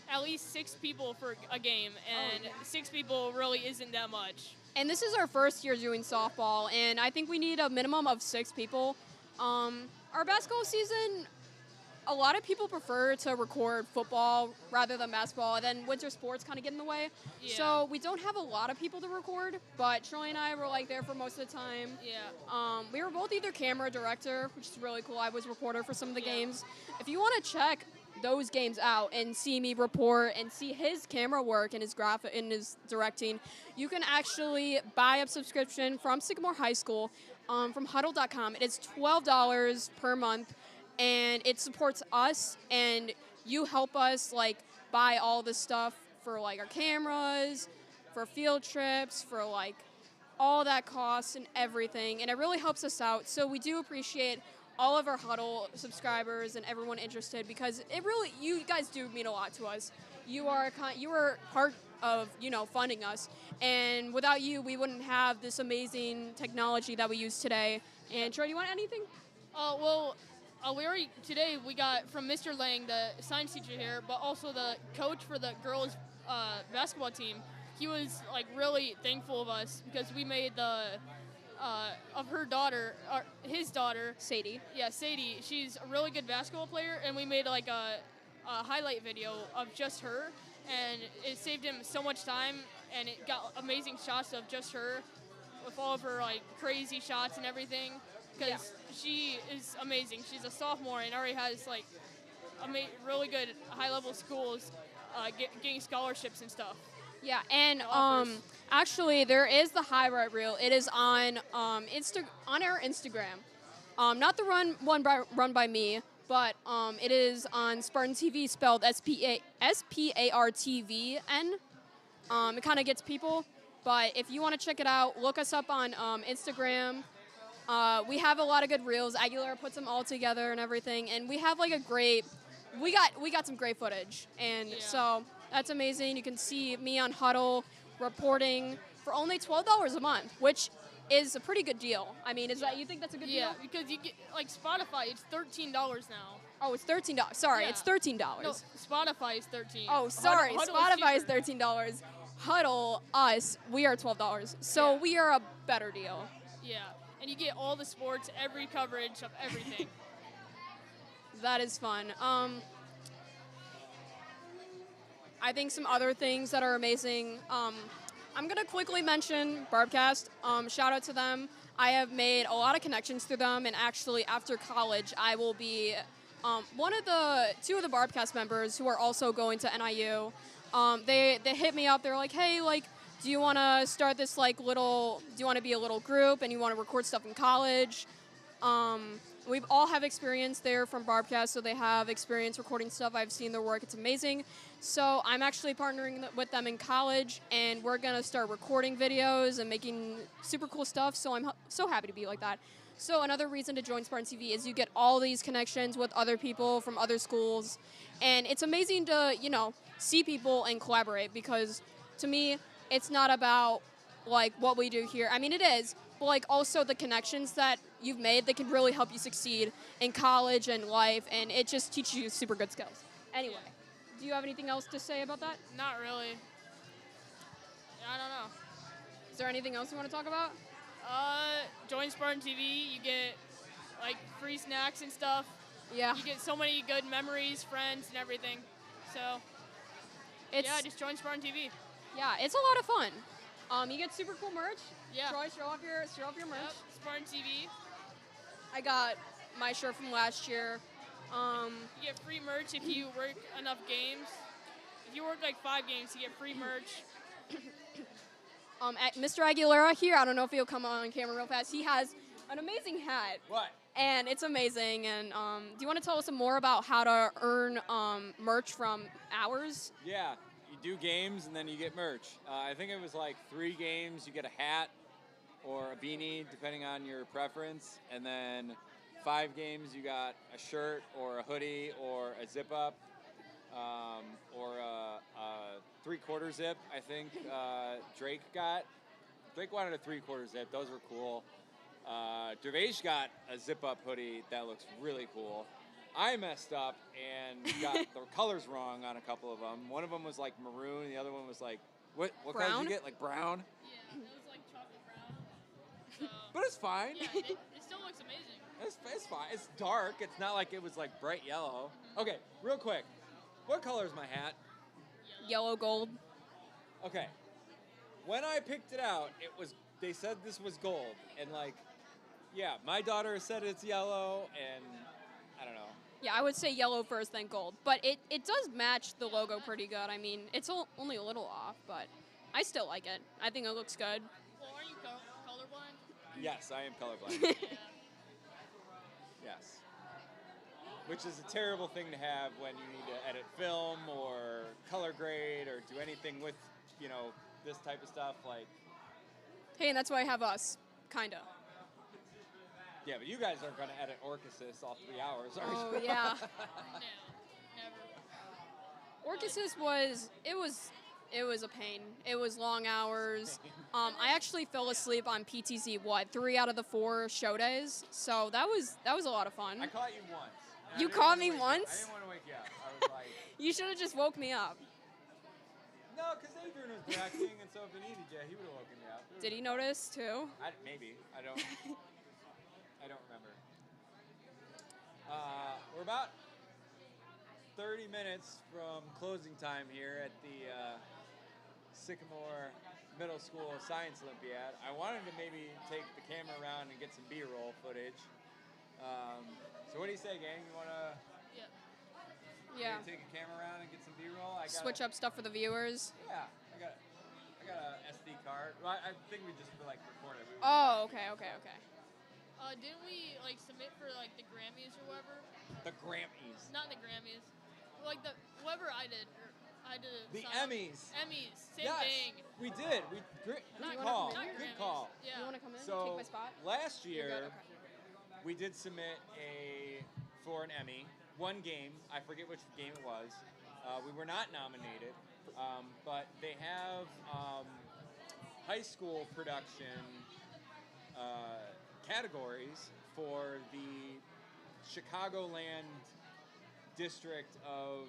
at least 6 people for a game, and 6 people really isn't that much. And this is our first year doing softball, and I think we need a minimum of 6 people. Our basketball season, a lot of people prefer to record football rather than basketball, and then winter sports kind of get in the way. Yeah. So we don't have a lot of people to record, but Troy and I were there for most of the time. Yeah. We were both either camera or director, which is really cool. I was reporter for some of the games. If you want to check those games out and see me report and see his camera work and his graphic and his directing, you can actually buy a subscription from Sycamore High School from huddle.com. It is $12 per month. And it supports us, and you help us buy all the stuff for our cameras, for field trips, for all that costs and everything, and it really helps us out. So we do appreciate all of our Huddle subscribers and everyone interested, because you guys do mean a lot to us. You are part of funding us, and without you, we wouldn't have this amazing technology that we use today. And Troy, do you want anything? Today we got from Mr. Lang, the science teacher here, but also the coach for the girls basketball team. He was really thankful of us because we made of his daughter, Sadie. Yeah, Sadie. She's a really good basketball player, and we made a highlight video of just her, and it saved him so much time, and it got amazing shots of just her with all of her crazy shots and everything. Because she is amazing. She's a sophomore and already has really good high-level schools getting scholarships and stuff. Yeah, and actually there is the highlight reel. It is on on our Instagram. Not the run by me, but it is on Spartan TV, spelled SPARTVN. It kind of gets people, but if you want to check it out, look us up on Instagram. We have a lot of good reels. Aguilar puts them all together and everything, and we have we got some great footage, and so that's amazing. You can see me on Huddle reporting for only $12 a month, which is a pretty good deal. I mean, you think that's a good deal? Yeah, because you get Spotify, it's $13 now. Oh, it's $13. Sorry, it's $13. No, Spotify is $13. Oh, sorry, Spotify is $13. Huddle, us, we are $12. So we are a better deal. Yeah. And you get all the sports, every coverage of everything. That is fun. I think some other things that are amazing. I'm going to quickly mention Barbcast. Shout out to them. I have made a lot of connections through them, and actually after college, I will be Two of the Barbcast members who are also going to NIU, they hit me up. They're like, hey, like, do you want to start this do you want to be a little group and you want to record stuff in college? We all have experience there from Barbcast, so they have experience recording stuff. I've seen their work. It's amazing. So I'm actually partnering with them in college, and we're going to start recording videos and making super cool stuff, so I'm so happy to be like that. So another reason to join Spartan TV is you get all these connections with other people from other schools, and it's amazing to, see people and collaborate, because to me, it's not about, like, what we do here. I mean, it is, but, like, also the connections that you've made that can really help you succeed in college and life, and it just teaches you super good skills. Anyway, do you have anything else to say about that? Not really. I don't know. Is there anything else you want to talk about? Join Spartan TV. You get like free snacks and stuff. Yeah. You get so many good memories, friends, and everything. So, just join Spartan TV. Yeah, it's a lot of fun. You get super cool merch. Yeah. Troy, show off your merch. Yep, Spartan TV. I got my shirt from last year. You get free merch if you work enough games. If you work like 5 games, you get free merch. Mr. Aguilera here, I don't know if he'll come on camera real fast. He has an amazing hat. What? And it's amazing. And do you want to tell us some more about how to earn merch from hours? Yeah, you do games and then you get merch. I think it was like 3 games, you get a hat or a beanie, depending on your preference. And then 5 games, you got a shirt or a hoodie or a zip-up or a 3/4 zip, I think Drake got. Drake wanted a 3/4 zip. Those were cool. Dervage got a zip-up hoodie that looks really cool. I messed up and got the colors wrong on a couple of them. One of them was like maroon, the other one was like, what color did you get? Like brown? Yeah, it was like chocolate brown. So, But it's fine. yeah, it still looks amazing. It's fine. It's dark. It's not like it was like bright yellow. Okay, real quick. What color is my hat? Yellow gold. Okay. When I picked it out, they said this was gold. And like, yeah, my daughter said it's yellow, and I don't know. Yeah, I would say yellow first, then gold. But it does match the logo pretty good. I mean, it's only a little off, but I still like it. I think it looks good. Well, are you colorblind? Yes, I am colorblind. Yes. Which is a terrible thing to have when you need to edit film or color grade or do anything with, this type of stuff. Like, Hey, and that's why I have us, kinda. yeah, but you guys aren't going to edit Orchesis all 3 hours, are you? Oh yeah. Never. Orchesis it was a pain. It was long hours. I actually fell asleep on PTZ 3 out of the 4 show days. So that was a lot of fun. I caught you once. You caught me once? I didn't want to wake you up. I was like... You should have just woke me up. No, because Adrian was directing, and so if he needed you, he would have woken you up. Did he notice too? Maybe. I don't remember. We're about 30 minutes from closing time here at the Sycamore Middle School Science Olympiad. I wanted to maybe take the camera around and get some B-roll footage. So what do you say, gang? You want to take a camera around and get some B-roll? Switch up stuff for the viewers. Yeah, I got a SD card. Well, I think we just record it. Oh, okay. Didn't we submit for the Grammys or whatever? The Grammys. Not the Grammys. Whoever I did. The Emmys. Emmys. Same thing. We did. Good call. Good call. Yeah. You want to come in? So take my spot? last year, You're good? Okay. we did submit for an Emmy. One game. I forget which game it was. We were not nominated, but they have high school production categories for the Chicagoland district of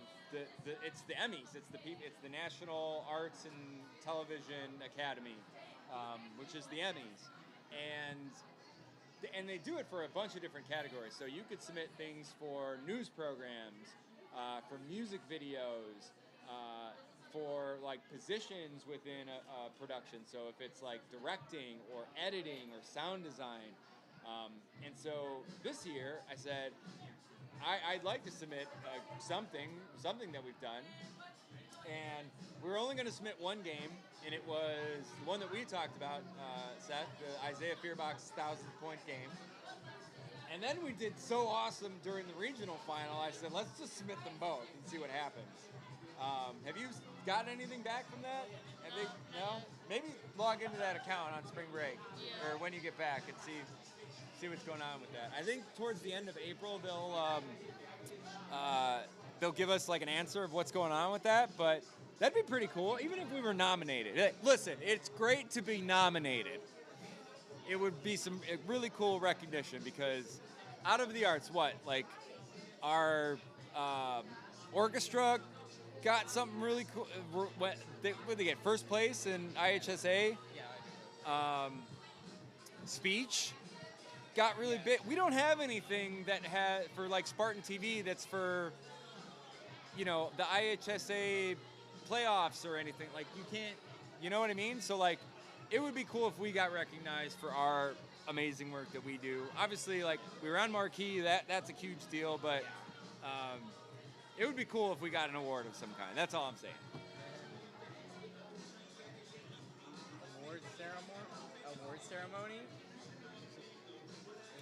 it's the Emmys. It's the National Arts and Television Academy, which is the Emmys, and they do it for a bunch of different categories. So you could submit things for news programs, for music videos, for positions within a production. So if it's directing or editing or sound design, and so this year I said, I'd like to submit something that we've done. And we were only going to submit one game, and it was the one that we talked about, Seth, the Isaiah Fearbox 1,000-point game. And then we did so awesome during the regional final, I said, let's just submit them both and see what happens. Have you gotten anything back from that? No? Maybe log into that account on spring break or when you get back and see what's going on with that. I think towards the end of April they'll give us like an answer of what's going on with that, but that'd be pretty cool, even if we were nominated. Listen, it's great to be nominated. It would be some really cool recognition because out of the arts, our orchestra got something really cool. They get first place in IHSA. Speech got really big. We don't have anything that has for like SpartanTV that's for, the IHSA playoffs or anything. Like you can't, you know what I mean? So like, it would be cool if we got recognized for our amazing work that we do. Obviously, like we were on Marquee, that's a huge deal, but it would be cool if we got an award of some kind. That's all I'm saying. Award ceremony?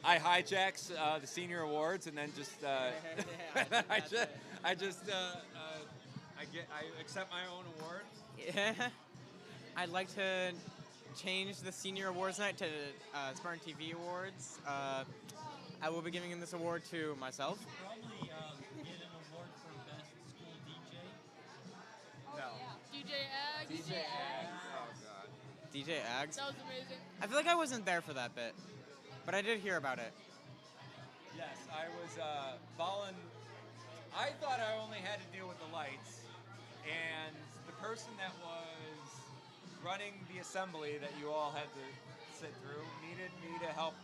I hijacks the senior awards and then just I accept my own award. Yeah. I'd like to change the senior awards night to Spartan TV awards. I will be giving this award to myself. Probably get an award for best school DJ. No. DJ Aggs. DJ Aggs. Oh God. DJ Aggs. That was amazing. I feel like I wasn't there for that bit, but I did hear about it. Yes, I was I thought I only had to deal with the lights, and the person that was running the assembly that you all had to sit through needed me to help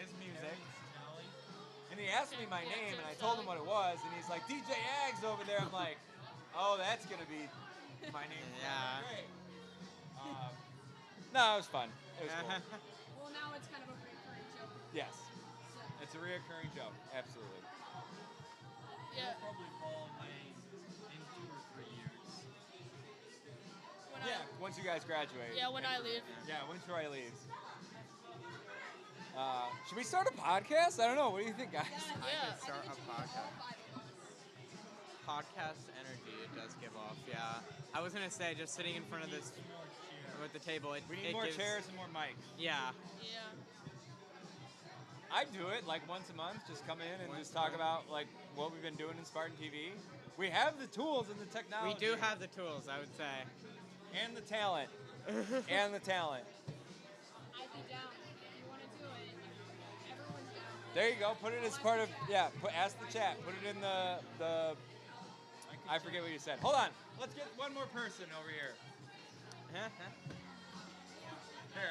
his music. And he asked me my name, and I told him what it was, and he's like, DJ Aggs over there. I'm like, oh, that's going to be my name. Yeah. Great. No, it was fun. It was cool. Well, now it's kind of a recurring joke. Yes. It's a reoccurring joke. Absolutely. Yeah. I'll probably fall in 2 or 3 years. Once you guys graduate. Yeah, when I leave. Yeah, when Troy leaves. Should we start a podcast? I don't know. What do you think, guys? Yeah. Start a podcast. Podcast energy it does give off, yeah. I was going to say, just sitting in front of this, at the table, We need more chairs and more mics. Yeah. Yeah. I do it like once a month, just come in and just talk about like what we've been doing in Spartan TV. We have the tools and the technology. We do have the tools, I would say. And the talent. And the talent. I'd be down. If you want to do it, everyone's down. There you go. Put it as part of, ask the chat. Put it in the I forget what you said. Hold on. Let's get one more person over here. Here,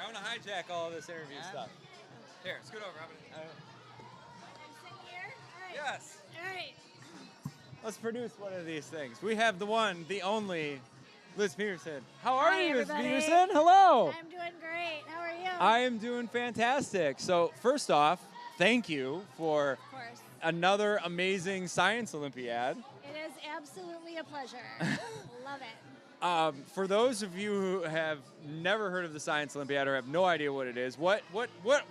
I want to hijack all of this interview stuff. Here, scoot over. Yes. All right. Let's produce one of these things. We have the one, the only, Liz Peterson. How are you, Liz everybody. Peterson? Hello. I'm doing great. How are you? I am doing fantastic. So first off, thank you for another amazing Science Olympiad. It is absolutely a pleasure. Love it. For those of you who have never heard of the Science Olympiad or have no idea what it is, why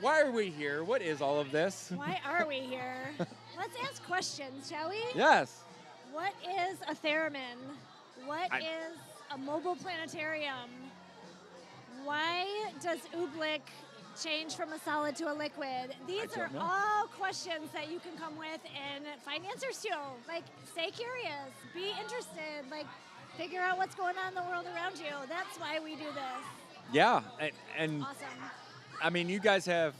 are we here? What is all of this? Why are we here? Let's ask questions, shall we? Yes. What is a theremin? What is a mobile planetarium? Why does oobleck change from a solid to a liquid? These are all questions that you can come with and find answers to. Like, stay curious, be interested, like, figure out what's going on in the world around you. That's why we do this. Yeah, and Awesome. I mean, you guys have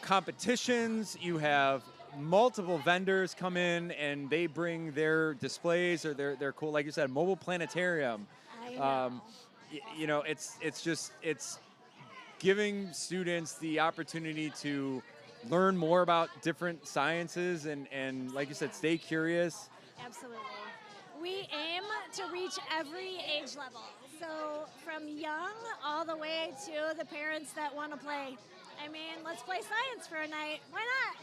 competitions. You have multiple vendors come in and they bring their displays or their cool, like you said, mobile planetarium. I know. It's giving students the opportunity to learn more about different sciences and like you said, stay curious. Absolutely. We aim to reach every age level. So from young all the way to the parents that want to play. I mean, let's play science for a night. Why not?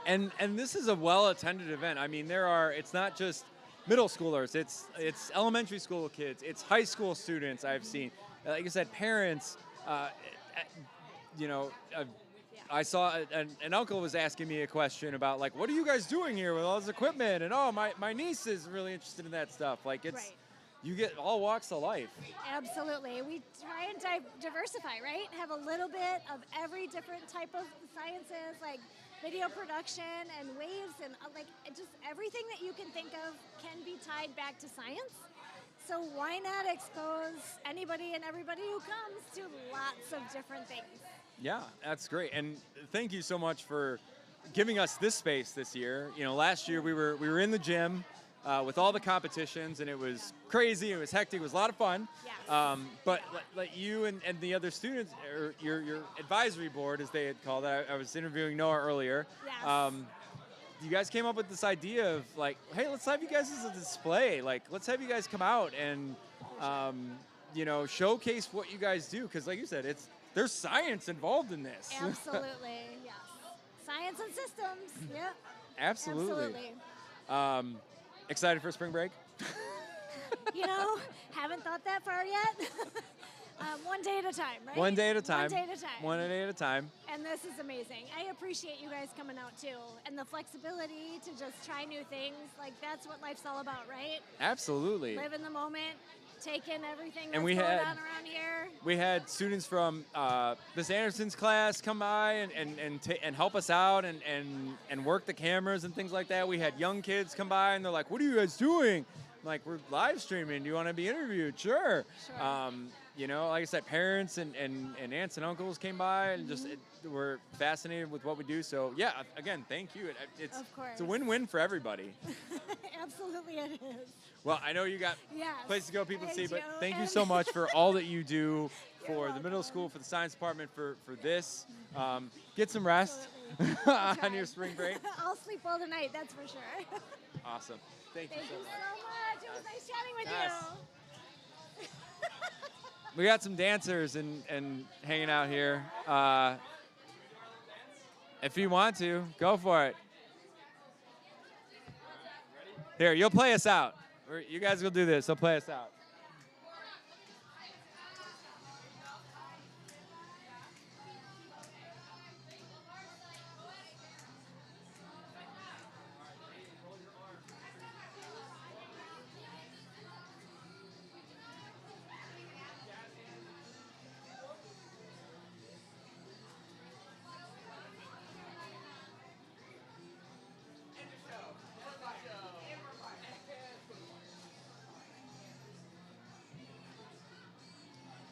And this is a well-attended event. I mean, it's not just middle schoolers. It's elementary school kids. It's high school students I've seen. Like I said, parents. You know, I saw an uncle was asking me a question about like, what are you guys doing here with all this equipment? And oh, my niece is really interested in that stuff. Like it's, you get all walks of life. Absolutely. We try and diversify, right? Have a little bit of every different type of sciences, like video production and waves and like just everything that you can think of can be tied back to science. So why not expose anybody and everybody who comes to lots of different things? Yeah, that's great. And thank you so much for giving us this space this year. You know, last year we were in the gym with all the competitions, and it was crazy. It was hectic. It was a lot of fun. Yes. But like you and the other students, or your advisory board, as they had called it, I was interviewing Noah earlier. Yes. You guys came up with this idea of like, hey, let's have you guys as a display. Like, let's have you guys come out and, you know, showcase what you guys do. Because like you said, there's science involved in this. Absolutely, yes. Science and systems, yeah. Absolutely. Excited for spring break? You know, haven't thought that far yet. One day at a time, right? One day at a time. One day at a time. One day at a time. And this is amazing. I appreciate you guys coming out too, and the flexibility to just try new things. Like that's what life's all about, right? Absolutely. Live in the moment, take in everything that's And going on around here. We had students from Miss Anderson's class come by and help us out and work the cameras and things like that. We had young kids come by and they're like, "What are you guys doing?" I'm like, "We're live streaming. Do you want to be interviewed?" Sure. You know, like I said, parents and aunts and uncles came by and just were fascinated with what we do. So yeah, again, thank you. It's a win-win for everybody. Absolutely, it is. Well, I know you got places to go, people to see, but thank you and- so much for all that you do for the middle school, for the science department, for this. Get some rest on your spring break. I'll sleep well tonight, that's for sure. Awesome. Thank you Thank so you much. so much. It was nice chatting with Yes. you. We got some dancers and hanging out here. If you want to, go for it. Here, you'll play us out. You guys will do this. They'll play us out.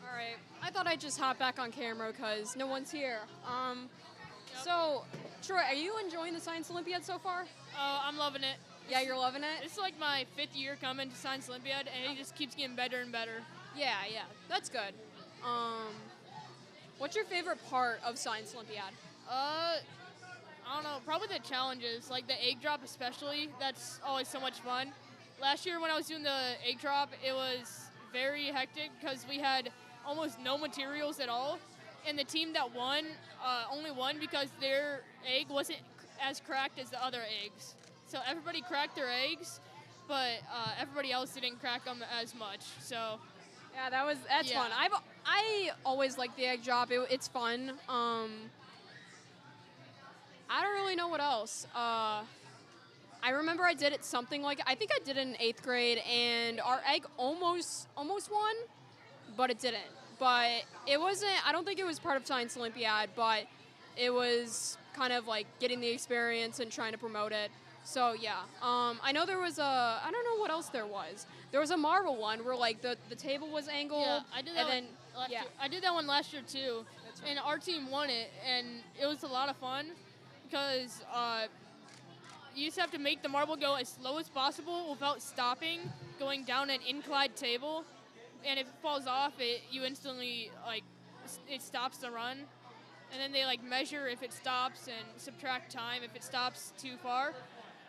All right, I thought I'd just hop back on camera because no one's here. So, Troy, are you enjoying the Science Olympiad so far? I'm loving it. Yeah, you're loving it? It's like my 5th year coming to Science Olympiad, and it just keeps getting better and better. Yeah, that's good. What's your favorite part of Science Olympiad? I don't know, probably the challenges, like the egg drop especially. That's always so much fun. Last year when I was doing the egg drop, it was very hectic because we had almost no materials at all. And the team that won only won because their egg wasn't as cracked as the other eggs. So everybody cracked their eggs, but everybody else didn't crack them as much. So yeah, that's fun. I always like the egg drop. It's fun. I don't really know what else. I remember I did it something like, I think I did it in 8th grade, and our egg almost won, but it didn't. But it wasn't, I don't think it was part of Science Olympiad, but it was kind of like getting the experience and trying to promote it. So yeah, I know there was I don't know what else there was. There was a marble one where like the table was angled. Yeah, I did that and one last year. I did that one last year too, and our team won it, and it was a lot of fun because you just have to make the marble go as slow as possible without stopping, going down an inclined table, and if it falls off, you instantly it stops the run, and then they measure if it stops and subtract time if it stops too far.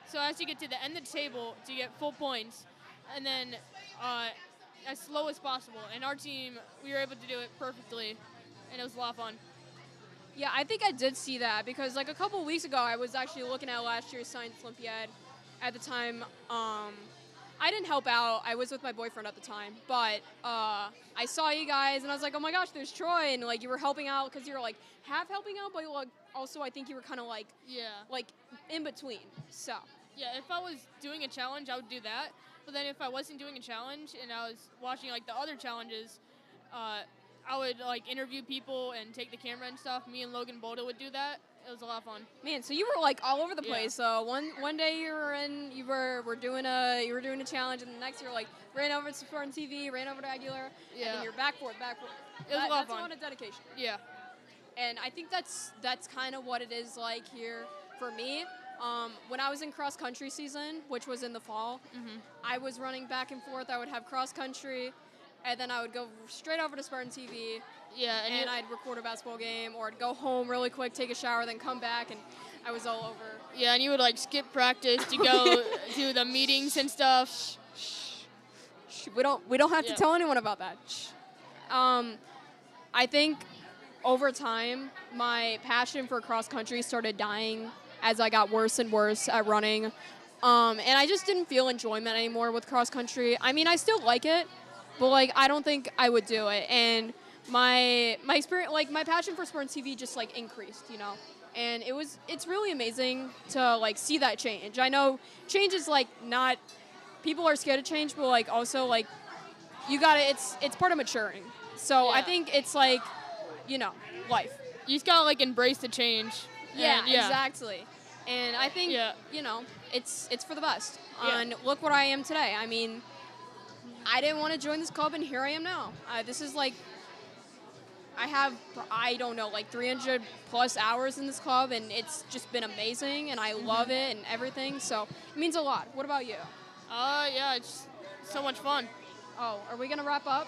So as you get to the end of the table, to get full points, and then as slow as possible. And our team, we were able to do it perfectly, and it was a lot of fun. Yeah, I think I did see that because like a couple of weeks ago, I was actually looking at last year's Science Olympiad. At the time, I didn't help out. I was with my boyfriend at the time, but I saw you guys and I was like, oh my gosh, there's Troy, and like you were helping out because you were like half helping out, but like also I think you were kind of like like in between. So Yeah, if I was doing a challenge, I would do that. But then if I wasn't doing a challenge and I was watching like the other challenges, I would like interview people and take the camera and stuff. Me and Logan Boda would do that. It was a lot of fun. Man, so you were like all over the Yeah. place. So one day you were doing a challenge, and the next you were like ran over to SpartanTV, ran over to Aguilar, and then you're back forth. It was a lot of That's fun. a lot of dedication. Yeah. And I think that's kind of what it is like here for me. When I was in cross country season, which was in the fall, I was running back and forth. I would have cross country, and then I would go straight over to SpartanTV. Yeah, and I'd record a basketball game, or I'd go home really quick, take a shower, then come back, and I was all over. Yeah, and you would like skip practice to go to the meetings and stuff. We don't have to tell anyone about that. I think over time, my passion for cross country started dying as I got worse and worse at running. And I just didn't feel enjoyment anymore with cross country. I mean, I still like it, but like I don't think I would do it. And my experience, like my passion for SpartanTV just like increased, you know. And it's really amazing to like see that change. I know change is like not, people are scared of change, but like also like you gotta, it's part of maturing. So I think it's like, you know, life. You just gotta like embrace the change. Yeah, And, yeah. exactly. And I think, you know, it's for the best. Yeah. And look what I am today. I mean, I didn't want to join this club, and here I am now. This is like, I have, I don't know, like 300 plus hours in this club, and it's just been amazing, and I love it and everything. So it means a lot. What about you? Yeah, it's so much fun. Oh, are we going to wrap up?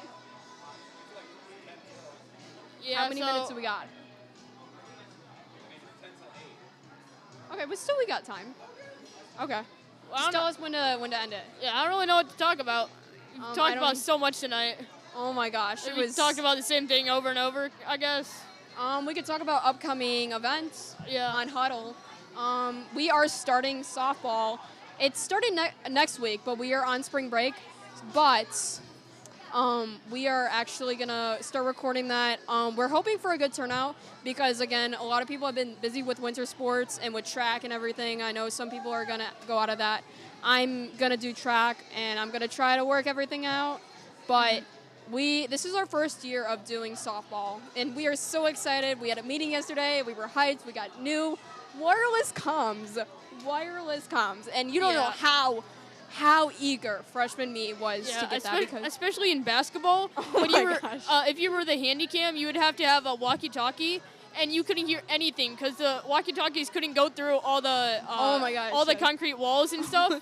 Yeah, How many minutes do we got? Okay, but still we got time. Okay. Just tell us when to end it. Yeah, I don't really know what to talk about. We've I talked don't- about so much tonight. Oh my gosh, it We was. talked about the same thing over and over, I guess. We could talk about upcoming events on Huddle. We are starting softball. It's starting next week, but we are on spring break. But we are actually going to start recording that. We're hoping for a good turnout because, again, a lot of people have been busy with winter sports and with track and everything. I know some people are going to go out of that. I'm going to do track, and I'm going to try to work everything out. But this is our first year of doing softball, and we are so excited. We had a meeting yesterday. We were hyped. We got new wireless comms, and you don't know how eager freshman me was to get that. Because especially in basketball, when you were, if you were the handycam, you would have to have a walkie-talkie, and you couldn't hear anything because the walkie-talkies couldn't go through all the all the concrete walls and stuff.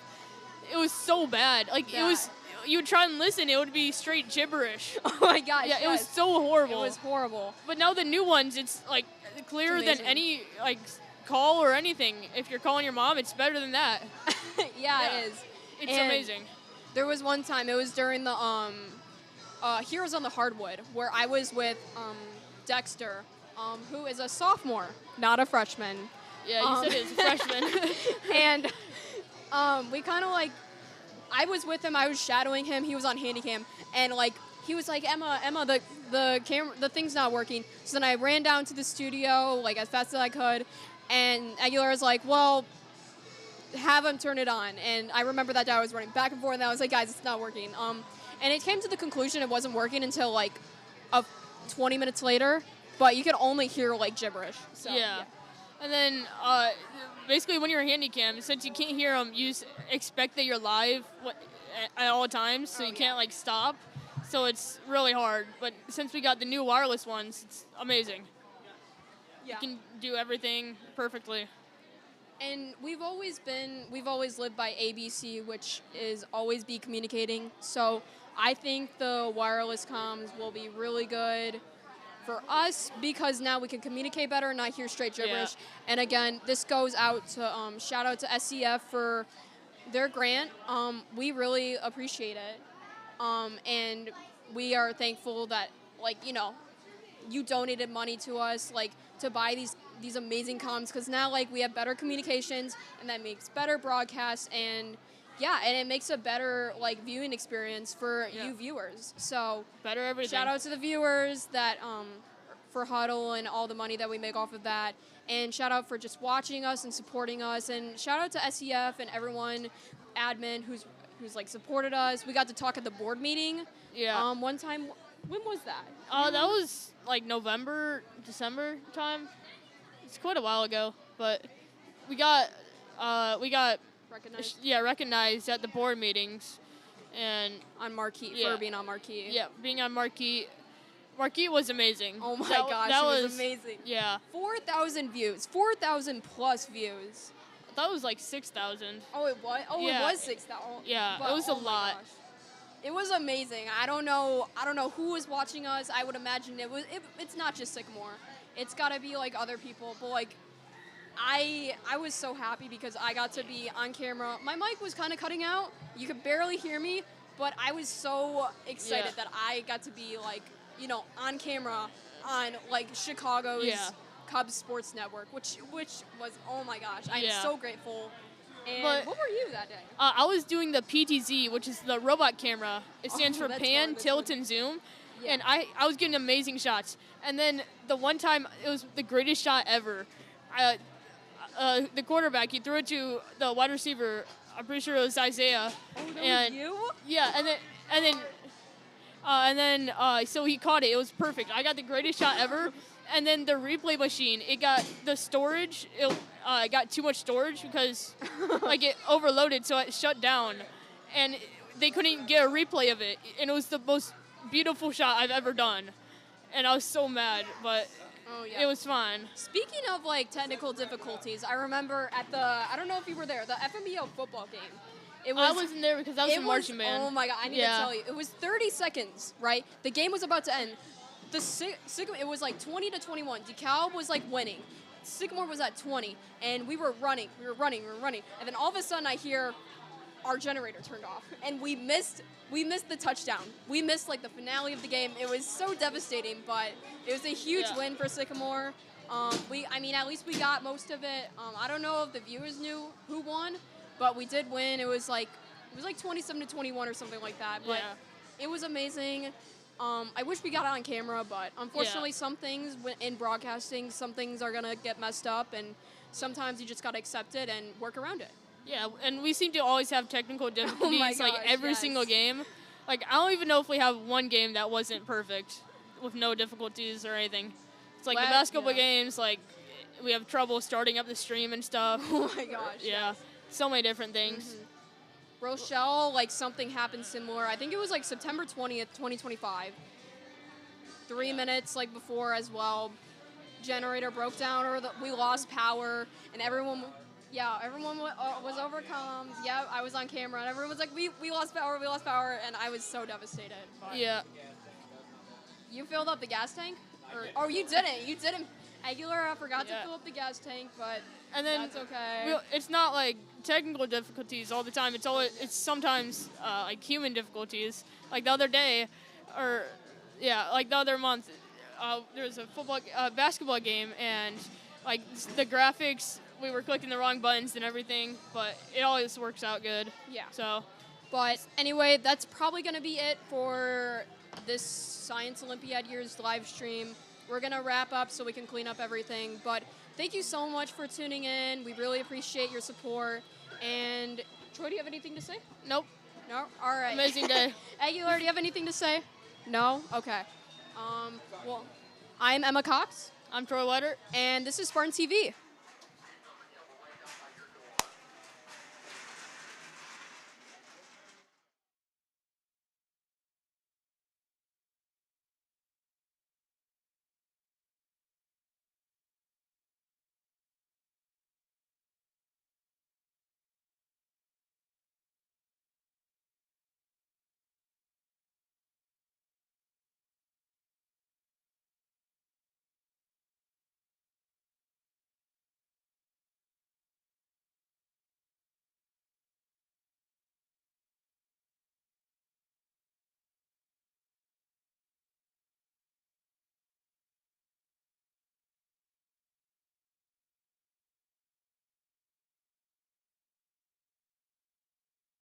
It was so bad. Like it was. You would try and listen, it would be straight gibberish. Oh my gosh. Yeah, it was so horrible. It was horrible. But now the new ones, it's like clearer than any like call or anything. If you're calling your mom, it's better than that. Yeah, it is. It's And amazing. There was one time, it was during the Heroes on the Hardwood, where I was with Dexter, who is a sophomore, not a freshman. Yeah, you said it was a freshman. And we kind of like, I was with him, I was shadowing him, he was on Handycam, and like, he was like, Emma, the camera, the thing's not working. So then I ran down to the studio, like, as fast as I could, and Aguilar was like, well, have him turn it on. And I remember that day I was running back and forth, and I was like, guys, it's not working. And it came to the conclusion it wasn't working until like 20 minutes later, but you could only hear like gibberish. So, yeah. And then basically when you're a handycam, since you can't hear them, you expect that you're live at all times, so you can't like stop. So it's really hard. But since we got the new wireless ones, it's amazing. Yeah. You can do everything perfectly. And we've always lived by ABC, which is always be communicating. So I think the wireless comms will be really good for us because now we can communicate better and not hear straight gibberish. Yeah. And again, this goes out to shout out to SCF for their grant. We really appreciate it. And we are thankful that, like, you know, you donated money to us, like, to buy these amazing comms, because now, like, we have better communications, and that makes better broadcasts, and yeah, and it makes a better, like, viewing experience for you viewers. So better everything. Shout out to the viewers that for Huddle and all the money that we make off of that, and shout out for just watching us and supporting us, and shout out to SEF and everyone, admin who's like supported us. We got to talk at the board meeting. Yeah. One time. When was that? That was like November, December time. It's quite a while ago, but we got recognized. Recognized at the board meetings, and on Marquee for being on Marquee. Yeah, being on Marquee. Marquee was amazing. Oh my gosh, that it was amazing. Yeah. 4,000 views. 4,000 plus views. That was like 6,000. Oh, it was. Oh, yeah. It was 6,000. Yeah, but, it was a lot. Gosh. It was amazing. I don't know who was watching us. I would imagine it's not just Sycamore. It's got to be like other people. But like, I was so happy because I got to be on camera. My mic was kind of cutting out. You could barely hear me, but I was so excited that I got to be like, on camera on like Chicago's Cubs Sports Network, which was, oh my gosh, I am so grateful. And what were you that day? I was doing the PTZ, which is the robot camera. It stands for pan, tilt, and zoom. Yeah. And I was getting amazing shots. And then the one time, it was the greatest shot ever. The quarterback, he threw it to the wide receiver. I'm pretty sure it was Isaiah. Oh, that was you? Yeah, and then so he caught it. It was perfect. I got the greatest shot ever. And then the replay machine, it got the storage. It got too much storage because like it overloaded, so it shut down, and they couldn't get a replay of it. And it was the most beautiful shot I've ever done, and I was so mad, but it was fun. Speaking of like technical difficulties, I remember at I don't know if you were there, the FMBO football game. I wasn't there because I was in marching band. Oh my god, I need to tell you, it was 30 seconds, right? The game was about to end. The Sycamore, it was like 20-21. DeKalb was like winning. Sycamore was at 20, and we were running, and then all of a sudden I hear our generator turned off, and we missed the touchdown. We missed like the finale of the game. It was so devastating, but it was a huge win for Sycamore. At least we got most of it. I don't know if the viewers knew who won, but we did win. It was like 27-21 or something like that. But it was amazing. I wish we got it on camera, but unfortunately some things in broadcasting, some things are going to get messed up, and sometimes you just got to accept it and work around it. Yeah, and we seem to always have technical difficulties every single game. Like, I don't even know if we have one game that wasn't perfect with no difficulties or anything. It's like the basketball games, like, we have trouble starting up the stream and stuff. Oh my gosh. Yeah, so many different things. Mm-hmm. Rochelle, like something happened similar. I think it was like September 20th, 2025. 3 minutes like before as well. Generator broke down, or we lost power, and everyone was overcome. Yeah, I was on camera, and everyone was like, we lost power, and I was so devastated. But you filled up the gas tank? You didn't. Aguilera forgot to fill up the gas tank, but that's okay. It's not like technical difficulties all the time. It's sometimes like human difficulties. Like the other day, like the other month, there was a basketball game, and like the graphics, we were clicking the wrong buttons and everything, but it always works out good. Yeah. So, but anyway, that's probably gonna be it for this Science Olympiad year's live stream. We're going to wrap up so we can clean up everything. But thank you so much for tuning in. We really appreciate your support. And Troy, do you have anything to say? Nope. No? All right. Amazing day. Aguilar, do you have anything to say? No? Okay. Well, I'm Emma Cox. I'm Troy Wetter. And this is Spartan TV.